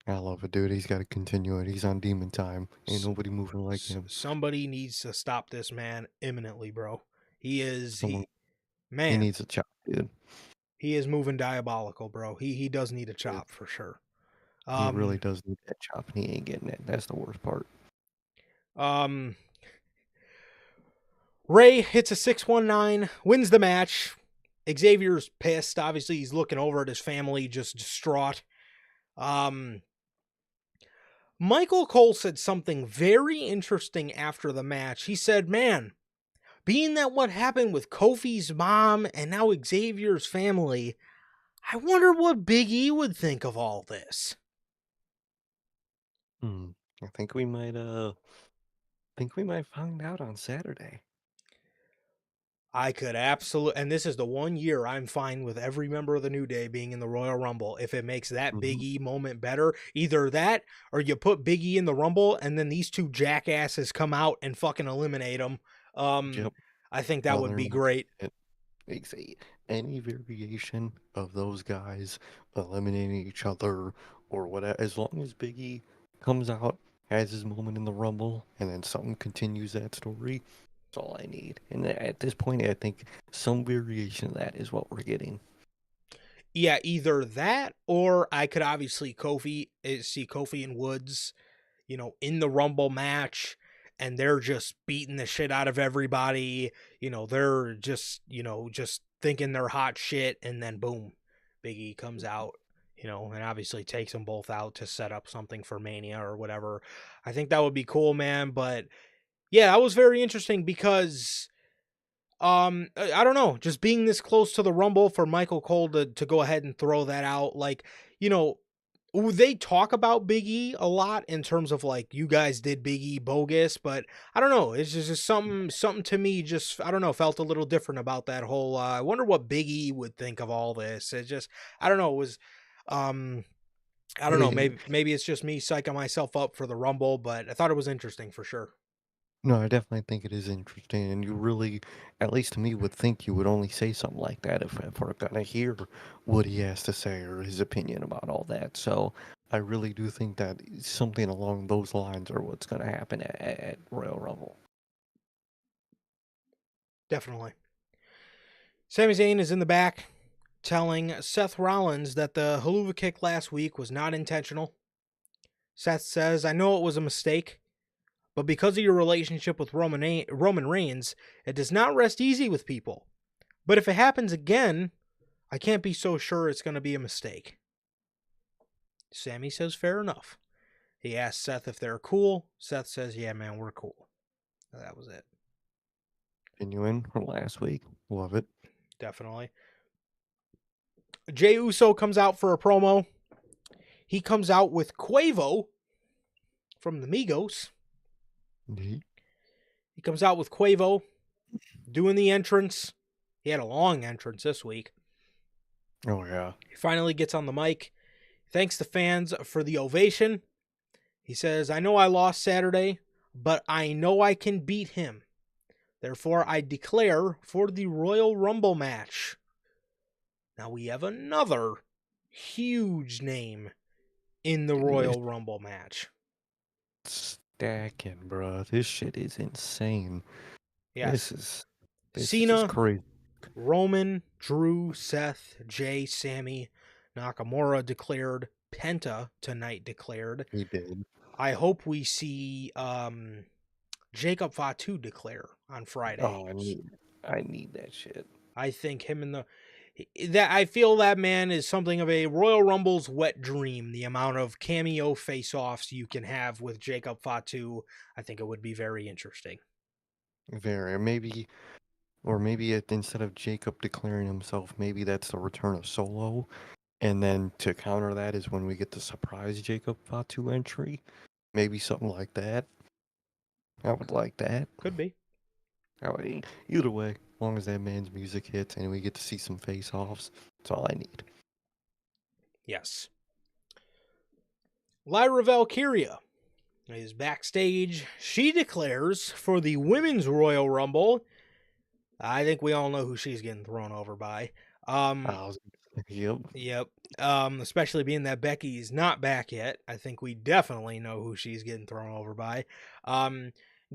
I love it, dude. He's got to continue it. He's on demon time. Ain't nobody moving like him. Somebody needs to stop this man imminently, bro. He is Someone, he man. needs a chop, dude. He is moving diabolical, bro. He does need a Dude, chop for sure. he really does need that chop, and he ain't getting it. That's the worst part. Um Ray hits a 619, wins the match. Xavier's pissed. Obviously, he's looking over at his family, just distraught. Michael Cole said something very interesting after the match. He said, man, being that what happened with Kofi's mom and now Xavier's family, I wonder what Big E would think of all this. I think we might find out on Saturday. I could absolutely, and this is the one year I'm fine with every member of the New Day being in the Royal Rumble. If it makes that Big E moment better, either that or you put Big E in the Rumble and then these two jackasses come out and fucking eliminate him. Yep. I think that would Other be than great. that, they say any variation of those guys eliminating each other or whatever, as long as Biggie comes out, has his moment in the Rumble, and then something continues that story, that's all I need. And at this point, I think some variation of that is what we're getting. Yeah, either that or I could obviously see Kofi and Woods, in the Rumble match, and they're just beating the shit out of everybody. They're just thinking they're hot shit, and then boom, Big E comes out, and obviously takes them both out to set up something for Mania or whatever. I think that would be cool, man. But yeah, that was very interesting because I don't know, just being this close to the Rumble for Michael Cole to go ahead and throw that out, like, you know, they talk about Big E a lot in terms of like you guys did Big E bogus, but I don't know. It's just something to me. Just I don't know. Felt a little different about that whole. I wonder what Big E would think of all this. It just I don't know. It was um I don't know. Hey, Maybe it's just me psyching myself up for the Rumble, but I thought it was interesting for sure. no, I definitely think it is interesting, and you really, at least to me, would think you would only say something like that if we're gonna hear what he has to say or his opinion about all that. So I really do think that something along those lines are what's gonna happen at Royal Rumble. Definitely. Sami Zayn is in the back telling Seth Rollins that the haluva kick last week was not intentional. Seth says, I know it was a mistake, but because of your relationship with Roman Reigns, it does not rest easy with people. But if it happens again, I can't be so sure it's going to be a mistake. Sami says, fair enough. He asks Seth if they're cool. Seth says, yeah, man, we're cool. That was it. Genuine from last week, love it. Definitely. Jey Uso comes out for a promo. He comes out with Quavo from the Migos. Indeed. He comes out with Quavo doing the entrance. He had a long entrance this week. Oh yeah, He finally gets on the mic. Thanks the fans for the ovation. He says, I know I lost Saturday, but I know I can beat him. Therefore, I declare for the Royal Rumble match. Now we have another huge name in the dude, Royal Rumble match. it's stacking, bro. This shit is insane. This Yes. is this is just Cena, crazy. Roman, Drew, Seth, Jay, Sammy, Nakamura declared. Penta tonight declared. He did. I hope we see Jacob Fatu declare on Friday. Oh, I need that shit. I think him and that I feel that man is something of a Royal Rumble's wet dream. The amount of cameo face-offs you can have with Jacob Fatu, I think it would be very interesting. Very. Maybe instead of Jacob declaring himself, maybe that's the return of Solo. And then to counter that is when we get the surprise Jacob Fatu entry. Maybe something like that. I would like that. Could be. Either way, as long as that man's music hits and we get to see some face-offs, that's all I need. Yes. Lyra Valkyria is backstage. She declares for the Women's Royal Rumble. I think we all know who she's getting thrown over by. I was, yep. Yep. Especially being that Becky's not back yet. I think we definitely know who she's getting thrown over by.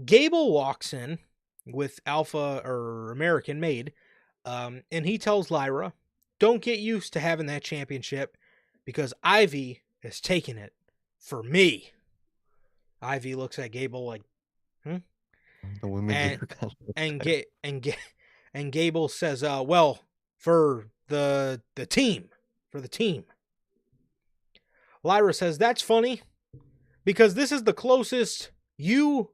Gable walks in with Alpha or American Made, and he tells Lyra, don't get used to having that championship because Ivy is taking it for me. Ivy looks at Gable like, hmm? The women And get her kind and of get and Gable says, well, for the team, for the team. Lyra says, that's funny because this is the closest you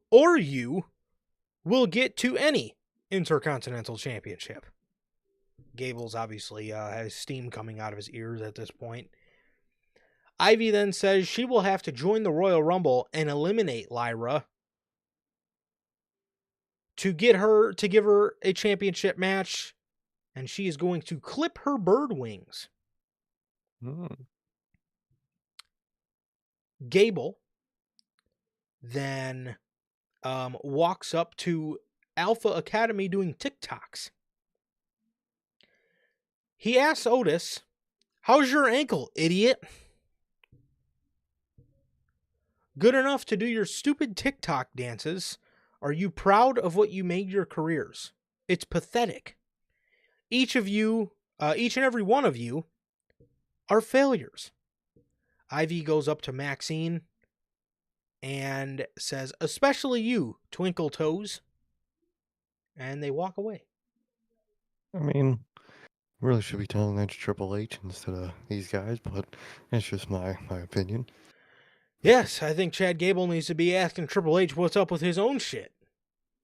will get to any Intercontinental Championship. Gable's obviously has steam coming out of his ears at this point. Ivy then says she will have to join the Royal Rumble and eliminate Lyra to give her a championship match, and she is going to clip her bird wings. Gable then walks up to Alpha Academy doing TikToks. He asks Otis, "How's your ankle, idiot? Good enough to do your stupid TikTok dances? Are you proud of what you made your careers? It's pathetic. Each and every one of you are failures." Ivy goes up to Maxine and says, "Especially you, Twinkle Toes." And they walk away. I mean, really should be telling that to Triple H instead of these guys, but that's just my opinion. Yes, I think Chad Gable needs to be asking Triple H what's up with his own shit.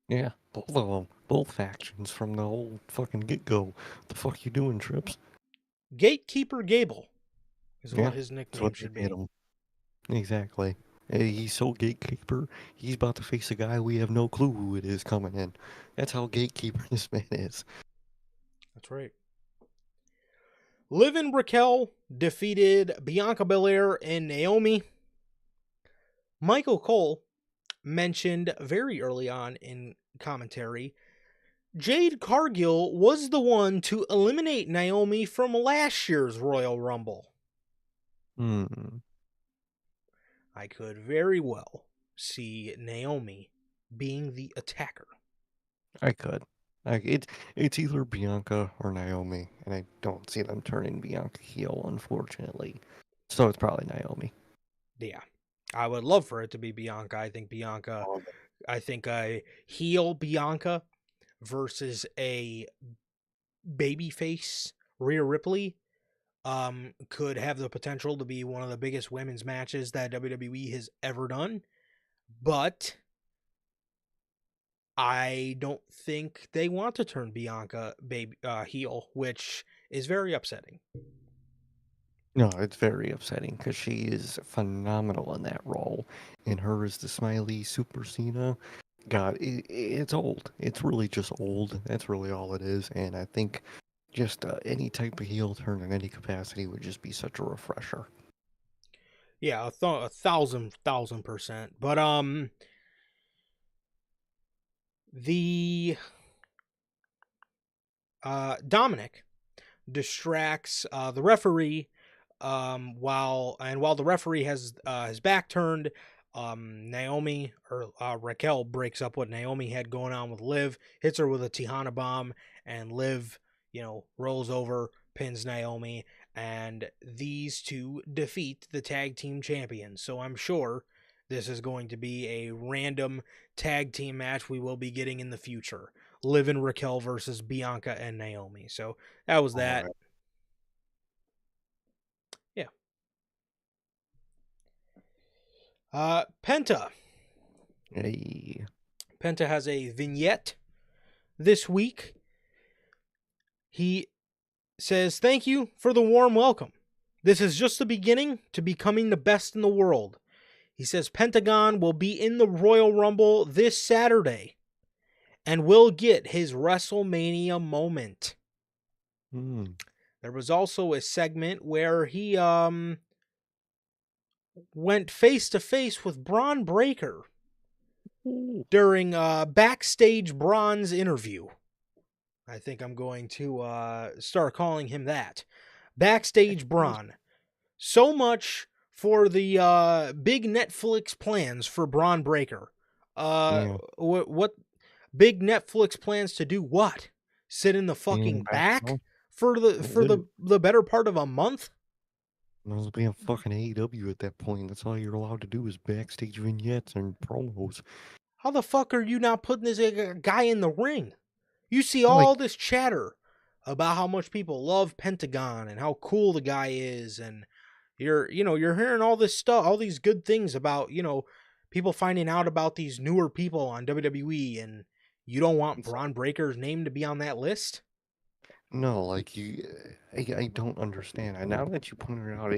Yeah, both of them, both factions from the whole fucking get-go. The fuck you doing, Trips? Gatekeeper Gable is Yeah, what his that's nickname what they should made be. him. Exactly. He's so gatekeeper, he's about to face a guy we have no clue who it is coming in. That's how gatekeeper this man is. That's right. Liv and Raquel defeated Bianca Belair and Naomi. Michael Cole mentioned very early on in commentary, Jade Cargill was the one to eliminate Naomi from last year's Royal Rumble. Hmm. I could very well see Naomi being the attacker. I could. It's either Bianca or Naomi, and I don't see them turning Bianca heel, unfortunately. So it's probably Naomi. Yeah. I would love for it to be Bianca. I think a heel Bianca versus a babyface Rhea Ripley could have the potential to be one of the biggest women's matches that WWE has ever done. But I don't think they want to turn Bianca heel, which is very upsetting. No, it's very upsetting because she is phenomenal in that role. And her as the smiley Super Cena, God, it's old. It's really just old. That's really all it is. And I think just any type of heel turn in any capacity would just be such a refresher. Yeah, a thousand percent. But the Dominic distracts the referee while the referee has his back turned. Naomi or Raquel breaks up what Naomi had going on with Liv, hits her with a Tejana bomb, and Liv, rolls over, pins Naomi, and these two defeat the tag team champions. So I'm sure this is going to be a random tag team match we will be getting in the future. Liv and Raquel versus Bianca and Naomi. So that was All that. right. Yeah. Penta. Hey. Penta has a vignette this week. He says, "Thank you for the warm welcome. This is just the beginning to becoming the best in the world." He says Pentagon will be in the Royal Rumble this Saturday and will get his WrestleMania moment. Hmm. There was also a segment where he went face to face with Braun Breaker Ooh. during backstage Braun's interview. I think I'm going to start calling him that. Backstage Braun. So much for the big Netflix plans for Braun Breaker. Yeah. What big Netflix plans to do what? Sit in the Being fucking back. back for Literally, the better part of a month? might as well be on fucking AEW at that point. That's all you're allowed to do is backstage vignettes and promos. How the fuck are you not putting this guy in the ring? You see Like, all this chatter about how much people love Pentagon and how cool the guy is, and you're hearing all this stuff, all these good things about, people finding out about these newer people on WWE, and you don't want it's Braun Breaker's name to be on that list? no, like I don't understand. And now that you pointed out,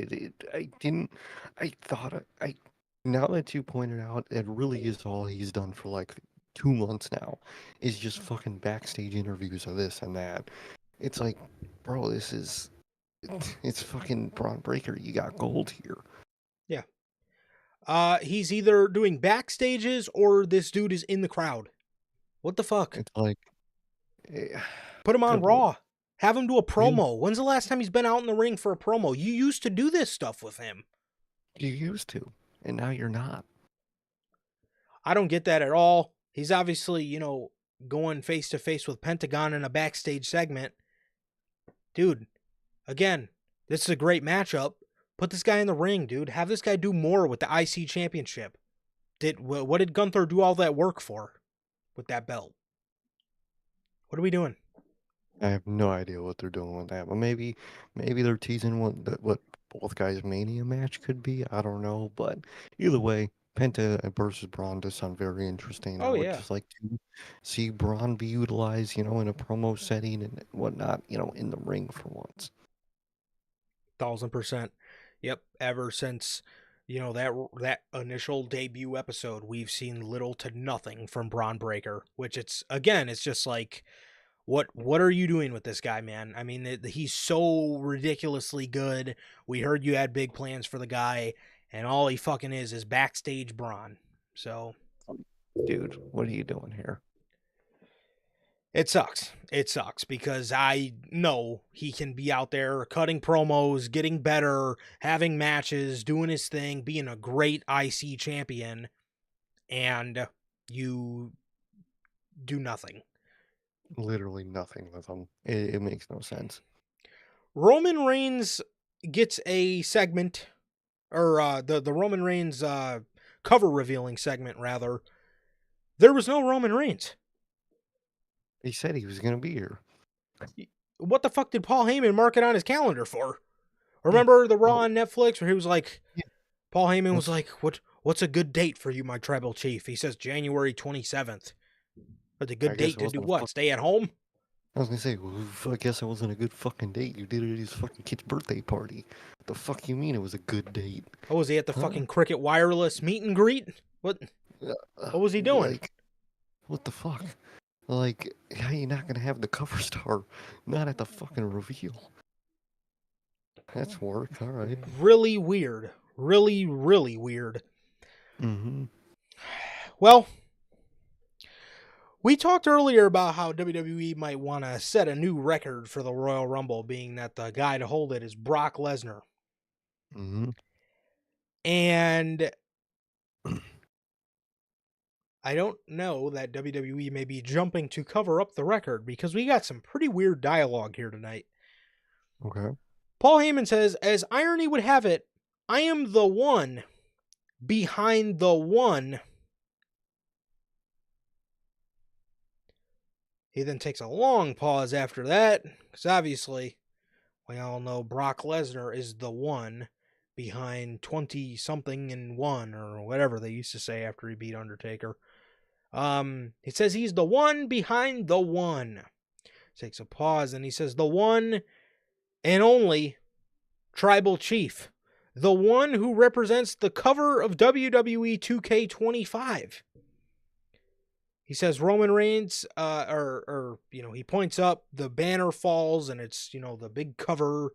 I didn't. I thought I. Now that you pointed out, it really is all he's done for like 2 months now, is just fucking backstage interviews of this and that. It's like, bro, this is it's fucking Braun Breaker. You got gold here. Yeah. He's either doing backstages or this dude is in the crowd. What the fuck? It's like, eh, Put him on good lord. Raw. Have him do a You, promo. When's the last time he's been out in the ring for a promo? You used to do this stuff with him. you used to, and now you're not. I don't get that at all. He's obviously, going face to face with Pentagon in a backstage segment. Dude, again, this is a great matchup. Put this guy in the ring, dude. Have this guy do more with the IC championship. What did Gunther do all that work for with that belt? What are we doing? I have no idea what they're doing with that, but maybe they're teasing what both guys' Mania match could be. I don't know, but either way, Penta versus Braun does sound very interesting. I Oh would yeah, just like to see Braun be utilized, in a promo setting and whatnot, in the ring for once. 1,000%. Yep. Ever since that initial debut episode, we've seen little to nothing from Braun Breaker. Which it's just like, what are you doing with this guy, man? I mean, he's so ridiculously good. We heard you had big plans for the guy, and all he fucking is backstage Braun. So Dude, what are you doing here? it sucks. It sucks because I know he can be out there cutting promos, getting better, having matches, doing his thing, being a great IC champion, and you do nothing. Literally nothing with him. It makes no sense. Roman Reigns gets a segment, or the Roman Reigns cover revealing segment, rather. There was no Roman Reigns. He said he was gonna be here. What the fuck did Paul Heyman mark it on his calendar for? Yeah. Remember the Raw Well, on Netflix where he was like, yeah. Paul Heyman was What's like, what's a good date for you, my tribal chief? He says January 27th. But the I good guess date it to do wasn't a what? Stay at home? I was gonna say, well, I guess it wasn't a good fucking date. You did it at his fucking kid's birthday party. The fuck you mean it was a good date? Oh, was he at the Huh? fucking Cricket Wireless meet and greet? What was he doing? Like, what the fuck? Like, how you not gonna have the cover star not at the fucking reveal? That's work, alright. Really weird. Really, really weird. Mm-hmm. Well, we talked earlier about how WWE might want to set a new record for the Royal Rumble, being that the guy to hold it is Brock Lesnar. Mm-hmm. And I don't know that WWE may be jumping to cover up the record because we got some pretty weird dialogue here tonight. Okay. Paul Heyman says, as irony would have it, I am the one behind the one. He then takes a long pause after that, because obviously we all know Brock Lesnar is the one behind 20 something and one, or whatever they used to say after he beat Undertaker. He says he's the one behind the one. Takes a pause and he says the one and only tribal chief. The one who represents the cover of WWE 2K25. He says Roman Reigns, he points up, the banner falls, and it's, the big cover,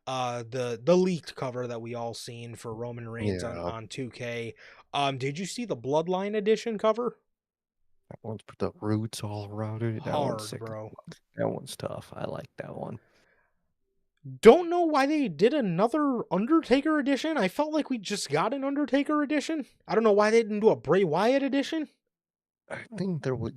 the leaked cover that we all seen for Roman Reigns Yeah. on 2K. Did you see the Bloodline edition cover? That one's put the roots all around it. That one's Hard, sick. bro. That one's tough. I like that one. Don't know why they did another Undertaker edition. I felt like we just got an Undertaker edition. I don't know why they didn't do a Bray Wyatt edition. I think there was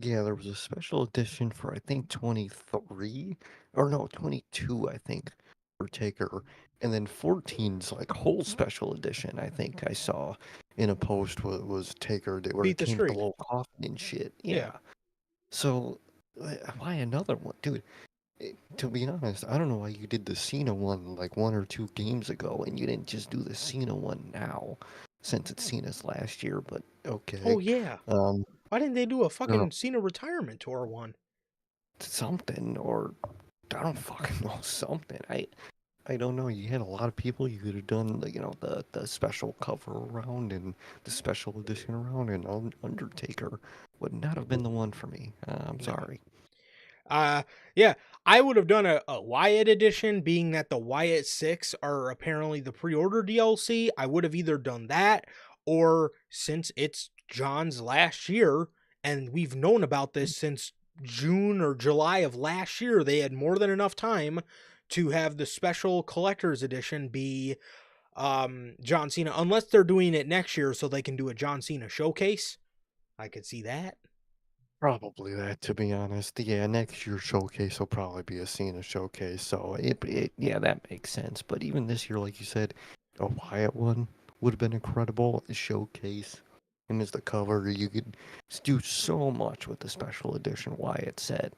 a special edition for, I think, 23, or no, 22, I think, for Taker. And then 14's like whole special edition, I think I saw in a post was Taker, where Beat it the came with the Streak. little coffin and shit. Yeah. Yeah. So, why another one? Dude, to be honest, I don't know why you did the Cena one like 1 or 2 games ago and you didn't just do the Cena one now, since it's Cena's last year, but Oh, okay. yeah. Um, Why didn't they do a I don't know, fucking Cena retirement tour one? something, or I don't fucking know, something. I don't know. You had a lot of people. You could have done the special cover round and the special edition round, and Undertaker would not have been the one for me. I'm No. sorry. Yeah, I would have done a Wyatt edition, being that the Wyatt 6 are apparently the pre-order DLC. I would have either done that, or since it's John's last year And we've known about this since June or July of last year. They had more than enough time to have the special collector's edition be John Cena, unless they're doing it next year so they can do a John Cena showcase. I could see that. Probably that, to be honest. Yeah, next year's showcase will probably be a Cena showcase, so yeah, that makes sense. But even this year, like you said, a Wyatt one would have been incredible. A showcase, and as the cover, you could do so much with the special edition Wyatt set.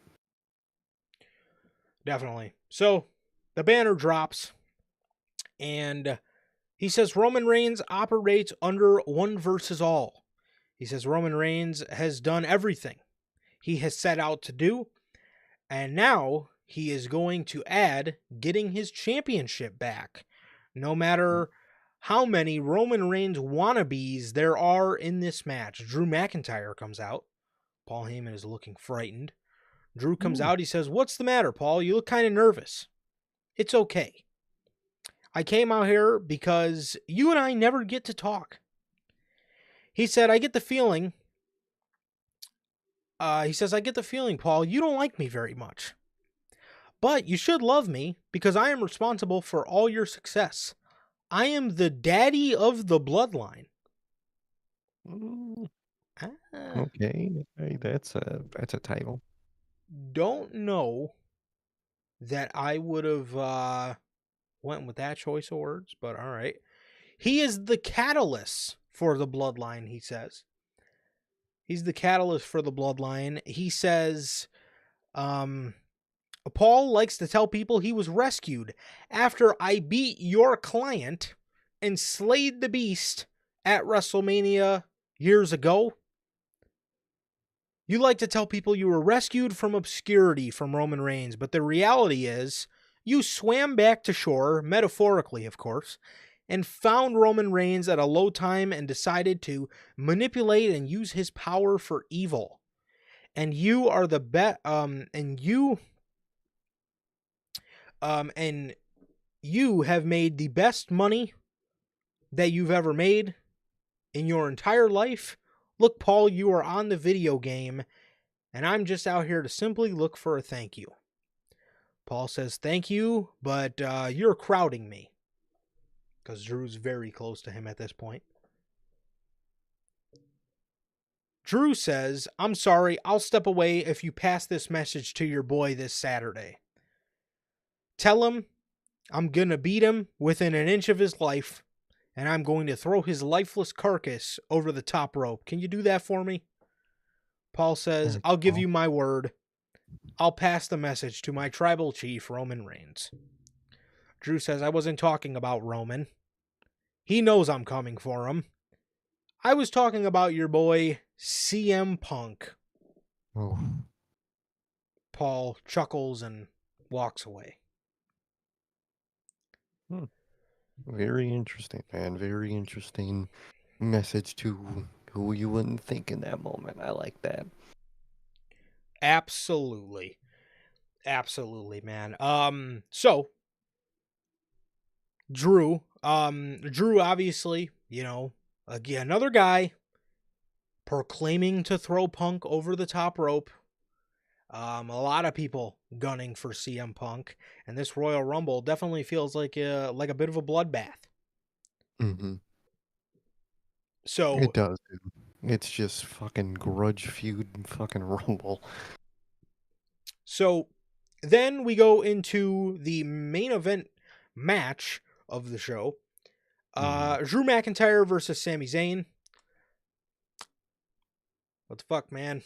Definitely. So the banner drops, and he says Roman Reigns operates under one versus all. He says Roman Reigns has done everything he has set out to do, and now he is going to add getting his championship back. No matter how many Roman Reigns wannabes there are in this match. Drew McIntyre comes out. Paul Heyman is looking frightened. Drew comes Ooh. out. He says, "What's the matter, Paul? You look kind of nervous." "It's okay. I came out here because you and I never get to talk." He said, "I get the feeling," I get the feeling, Paul, you don't like me very much. But you should love me because I am responsible for all your success. I am the daddy of the bloodline." Ooh, Ah, okay, hey, that's a title. don't know that I would have went with that choice of words, but all right. He is the catalyst for the bloodline, he says. He's the catalyst for the bloodline. He says, Paul likes to tell people he was rescued after I beat your client and slayed the beast at WrestleMania years ago. You like to tell people you were rescued from obscurity from Roman Reigns, but the reality is you swam back to shore, metaphorically, of course, and found Roman Reigns at a low time and decided to manipulate and use his power for evil. And you are the and you have made the best money that you've ever made in your entire life. Look, Paul, you are on the video game, and I'm just out here to simply look for a thank you. Paul says, "Thank you, but you're crowding me." Because Drew's very close to him at this point. Drew says, "I'm sorry, I'll step away if you pass this message to your boy this Saturday. Tell him I'm going to beat him within an inch of his life, and I'm going to throw his lifeless carcass over the top rope. Can you do that for me?" Paul says, "I'll give you my word. I'll pass the message to my tribal chief, Roman Reigns." Drew says, "I wasn't talking about Roman. He knows I'm coming for him. I was talking about your boy, CM Punk." Oh, Paul chuckles and walks away. hmm. Very interesting, man. Very interesting message to who you wouldn't think in that moment. I like that. Absolutely. Absolutely, man. So Drew obviously, again, another guy proclaiming to throw Punk over the top rope. A lot of people gunning for CM Punk, and this Royal Rumble definitely feels like a bit of a bloodbath. Mm-hmm. So It does, dude. It's just fucking grudge feud and fucking rumble. So then we go into the main event match of the show. Mm. Drew McIntyre versus Sami Zayn. What the fuck, man?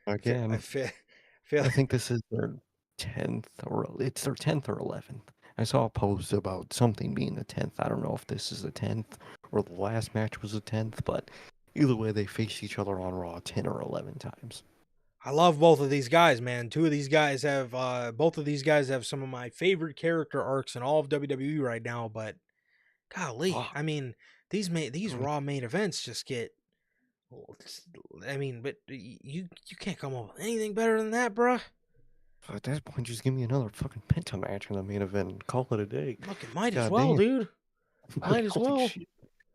I Again, feel I think this is their 10th or it's their 10th or 11th. I saw a post about something being the 10th. I don't know if this is the 10th or the last match was the 10th, but either way, they faced each other on Raw 10 or 11 times. I love both of these guys, man. Both of these guys have some of my favorite character arcs in all of WWE right now. But golly, Oh, I mean, these Raw main events just get. I mean, but you can't come up with anything better than that, bruh. at that point, just give me another fucking Penta match in the main event and call it a day. Fucking might as God well, damn. dude. Might as Holy well. shit.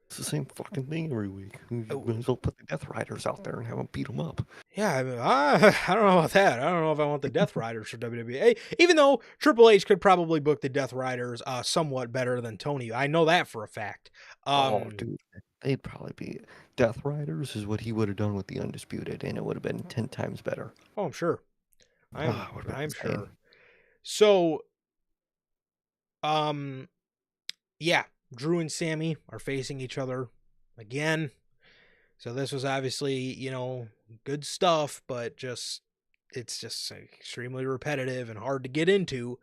It's the same fucking thing every week. You Oh, might as well put the Death Riders out there and have them beat them up. yeah, I, mean, I don't know about that. I don't know if I want the Death Riders for WWE. Even though Triple H could probably book the Death Riders somewhat better than Tony. I know that for a fact. Oh, dude, they'd probably be Death Riders is what he would have done with the Undisputed, and it would have been 10 times better. Oh, I'm sure. Ah, it would have been I'm insane. sure. So, um, yeah, Drew and Sammy are facing each other again. So this was obviously, good stuff, but it's just extremely repetitive and hard to get into.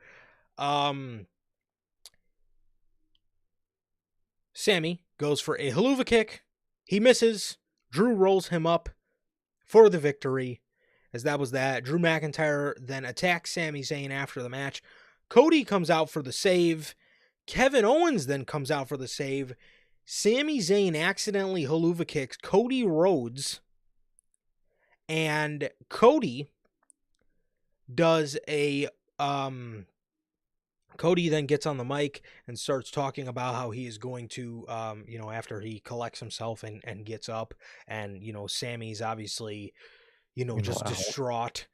Um, Sammy goes for a haluva kick. He misses. Drew rolls him up for the victory. As that was that. Drew McIntyre then attacks Sami Zayn after the match. Cody comes out for the save. Kevin Owens then comes out for the save. Sami Zayn accidentally haluva kicks Cody Rhodes. And Cody does a Cody then gets on the mic and starts talking about how he is going to, after he collects himself and gets up, and Sammy's obviously, just Out. distraught,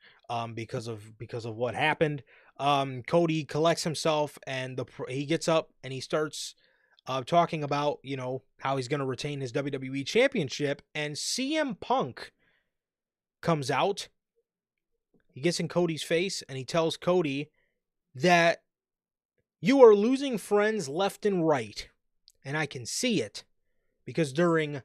because of what happened. Cody collects himself and he gets up and he starts talking about how he's going to retain his WWE Championship, and CM Punk comes out. He gets in Cody's face and he tells Cody that you are losing friends left and right. And I can see it because during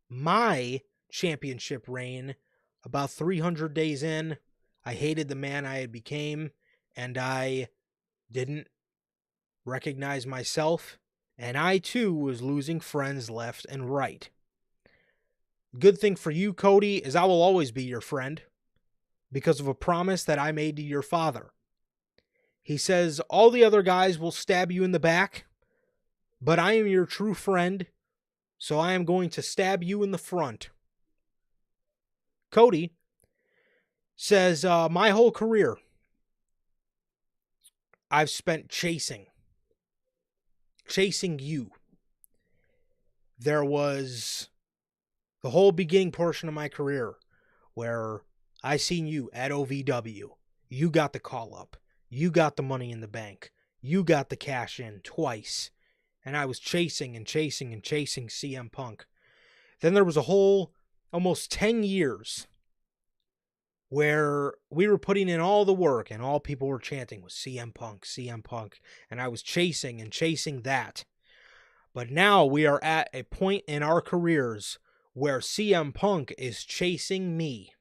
my championship reign, about 300 days in, I hated the man I had became, and I didn't recognize myself, and I too was losing friends left and right. Good thing for you, Cody, is I will always be your friend because of a promise that I made to your father. He says all the other guys will stab you in the back, but I am your true friend, so I am going to stab you in the front. Cody says, my whole career, I've spent chasing you. There was the whole beginning portion of my career where I seen you at OVW. You got the call up. You got the money in the bank. You got the cash in twice. And I was chasing CM Punk. Then there was a whole almost 10 years where we were putting in all the work and all people were chanting was CM Punk, CM Punk. And I was chasing that. But now we are at a point in our careers where CM Punk is chasing me.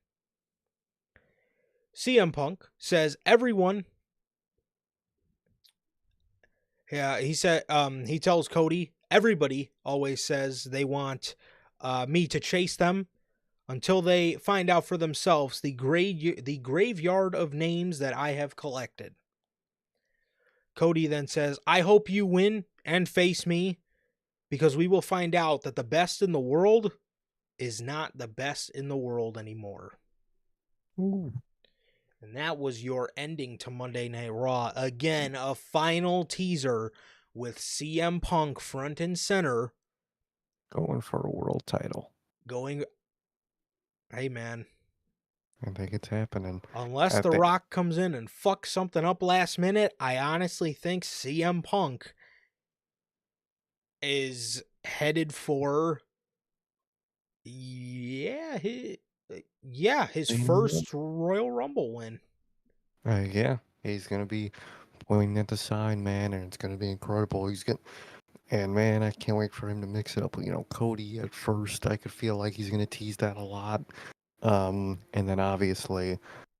CM Punk says everyone. Yeah, he tells Cody everybody always says they want me to chase them until they find out for themselves the graveyard of names that I have collected. Cody then says, I hope you win and face me, because we will find out that the best in the world is not the best in the world anymore. Ooh. And that was your ending to Monday Night Raw. Again, a final teaser with CM Punk front and center. Going for a world title. Hey man. I think it's happening. Unless I The think Rock comes in and fucks something up last minute, I honestly think CM Punk is headed for his first Royal Rumble win. yeah, he's gonna be pointing at the sign, man, and it's gonna be incredible. And man, I can't wait for him to mix it up with, Cody at first. I could feel like he's gonna tease that a lot. And then obviously,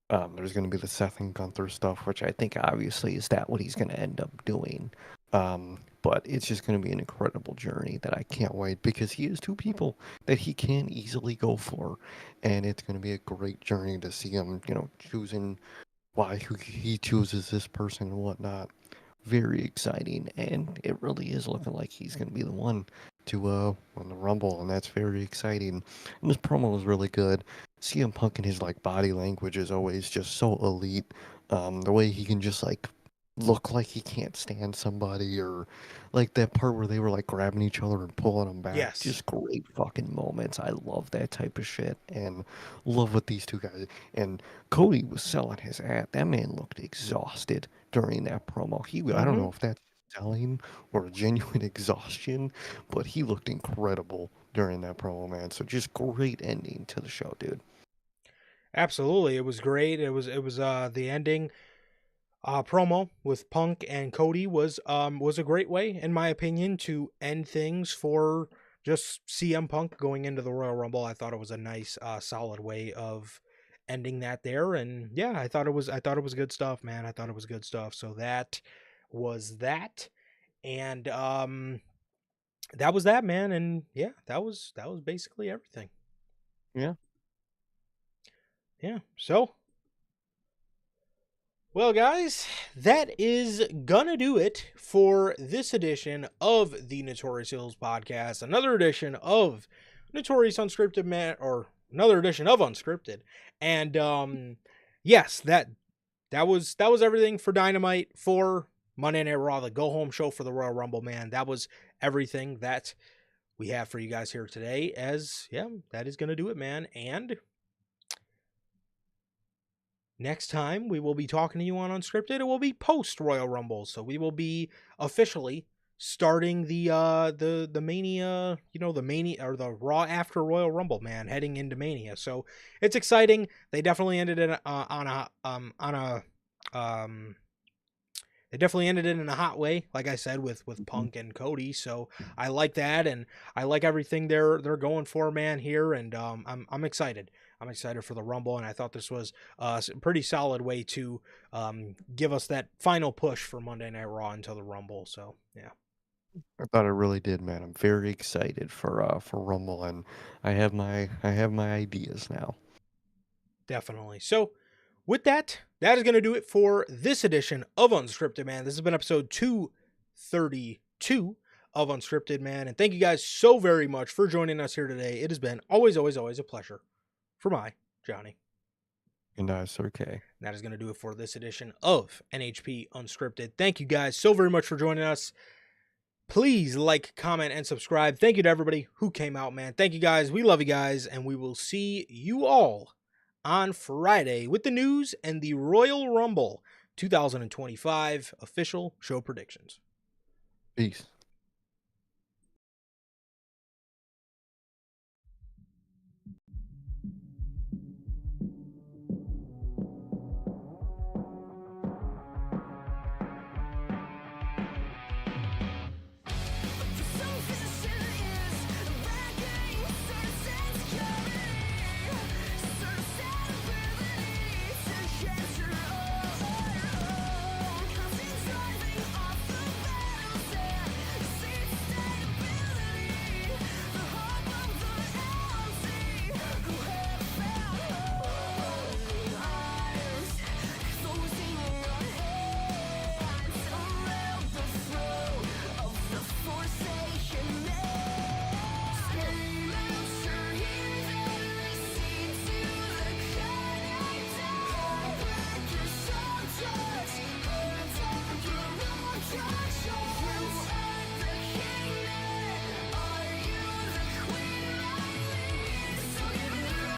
there's gonna be the Seth and Gunther stuff, which I think obviously is that what he's gonna end up doing. But it's just gonna be an incredible journey that I can't wait, because he has two people that he can easily go for, and it's gonna be a great journey to see him, choosing why he chooses this person and whatnot. Very exciting, and it really is looking like he's going to be the one to win the Rumble, and that's very exciting. And this promo was really good. CM Punk and his body language is always just so elite. The way he can just look like he can't stand somebody, or like that part where they were like grabbing each other and pulling them back. Yes. Just great fucking moments. I love that type of shit and love what these two guys. And Cody was selling his ass. That man looked exhausted during that promo. I don't Mm-hmm. know if that's selling or genuine exhaustion, but he looked incredible during that promo, man. So just great ending to the show, dude. Absolutely. It was great. It was the ending promo with Punk and Cody was a great way, in my opinion, to end things for just CM Punk going into the Royal Rumble. I thought it was a nice, solid way of ending that there, and yeah, I thought it was good stuff, man. I thought it was good stuff. So that was that, and that was that, man, and yeah, that was basically everything. Yeah. Yeah. So well, guys, that is gonna do it for this edition of the Notorious Hills podcast. Another edition of Notorious Unscripted Man, or another edition of Unscripted. And yes, that was everything for Dynamite, for Monday Night Raw, the go home show for the Royal Rumble, man. That was everything that we have for you guys here today. As yeah, that is gonna do it, man. And next time we will be talking to you on Unscripted, it will be post Royal Rumble. So we will be officially starting the Mania, the Mania or the Raw after Royal Rumble, man, heading into Mania. So it's exciting. They definitely ended it um they definitely ended it in a hot way, like I said, with Mhm. Punk and Cody. So I like that, and I like everything they're going for, man, here, and I'm excited. I'm excited for the Rumble, and I thought this was a pretty solid way to give us that final push for Monday Night Raw until the Rumble. So yeah, I thought it really did, man. I'm very excited for Rumble, and I have my ideas now. definitely. So with that, that is going to do it for this edition of Unscripted, man. This has been episode 232 of Unscripted, man. And thank you guys so very much for joining us here today. It has been always, always, always a pleasure for my Johnny. And Sir K. And that is going to do it for this edition of NHP Unscripted. Thank you guys so very much for joining us. Please like, comment, and subscribe. Thank you to everybody who came out, man. Thank you guys. We love you guys. And we will see you all on Friday with the news and the Royal Rumble 2025 official show predictions. Peace.